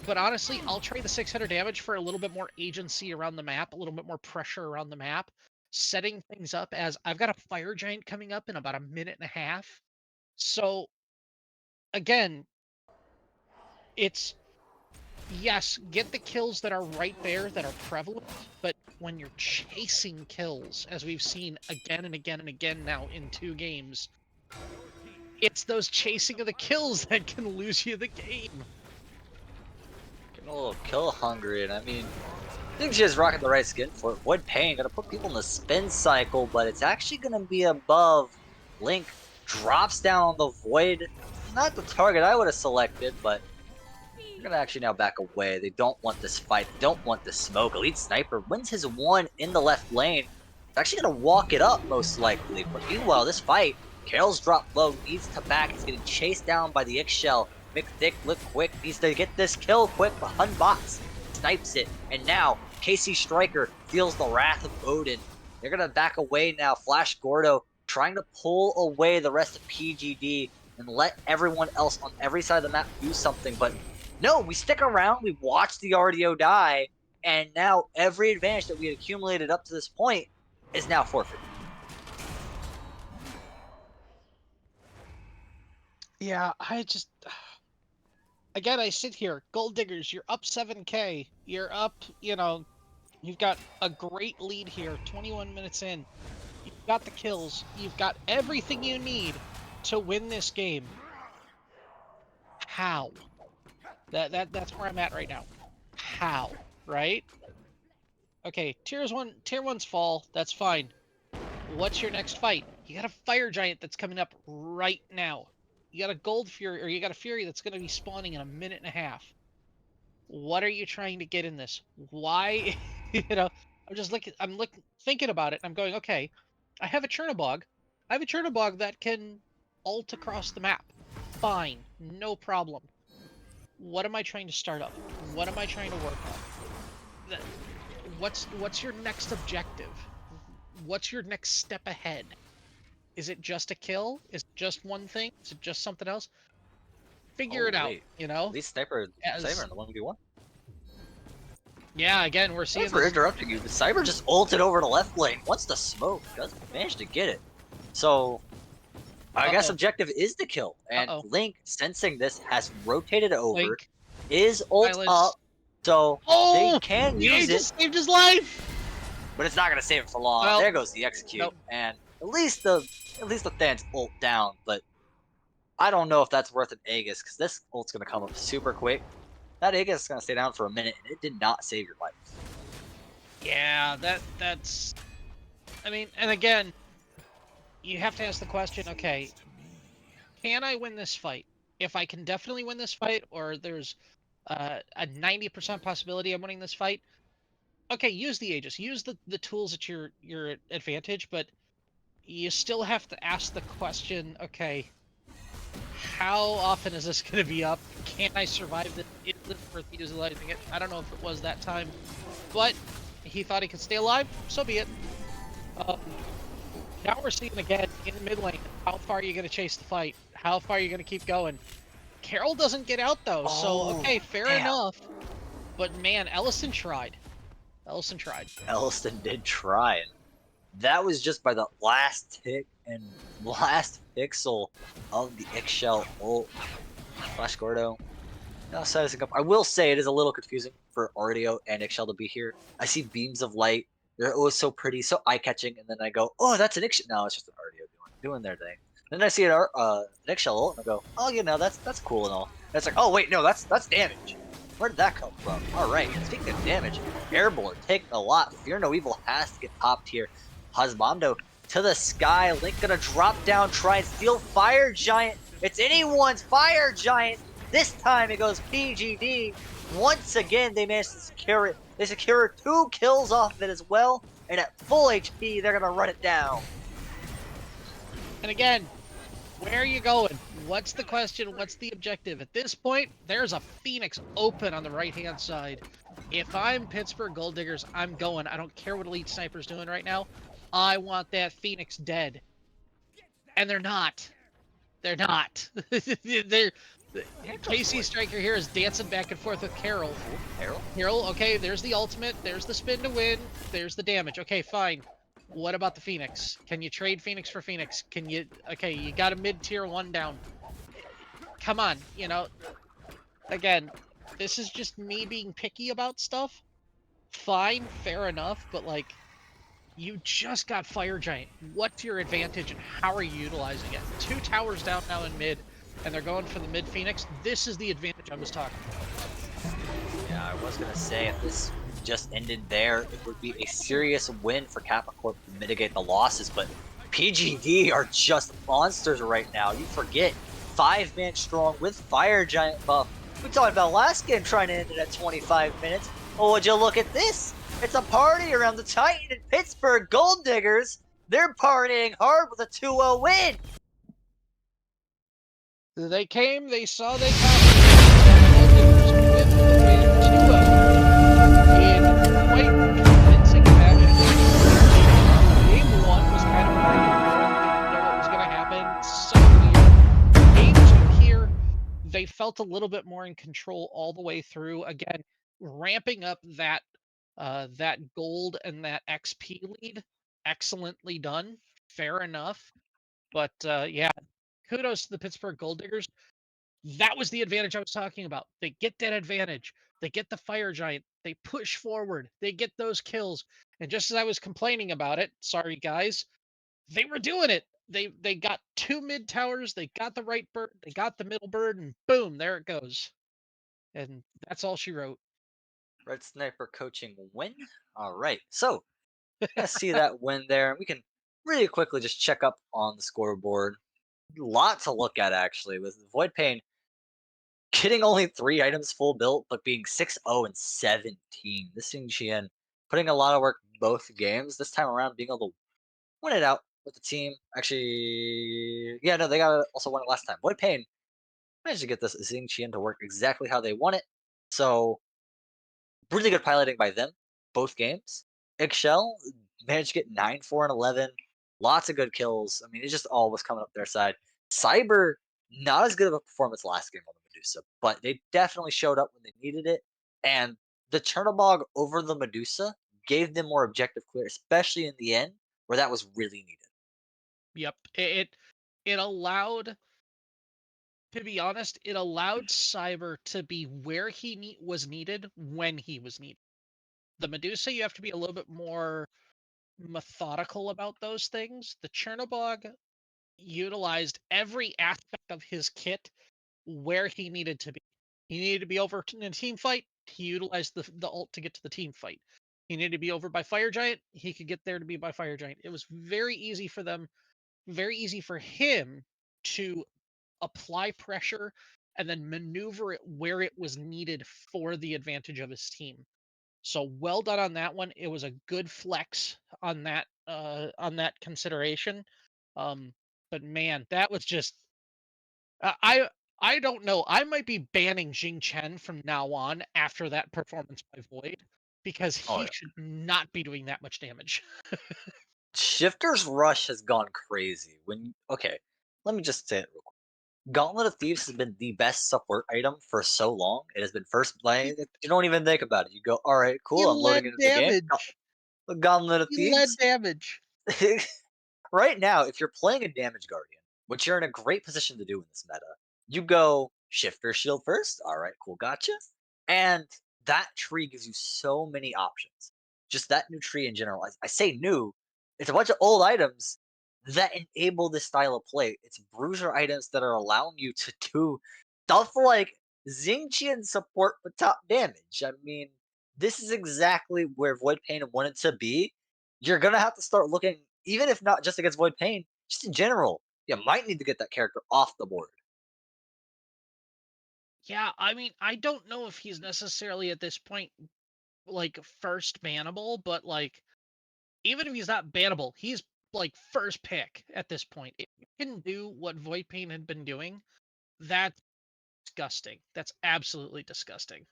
Speaker 2: But honestly, I'll trade the 600 damage for a little bit more agency around the map, a little bit more pressure around the map, setting things up as I've got a Fire Giant coming up in about a minute and a half. So, again, it's... Yes, get the kills that are right there, that are prevalent, but when you're chasing kills, as we've seen again and again and again now in 2 games, it's those chasing of the kills that can lose you the game.
Speaker 1: Getting a little kill hungry, and I mean, I think she's rocking the right skin for it. Void Pain, gonna put people in the spin cycle, but it's actually gonna be above. Link drops down on the Void. Not the target I would have selected, but they're gonna actually now back away. They don't want this fight, they don't want this smoke. Elite Sniper wins his 1 in the left lane. He's actually gonna walk it up, most likely. But meanwhile, this fight, Carol's dropped low, needs to back. He's getting chased down by the Ixchel. McThick, look quick, needs to get this kill quick, but Hunbots snipes it. And now, KC Striker feels the wrath of Odin. They're gonna back away now. Flash Gordo trying to pull away the rest of PGD and let everyone else on every side of the map do something, but no, we stick around, we watch the RDO die, and now every advantage that we had accumulated up to this point is now forfeit.
Speaker 2: Yeah, I just... Again, I sit here, Gold Diggers, you're up 7k, you're up, you know, you've got a great lead here, 21 minutes in. You've got the kills, you've got everything you need to win this game. How? That's where I'm at right now. How? Right? Okay, tier 1's fall, that's fine. What's your next fight? You got a Fire Giant that's coming up right now. You got a Gold Fury, or you got a Fury that's going to be spawning in a minute and a half. What are you trying to get in this? Why? You know, I'm thinking about it, and I'm going, okay, I have a Chernobog. I have a Chernobog that can ult across the map. Fine, no problem. What am I trying to start up? What am I trying to work on? What's your next objective? What's your next step ahead? Is it just a kill? Is it just one thing? Is it just something else? Figure it out, you know?
Speaker 1: At least Sniper in the 1v1.
Speaker 2: Yeah, again, we're seeing
Speaker 1: Sorry for interrupting you, but Cyber just ulted over to left lane. Wants the smoke, doesn't manage to get it. So, I guess
Speaker 2: Uh-oh.
Speaker 1: objective is the kill, and
Speaker 2: Uh-oh.
Speaker 1: Link, sensing this, has rotated over,
Speaker 2: Link.
Speaker 1: is ult
Speaker 2: Silence.
Speaker 1: up, so they
Speaker 2: Oh!
Speaker 1: can
Speaker 2: The
Speaker 1: use it,
Speaker 2: Aegis saved his life!
Speaker 1: but it's not gonna save it for long.
Speaker 2: Well,
Speaker 1: There goes the execute,
Speaker 2: nope.
Speaker 1: and at least the Than's ult down, but I don't know if that's worth an Aegis, because this ult's gonna come up super quick. That Aegis is gonna stay down for a minute, and it did not save your life.
Speaker 2: Yeah, that's I mean, and again, you have to ask the question, okay, can I win this fight? If I can definitely win this fight, or there's a 90% possibility I'm winning this fight, okay, use the Aegis, use the tools at your advantage, but you still have to ask the question, okay, how often is this going to be up? Can I survive this? Is it worth utilizing it? I don't know if it was that time, but he thought he could stay alive, so be it. Um, Now we're seeing again in the mid lane, how far are you going to chase the fight? How far are you going to keep going? Carol doesn't get out though, so
Speaker 1: Oh,
Speaker 2: okay, fair
Speaker 1: damn.
Speaker 2: enough. But man, Ellison tried. Ellison tried.
Speaker 1: Elliston did try, and that was just by the last tick and last pixel of the Ixchel ult. Flash Gordo. Now sizing up. I will say it is a little confusing for Artio and Ixchel to be here. I see beams of light. They're always so pretty, so eye-catching, and then I go, oh, that's an Ixchel. No, it's just an Artio doing their thing. Then I see an Ixchel ult, and I go, oh, that's cool and all. And it's like, oh, wait, no, that's damage. Where did that come from? All right, speaking of damage, Airborne taking a lot. Fear No Evil has to get popped here. Husbando to the sky. Link gonna drop down, try and steal Fire Giant. It's anyone's Fire Giant. This time it goes PGD. Once again, they managed to secure it. They secure 2 kills off of it as well. And at full HP, they're gonna run it down.
Speaker 2: And again, where are you going? What's the question? What's the objective? At this point, there's a Phoenix open on the right-hand side. If I'm Pittsburgh Gold Diggers, I'm going. I don't care what Elite Sniper's doing right now. I want that Phoenix dead. And they're not. They're not. they're KC Striker here is dancing back and forth with Carol.
Speaker 1: Harold?
Speaker 2: Carol, okay, there's the ultimate, there's the spin to win, there's the damage. Okay, fine. What about the Phoenix? Can you trade Phoenix for Phoenix? Can you okay, you got a mid-tier 1 down. Come on, again, this is just me being picky about stuff. Fine, fair enough, but like you just got Fire Giant. What's your advantage and how are you utilizing it? 2 towers down now in mid, and they're going for the mid Phoenix. This is the advantage I was talking about.
Speaker 1: Yeah, I was gonna say if this just ended there, it would be a serious win for Kappa Corp to mitigate the losses, but PGD are just monsters right now. You forget 5-man strong with Fire Giant buff. We talked about last game trying to end it at 25 minutes. Oh, would you look at this? It's a party around the Titan and Pittsburgh Gold Diggers. They're partying hard with a 2-0 win.
Speaker 2: They came, they saw, they conquered. With the win 2-0 in quite convincing fashion. Game 1 was kind of predictable. We didn't know what was going to happen. So game 2 here, they felt a little bit more in control all the way through. Again, ramping up that gold and that XP lead. Excellently done. Fair enough. But yeah, kudos to the Pittsburgh Gold Diggers. That was the advantage I was talking about. They get that advantage. They get the Fire Giant. They push forward. They get those kills. And just as I was complaining about it, sorry guys, they were doing it. They got 2 mid towers. They got the right bird. They got the middle bird, and boom, there it goes. And that's all she wrote.
Speaker 1: Red Sniper coaching win. All right, so gonna see that win there. We can really quickly just check up on the scoreboard. Lot to look at actually with Void Pain getting only 3 items full built, but being 6-0 and 17. This Xing Qian putting a lot of work both games. This time around, being able to win it out with the team. Actually, yeah, no, they got also won it last time. Void Pain managed to get this Xing Qian to work exactly how they want it. So really good piloting by them, both games. Excel managed to get 9, 4, and 11. Lots of good kills. I mean, it just all was coming up their side. Cyber, not as good of a performance last game on the Medusa, but they definitely showed up when they needed it. And the Chernobog over the Medusa gave them more objective clear, especially in the end, where that was really needed.
Speaker 2: Yep. it allowed, to be honest, it allowed Cyber to be where was needed when he was needed. The Medusa, you have to be a little bit more methodical about those things. The Chernobog utilized every aspect of his kit where he needed to be. He needed to be over in a team fight. He utilized the ult to get to the team fight. He needed to be over by Fire Giant. He could get there to be by Fire Giant. It was very easy for them, very easy for him to apply pressure and then maneuver it where it was needed for the advantage of his team. So well done on that one. It was a good flex on that consideration. Um, but man, that was just uh, I I don't know. I might be banning Jing Chen from now on after that performance by Void because
Speaker 1: Oh
Speaker 2: he
Speaker 1: yeah.
Speaker 2: should not be doing that much damage.
Speaker 1: Shifter's Rush has gone crazy. Okay, let me just say it real quick. Gauntlet of Thieves has been the best support item for so long. It has been first
Speaker 2: He,
Speaker 1: like you don't even think about it. You go, all right,
Speaker 2: he
Speaker 1: cool. I'm loading
Speaker 2: led
Speaker 1: into the game.
Speaker 2: damage.
Speaker 1: Gauntlet of
Speaker 2: He led
Speaker 1: Thieves.
Speaker 2: damage.
Speaker 1: Right now, if you're playing a damage guardian, which you're in a great position to do in this meta, you go shifter shield first. All right, cool, gotcha. And that tree gives you so many options. Just that new tree in general. I say new, it's a bunch of old items that enable this style of play. It's bruiser items that are allowing you to do stuff like Xingqian support with top damage. I mean, this is exactly where Void Pain wanted to be. You're gonna have to start looking, even if not just against Void Pain, just in general. You might need to get that character off the board.
Speaker 2: Yeah, I mean, I don't know if he's necessarily at this point like first bannable, but like even if he's not bannable, he's like first pick at this point. If you can do what Void Pain had been doing, that's disgusting. That's absolutely disgusting.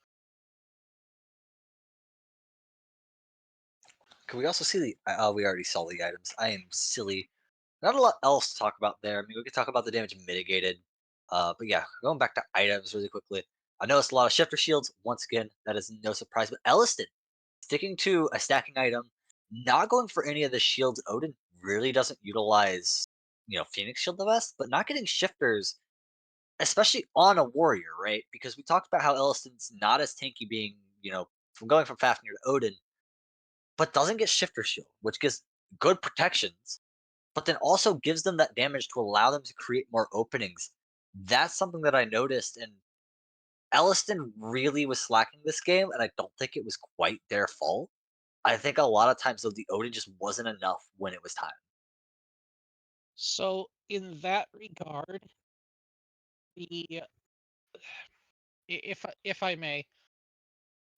Speaker 1: Can we also see the? We already saw the items. I am silly. Not a lot else to talk about there. I mean, we could talk about the damage mitigated. But yeah, going back to items really quickly. I noticed a lot of shifter shields. Once again, that is no surprise. But Elliston sticking to a stacking item, not going for any of the shields. Odin really doesn't utilize, Phoenix Shield the best, but not getting shifters, especially on a warrior, right? Because we talked about how Elliston's not as tanky, being from going from Fafnir to Odin, but doesn't get shifter shield, which gives good protections, but then also gives them that damage to allow them to create more openings. That's something that I noticed, and Elliston really was slacking this game, and I don't think it was quite their fault. I think a lot of times though the Odin just wasn't enough when it was time.
Speaker 2: So in that regard, the if I may,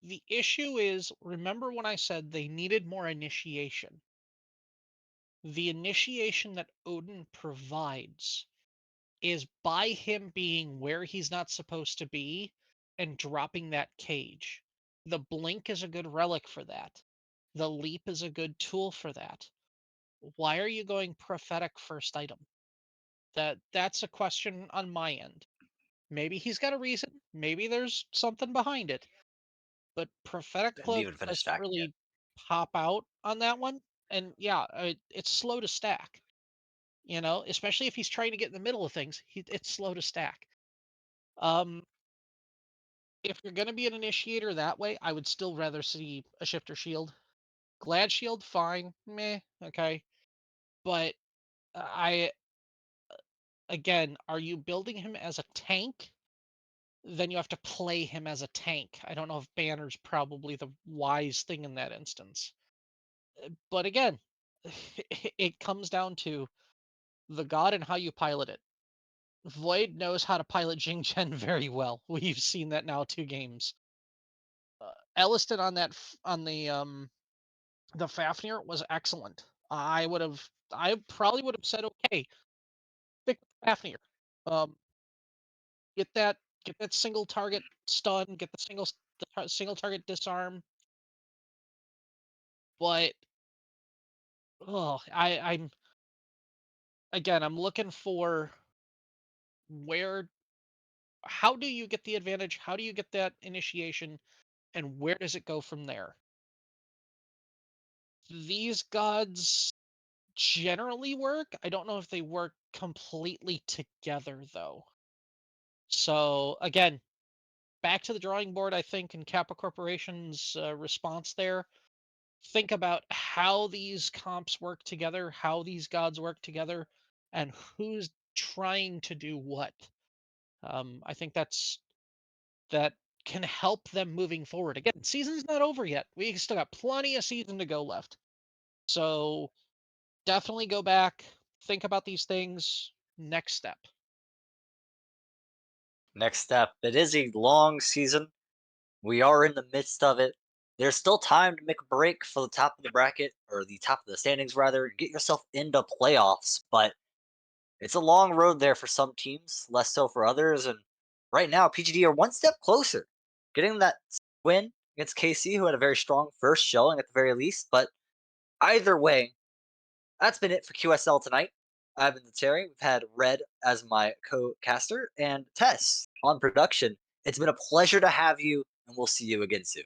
Speaker 2: the issue is, remember when I said they needed more initiation? The initiation that Odin provides is by him being where he's not supposed to be and dropping that cage. The blink is a good relic for that. The leap is a good tool for that. Why are you going prophetic first item? That's a question on my end. Maybe he's got a reason. Maybe there's something behind it. But prophetic
Speaker 1: Didn't
Speaker 2: cloak
Speaker 1: even finish
Speaker 2: doesn't
Speaker 1: stacking it.
Speaker 2: really pop out on that one. And yeah, it's slow to stack. Especially if he's trying to get in the middle of things, it's slow to stack. Um, if you're going to be an initiator that way, I would still rather see a shifter shield. Glad shield, fine, meh, okay. But I again, are you building him as a tank? Then you have to play him as a tank. I don't know if banner's probably the wise thing in that instance. But again, it comes down to the god and how you pilot it. Void knows how to pilot Jing Chen very well. We've seen that now 2 games. Elliston on the Fafnir was excellent. I probably would have said okay, stick with Fafnir. Um, get that get that single target stun, get the single target disarm. But I'm again, I'm looking for where how do you get the advantage? How do you get that initiation? And where does it go from there? These gods generally work. I don't know if they work completely together though. So again, back to the drawing board, I think, in Kappa Corporation's response there. Think about how these comps work together, how these gods work together, and who's trying to do what. I think that can help them moving forward. Again, season's not over yet. We still got plenty of season to go left. So definitely go back, think about these things. Next step.
Speaker 1: Next step. It is a long season. We are in the midst of it. There's still time to make a break for the top of the bracket, or the top of the standings rather, and get yourself into playoffs. But it's a long road there for some teams, less so for others. And right now, PGD are one step closer, getting that win against KC, who had a very strong first showing at the very least. But either way, that's been it for QSL tonight. I've been Terry. We've had Red as my co-caster and Tess on production. It's been a pleasure to have you, and we'll see you again soon.